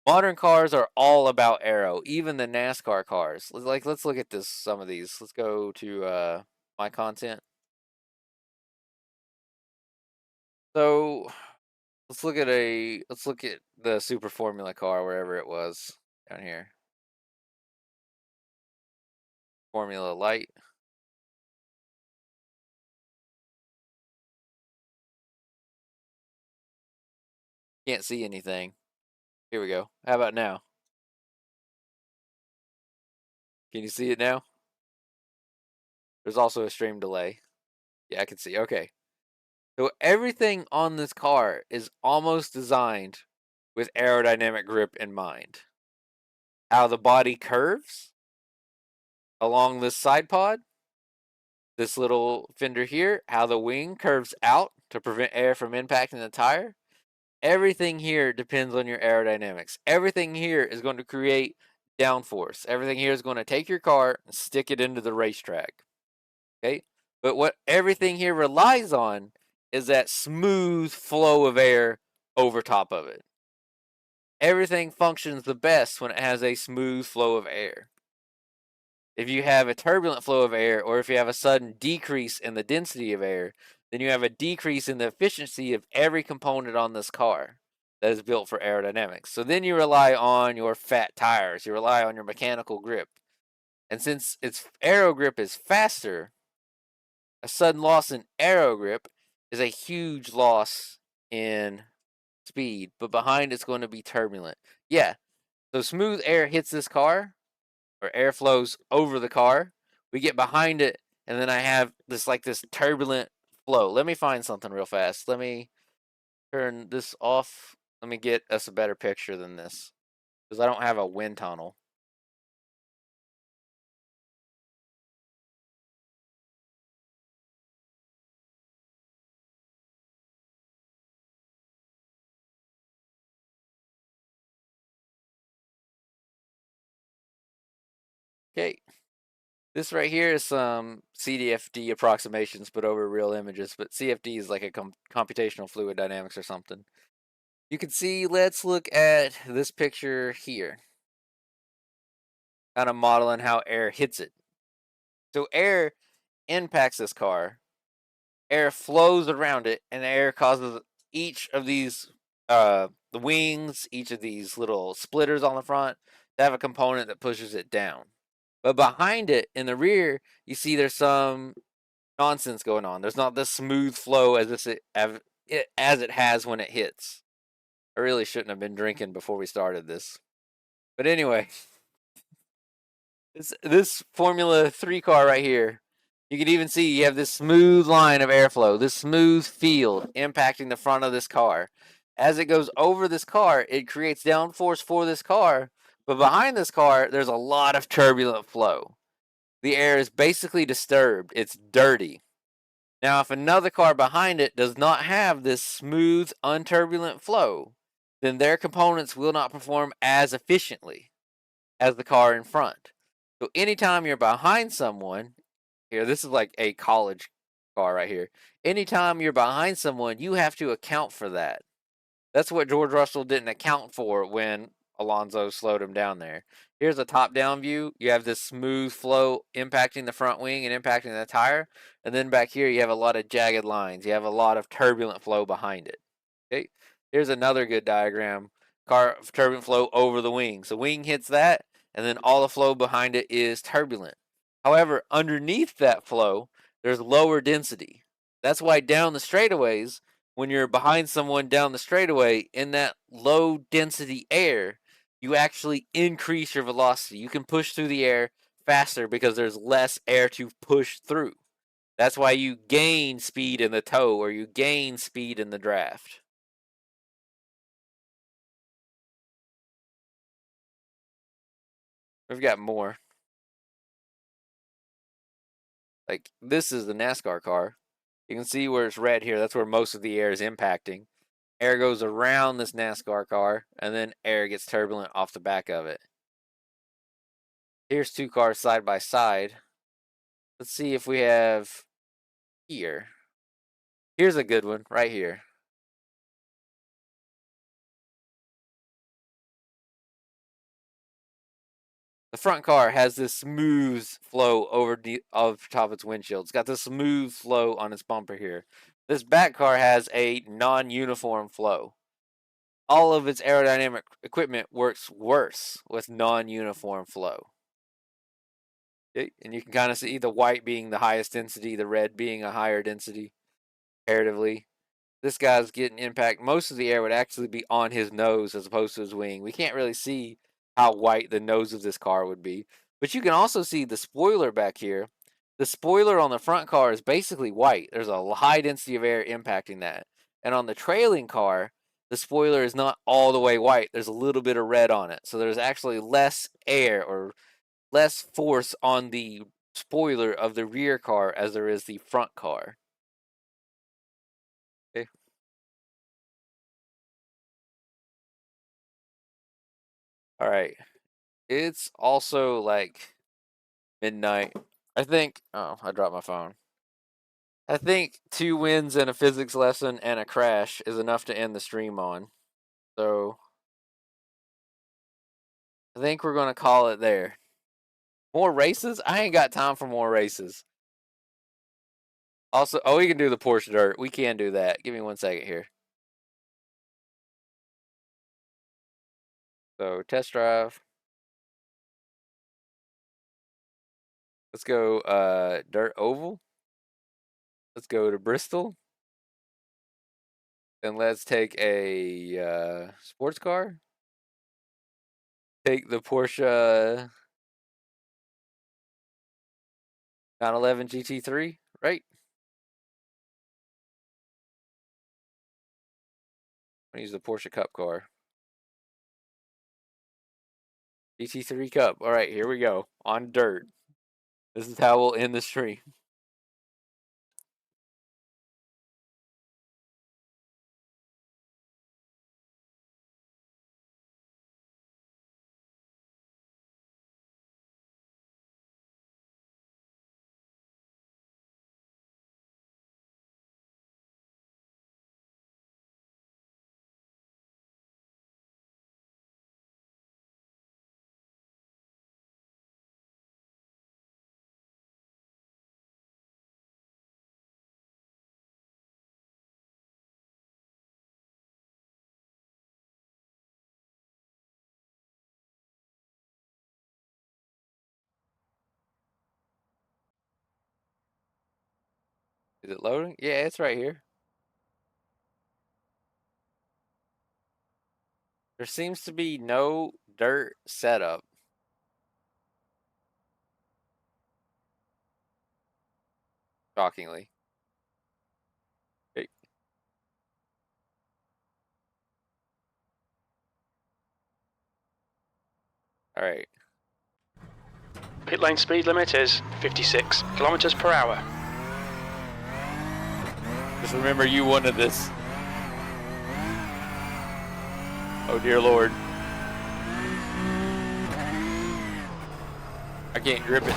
S1: Modern cars are all about aero, even the NASCAR cars. Let's look at this. Some of these. Let's go to my content. So let's look at the Super Formula car wherever it was down here. Formula Light. Can't see anything. Here we go. How about now? Can you see it now? There's also a stream delay. Yeah, I can see. Okay. So everything on this car is almost designed with aerodynamic grip in mind. How the body curves along this side pod, this little fender here, how the wing curves out to prevent air from impacting the tire. Everything here depends on your aerodynamics. Everything here is going to create downforce. Everything here is going to take your car and stick it into the racetrack. Okay? But what everything here relies on is that smooth flow of air over top of it. Everything functions the best when it has a smooth flow of air. If you have a turbulent flow of air, or if you have a sudden decrease in the density of air, then you have a decrease in the efficiency of every component on this car that is built for aerodynamics. So then you rely on your fat tires, you rely on your mechanical grip. And since its aero grip is faster, a sudden loss in aero grip is a huge loss in speed, but behind it's going to be turbulent. Yeah, so smooth air hits this car, or air flows over the car. We get behind it, and then I have this turbulent flow. Let me find something real fast. Let me turn this off. Let me get us a better picture than this, because I don't have a wind tunnel. Okay. This right here is some CDFD approximations put over real images, but CFD is like a computational fluid dynamics or something. You can see, let's look at this picture here. Kind of modeling how air hits it. So air impacts this car, air flows around it, and air causes each of these, the wings, each of these little splitters on the front, to have a component that pushes it down. But behind it, in the rear, you see there's some nonsense going on. There's not this smooth flow as it has when it hits. I really shouldn't have been drinking before we started this. But anyway, this Formula 3 car right here, you can even see you have this smooth line of airflow, this smooth field impacting the front of this car. As it goes over this car, it creates downforce for this car, but behind this car, there's a lot of turbulent flow. The air is basically disturbed. It's dirty. Now, if another car behind it does not have this smooth, unturbulent flow, then their components will not perform as efficiently as the car in front. So anytime you're behind someone, here, this is like a college car right here. Anytime you're behind someone, you have to account for that. That's what George Russell didn't account for when Alonso slowed him down there. Here's a top-down view. You have this smooth flow impacting the front wing and impacting the tire. And then back here, you have a lot of jagged lines. You have a lot of turbulent flow behind it. Okay. Here's another good diagram. Car turbulent flow over the wing. So wing hits that, and then all the flow behind it is turbulent. However, underneath that flow, there's lower density. That's why down the straightaways, when you're behind someone down the straightaway in that low density air, you actually increase your velocity. You can push through the air faster because there's less air to push through. That's why you gain speed in the toe, or you gain speed in the draft. We've got more. Like, this is the NASCAR car. You can see where it's red here. That's where most of the air is impacting. Air goes around this NASCAR car, and then air gets turbulent off the back of it. Here's two cars side by side. Let's see if we have here. Here's a good one right here. The front car has this smooth flow over top of its windshield. It's got this smooth flow on its bumper here. This back car has a non-uniform flow. All of its aerodynamic equipment works worse with non-uniform flow. Okay? And you can kind of see the white being the highest density, the red being a higher density comparatively. This guy's getting impact. Most of the air would actually be on his nose as opposed to his wing. We can't really see how white the nose of this car would be. But you can also see the spoiler back here. The spoiler on the front car is basically white. There's a high density of air impacting that. And on the trailing car, the spoiler is not all the way white. There's a little bit of red on it. So there's actually less air or less force on the spoiler of the rear car as there is the front car. Okay. All right. It's also like midnight. I think, oh, I dropped my phone. I think 2 wins and a physics lesson and a crash is enough to end the stream on. So I think we're going to call it there. More races? I ain't got time for more races. Also, oh, we can do the Porsche Dirt. We can do that. Give me 1 second here. So test drive. Let's go Dirt Oval. Let's go to Bristol. Then let's take a sports car. Take the Porsche 911 GT3, right? I'm gonna use the Porsche Cup car. GT3 Cup. All right, here we go. On dirt. This is how we'll end the stream. Is it loading? Yeah, it's right here. There seems to be no dirt setup. Shockingly. Okay. All right.
S3: Pit lane speed limit is 56 kilometers per hour.
S1: Just remember you wanted this. Oh dear Lord. I can't grip it.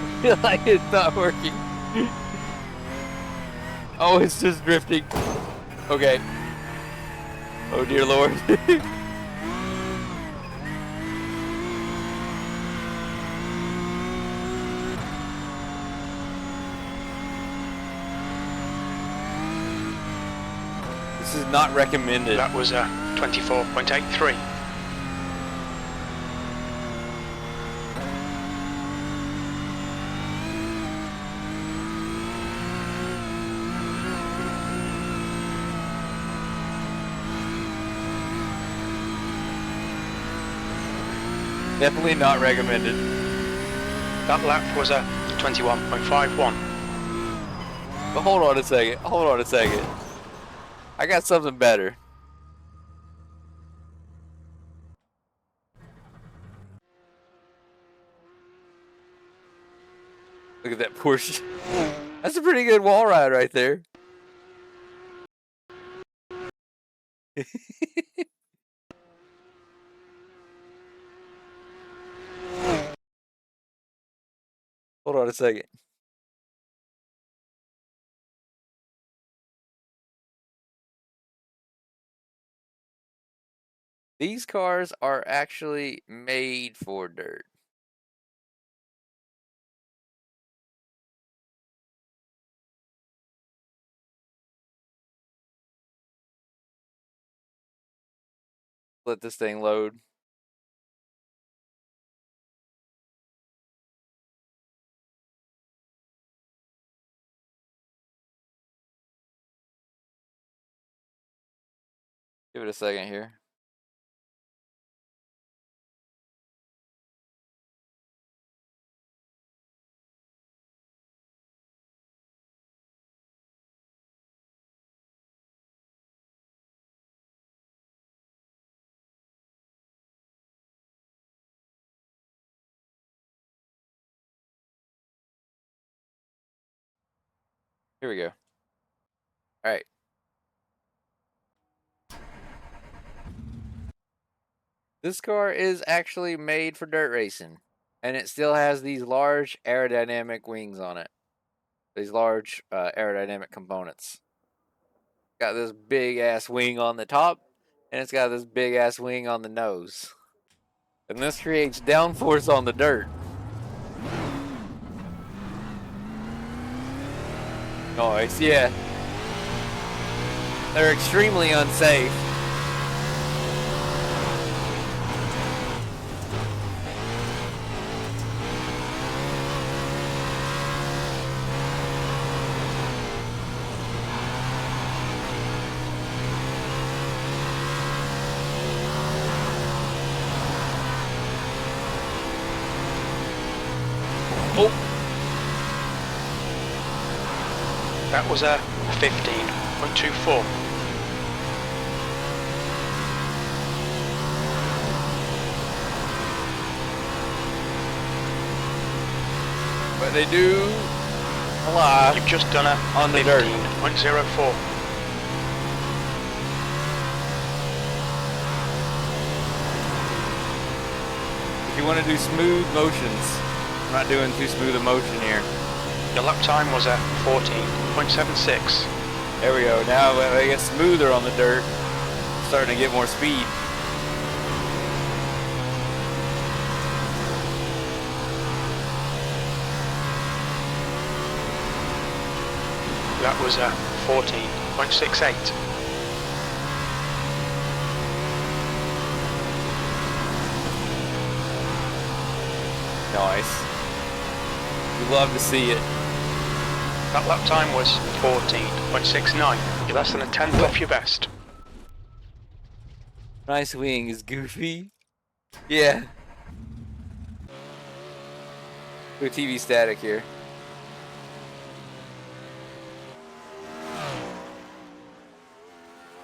S1: I feel like it's not working. Oh, it's just drifting. Okay. Oh dear Lord. This is not recommended.
S3: That was 24.83.
S1: Definitely not recommended.
S3: That lap was a 21.51.
S1: But hold on a second. Hold on a second. I got something better. Look at that Porsche. That's a pretty good wall ride right there. Hold on a second. These cars are actually made for dirt. Let this thing load. Give it a second here. Here we go. All right. This car is actually made for dirt racing, and it still has these large aerodynamic wings on it. These large aerodynamic components. Got this big ass wing on the top, and it's got this big ass wing on the nose. And this creates downforce on the dirt. Nice, yeah. They're extremely unsafe.
S3: Oh. That was a 15.24.
S1: But they do a lot.
S3: You've just done a
S1: on the dirt.
S3: 15.04.
S1: If you want to do smooth motions, I'm not doing too smooth a motion here.
S3: Your lap time was a 14.76.
S1: There we go. Now when I get smoother on the dirt, I'm starting to get more speed.
S3: That was a 14.68.
S1: Nice. You love to see it.
S3: That lap time was 14.69. You're less than a tenth off your best.
S1: Nice wings, Goofy. Yeah. Do TV static here.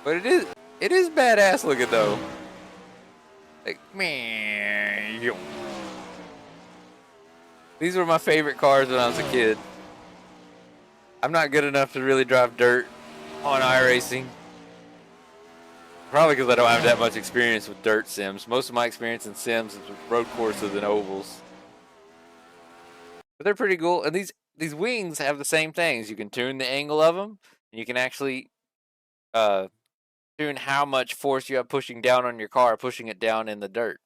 S1: But it is badass looking though. Like, man, yo. These were my favorite cars when I was a kid. I'm not good enough to really drive dirt on iRacing. Probably because I don't have that much experience with dirt sims. Most of my experience in sims is with road courses and ovals. But they're pretty cool. And these wings have the same things. You can tune the angle of them. And you can actually tune how much force you have pushing down on your car, pushing it down in the dirt.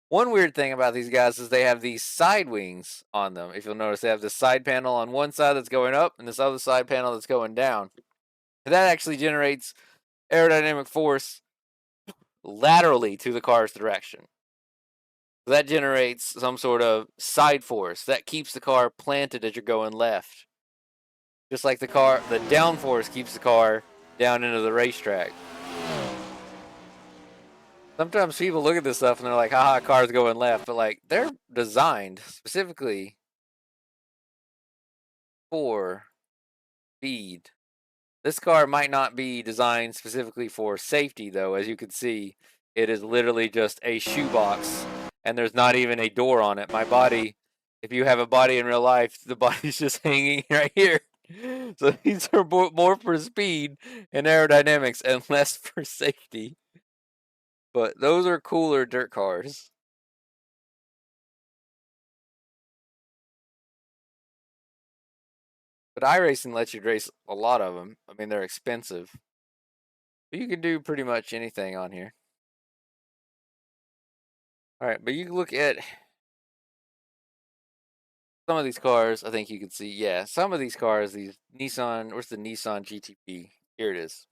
S1: One weird thing about these guys is they have these side wings on them. If you'll notice, they have this side panel on one side that's going up and this other side panel that's going down. And that actually generates aerodynamic force laterally to the car's direction. That generates some sort of side force that keeps the car planted as you're going left. Just like the downforce keeps the car down into the racetrack. Sometimes people look at this stuff and they're like, haha, car's going left. But like, they're designed specifically for speed. This car might not be designed specifically for safety though. As you can see, it is literally just a shoebox and there's not even a door on it. My body If you have a body in real life, the body's just hanging right here. So these are more for speed and aerodynamics and less for safety. But those are cooler dirt cars. But iRacing lets you race a lot of them. I mean, they're expensive. But you can do pretty much anything on here. Alright, but you can look at some of these cars. I think you can see, yeah, some of these cars, these Nissan, where's the Nissan GTP? Here it is.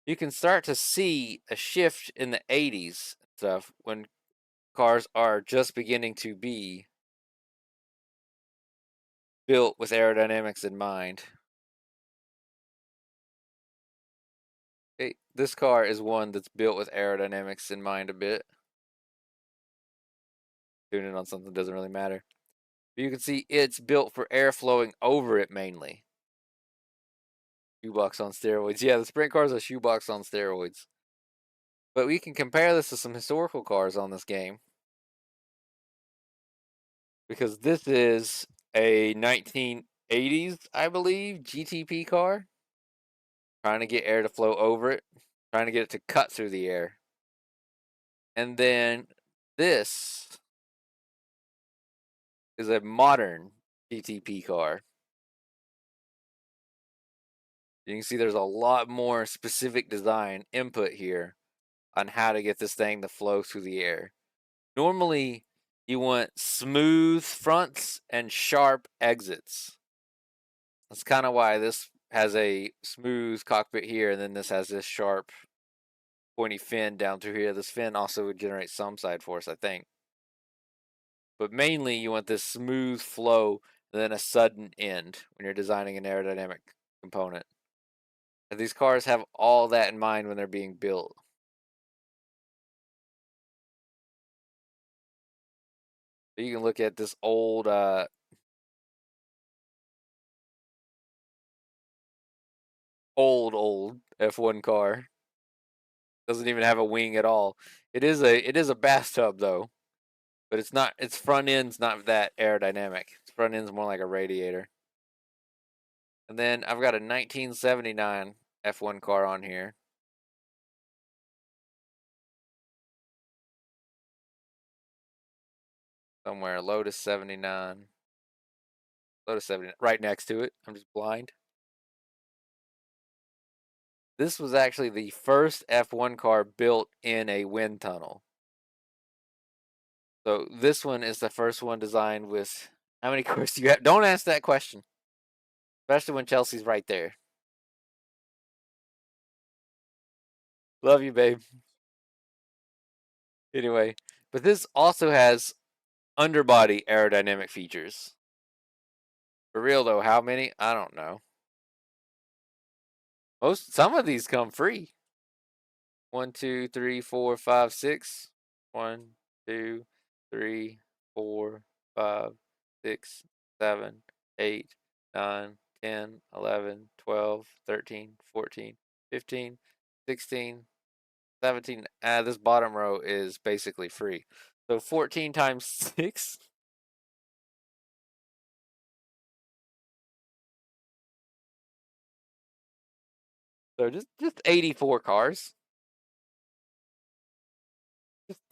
S1: You can start to see a shift in the 80s stuff when cars are just beginning to be built with aerodynamics in mind. Okay, this car is one that's built with aerodynamics in mind a bit. Doing it on something doesn't really matter. But you can see it's built for air flowing over it mainly. Shoebox on steroids. Yeah, the sprint car is a shoebox on steroids. But we can compare this to some historical cars on this game. Because this is a 1980s, I believe, GTP car. Trying to get air to flow over it. Trying to get it to cut through the air. And then this is a modern GTP car. You can see there's a lot more specific design input here on how to get this thing to flow through the air. Normally, you want smooth fronts and sharp exits. That's kind of why this has a smooth cockpit here, and then this has this sharp, pointy fin down through here. This fin also would generate some side force, I think. But mainly, you want this smooth flow and then a sudden end when you're designing an aerodynamic component. And these cars have all that in mind when they're being built. So you can look at this old old F1 car. Doesn't even have a wing at all. It is a bathtub though, but it's not. Its front end's not that aerodynamic. Its front end's more like a radiator. And then I've got a 1979 F1 car on here. Somewhere, Lotus 79. Lotus 79, right next to it. I'm just blind. This was actually the first F1 car built in a wind tunnel. So this one is the first one designed with, how many cars do you have? Don't ask that question. Especially when Chelsea's right there. Love you, babe. Anyway, but this also has underbody aerodynamic features. For real though, how many? I don't know. Some of these come free. 1, 2, 3, 4, 5, 6. 1, 2, 3, 4, 5, 6, 7, 8, 9, 10, 11, 12, 13, 14, 15, 16, 17. This bottom row is basically free. So 14 times 6. So just 84 cars.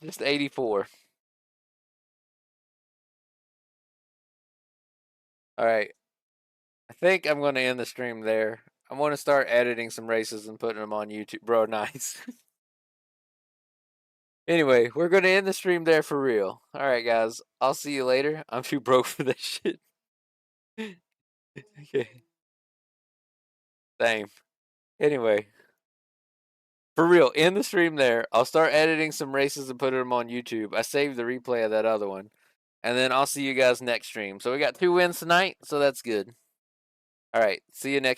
S1: Just 84. All right. I think I'm going to end the stream there. I'm going to start editing some races and putting them on YouTube. Bro, nice. Anyway, we're going to end the stream there for real. All right, guys. I'll see you later. I'm too broke for this shit. Okay. Same. Anyway. For real, end the stream there. I'll start editing some races and putting them on YouTube. I saved the replay of that other one. And then I'll see you guys next stream. So we got 2 wins tonight, so that's good. All right. See you next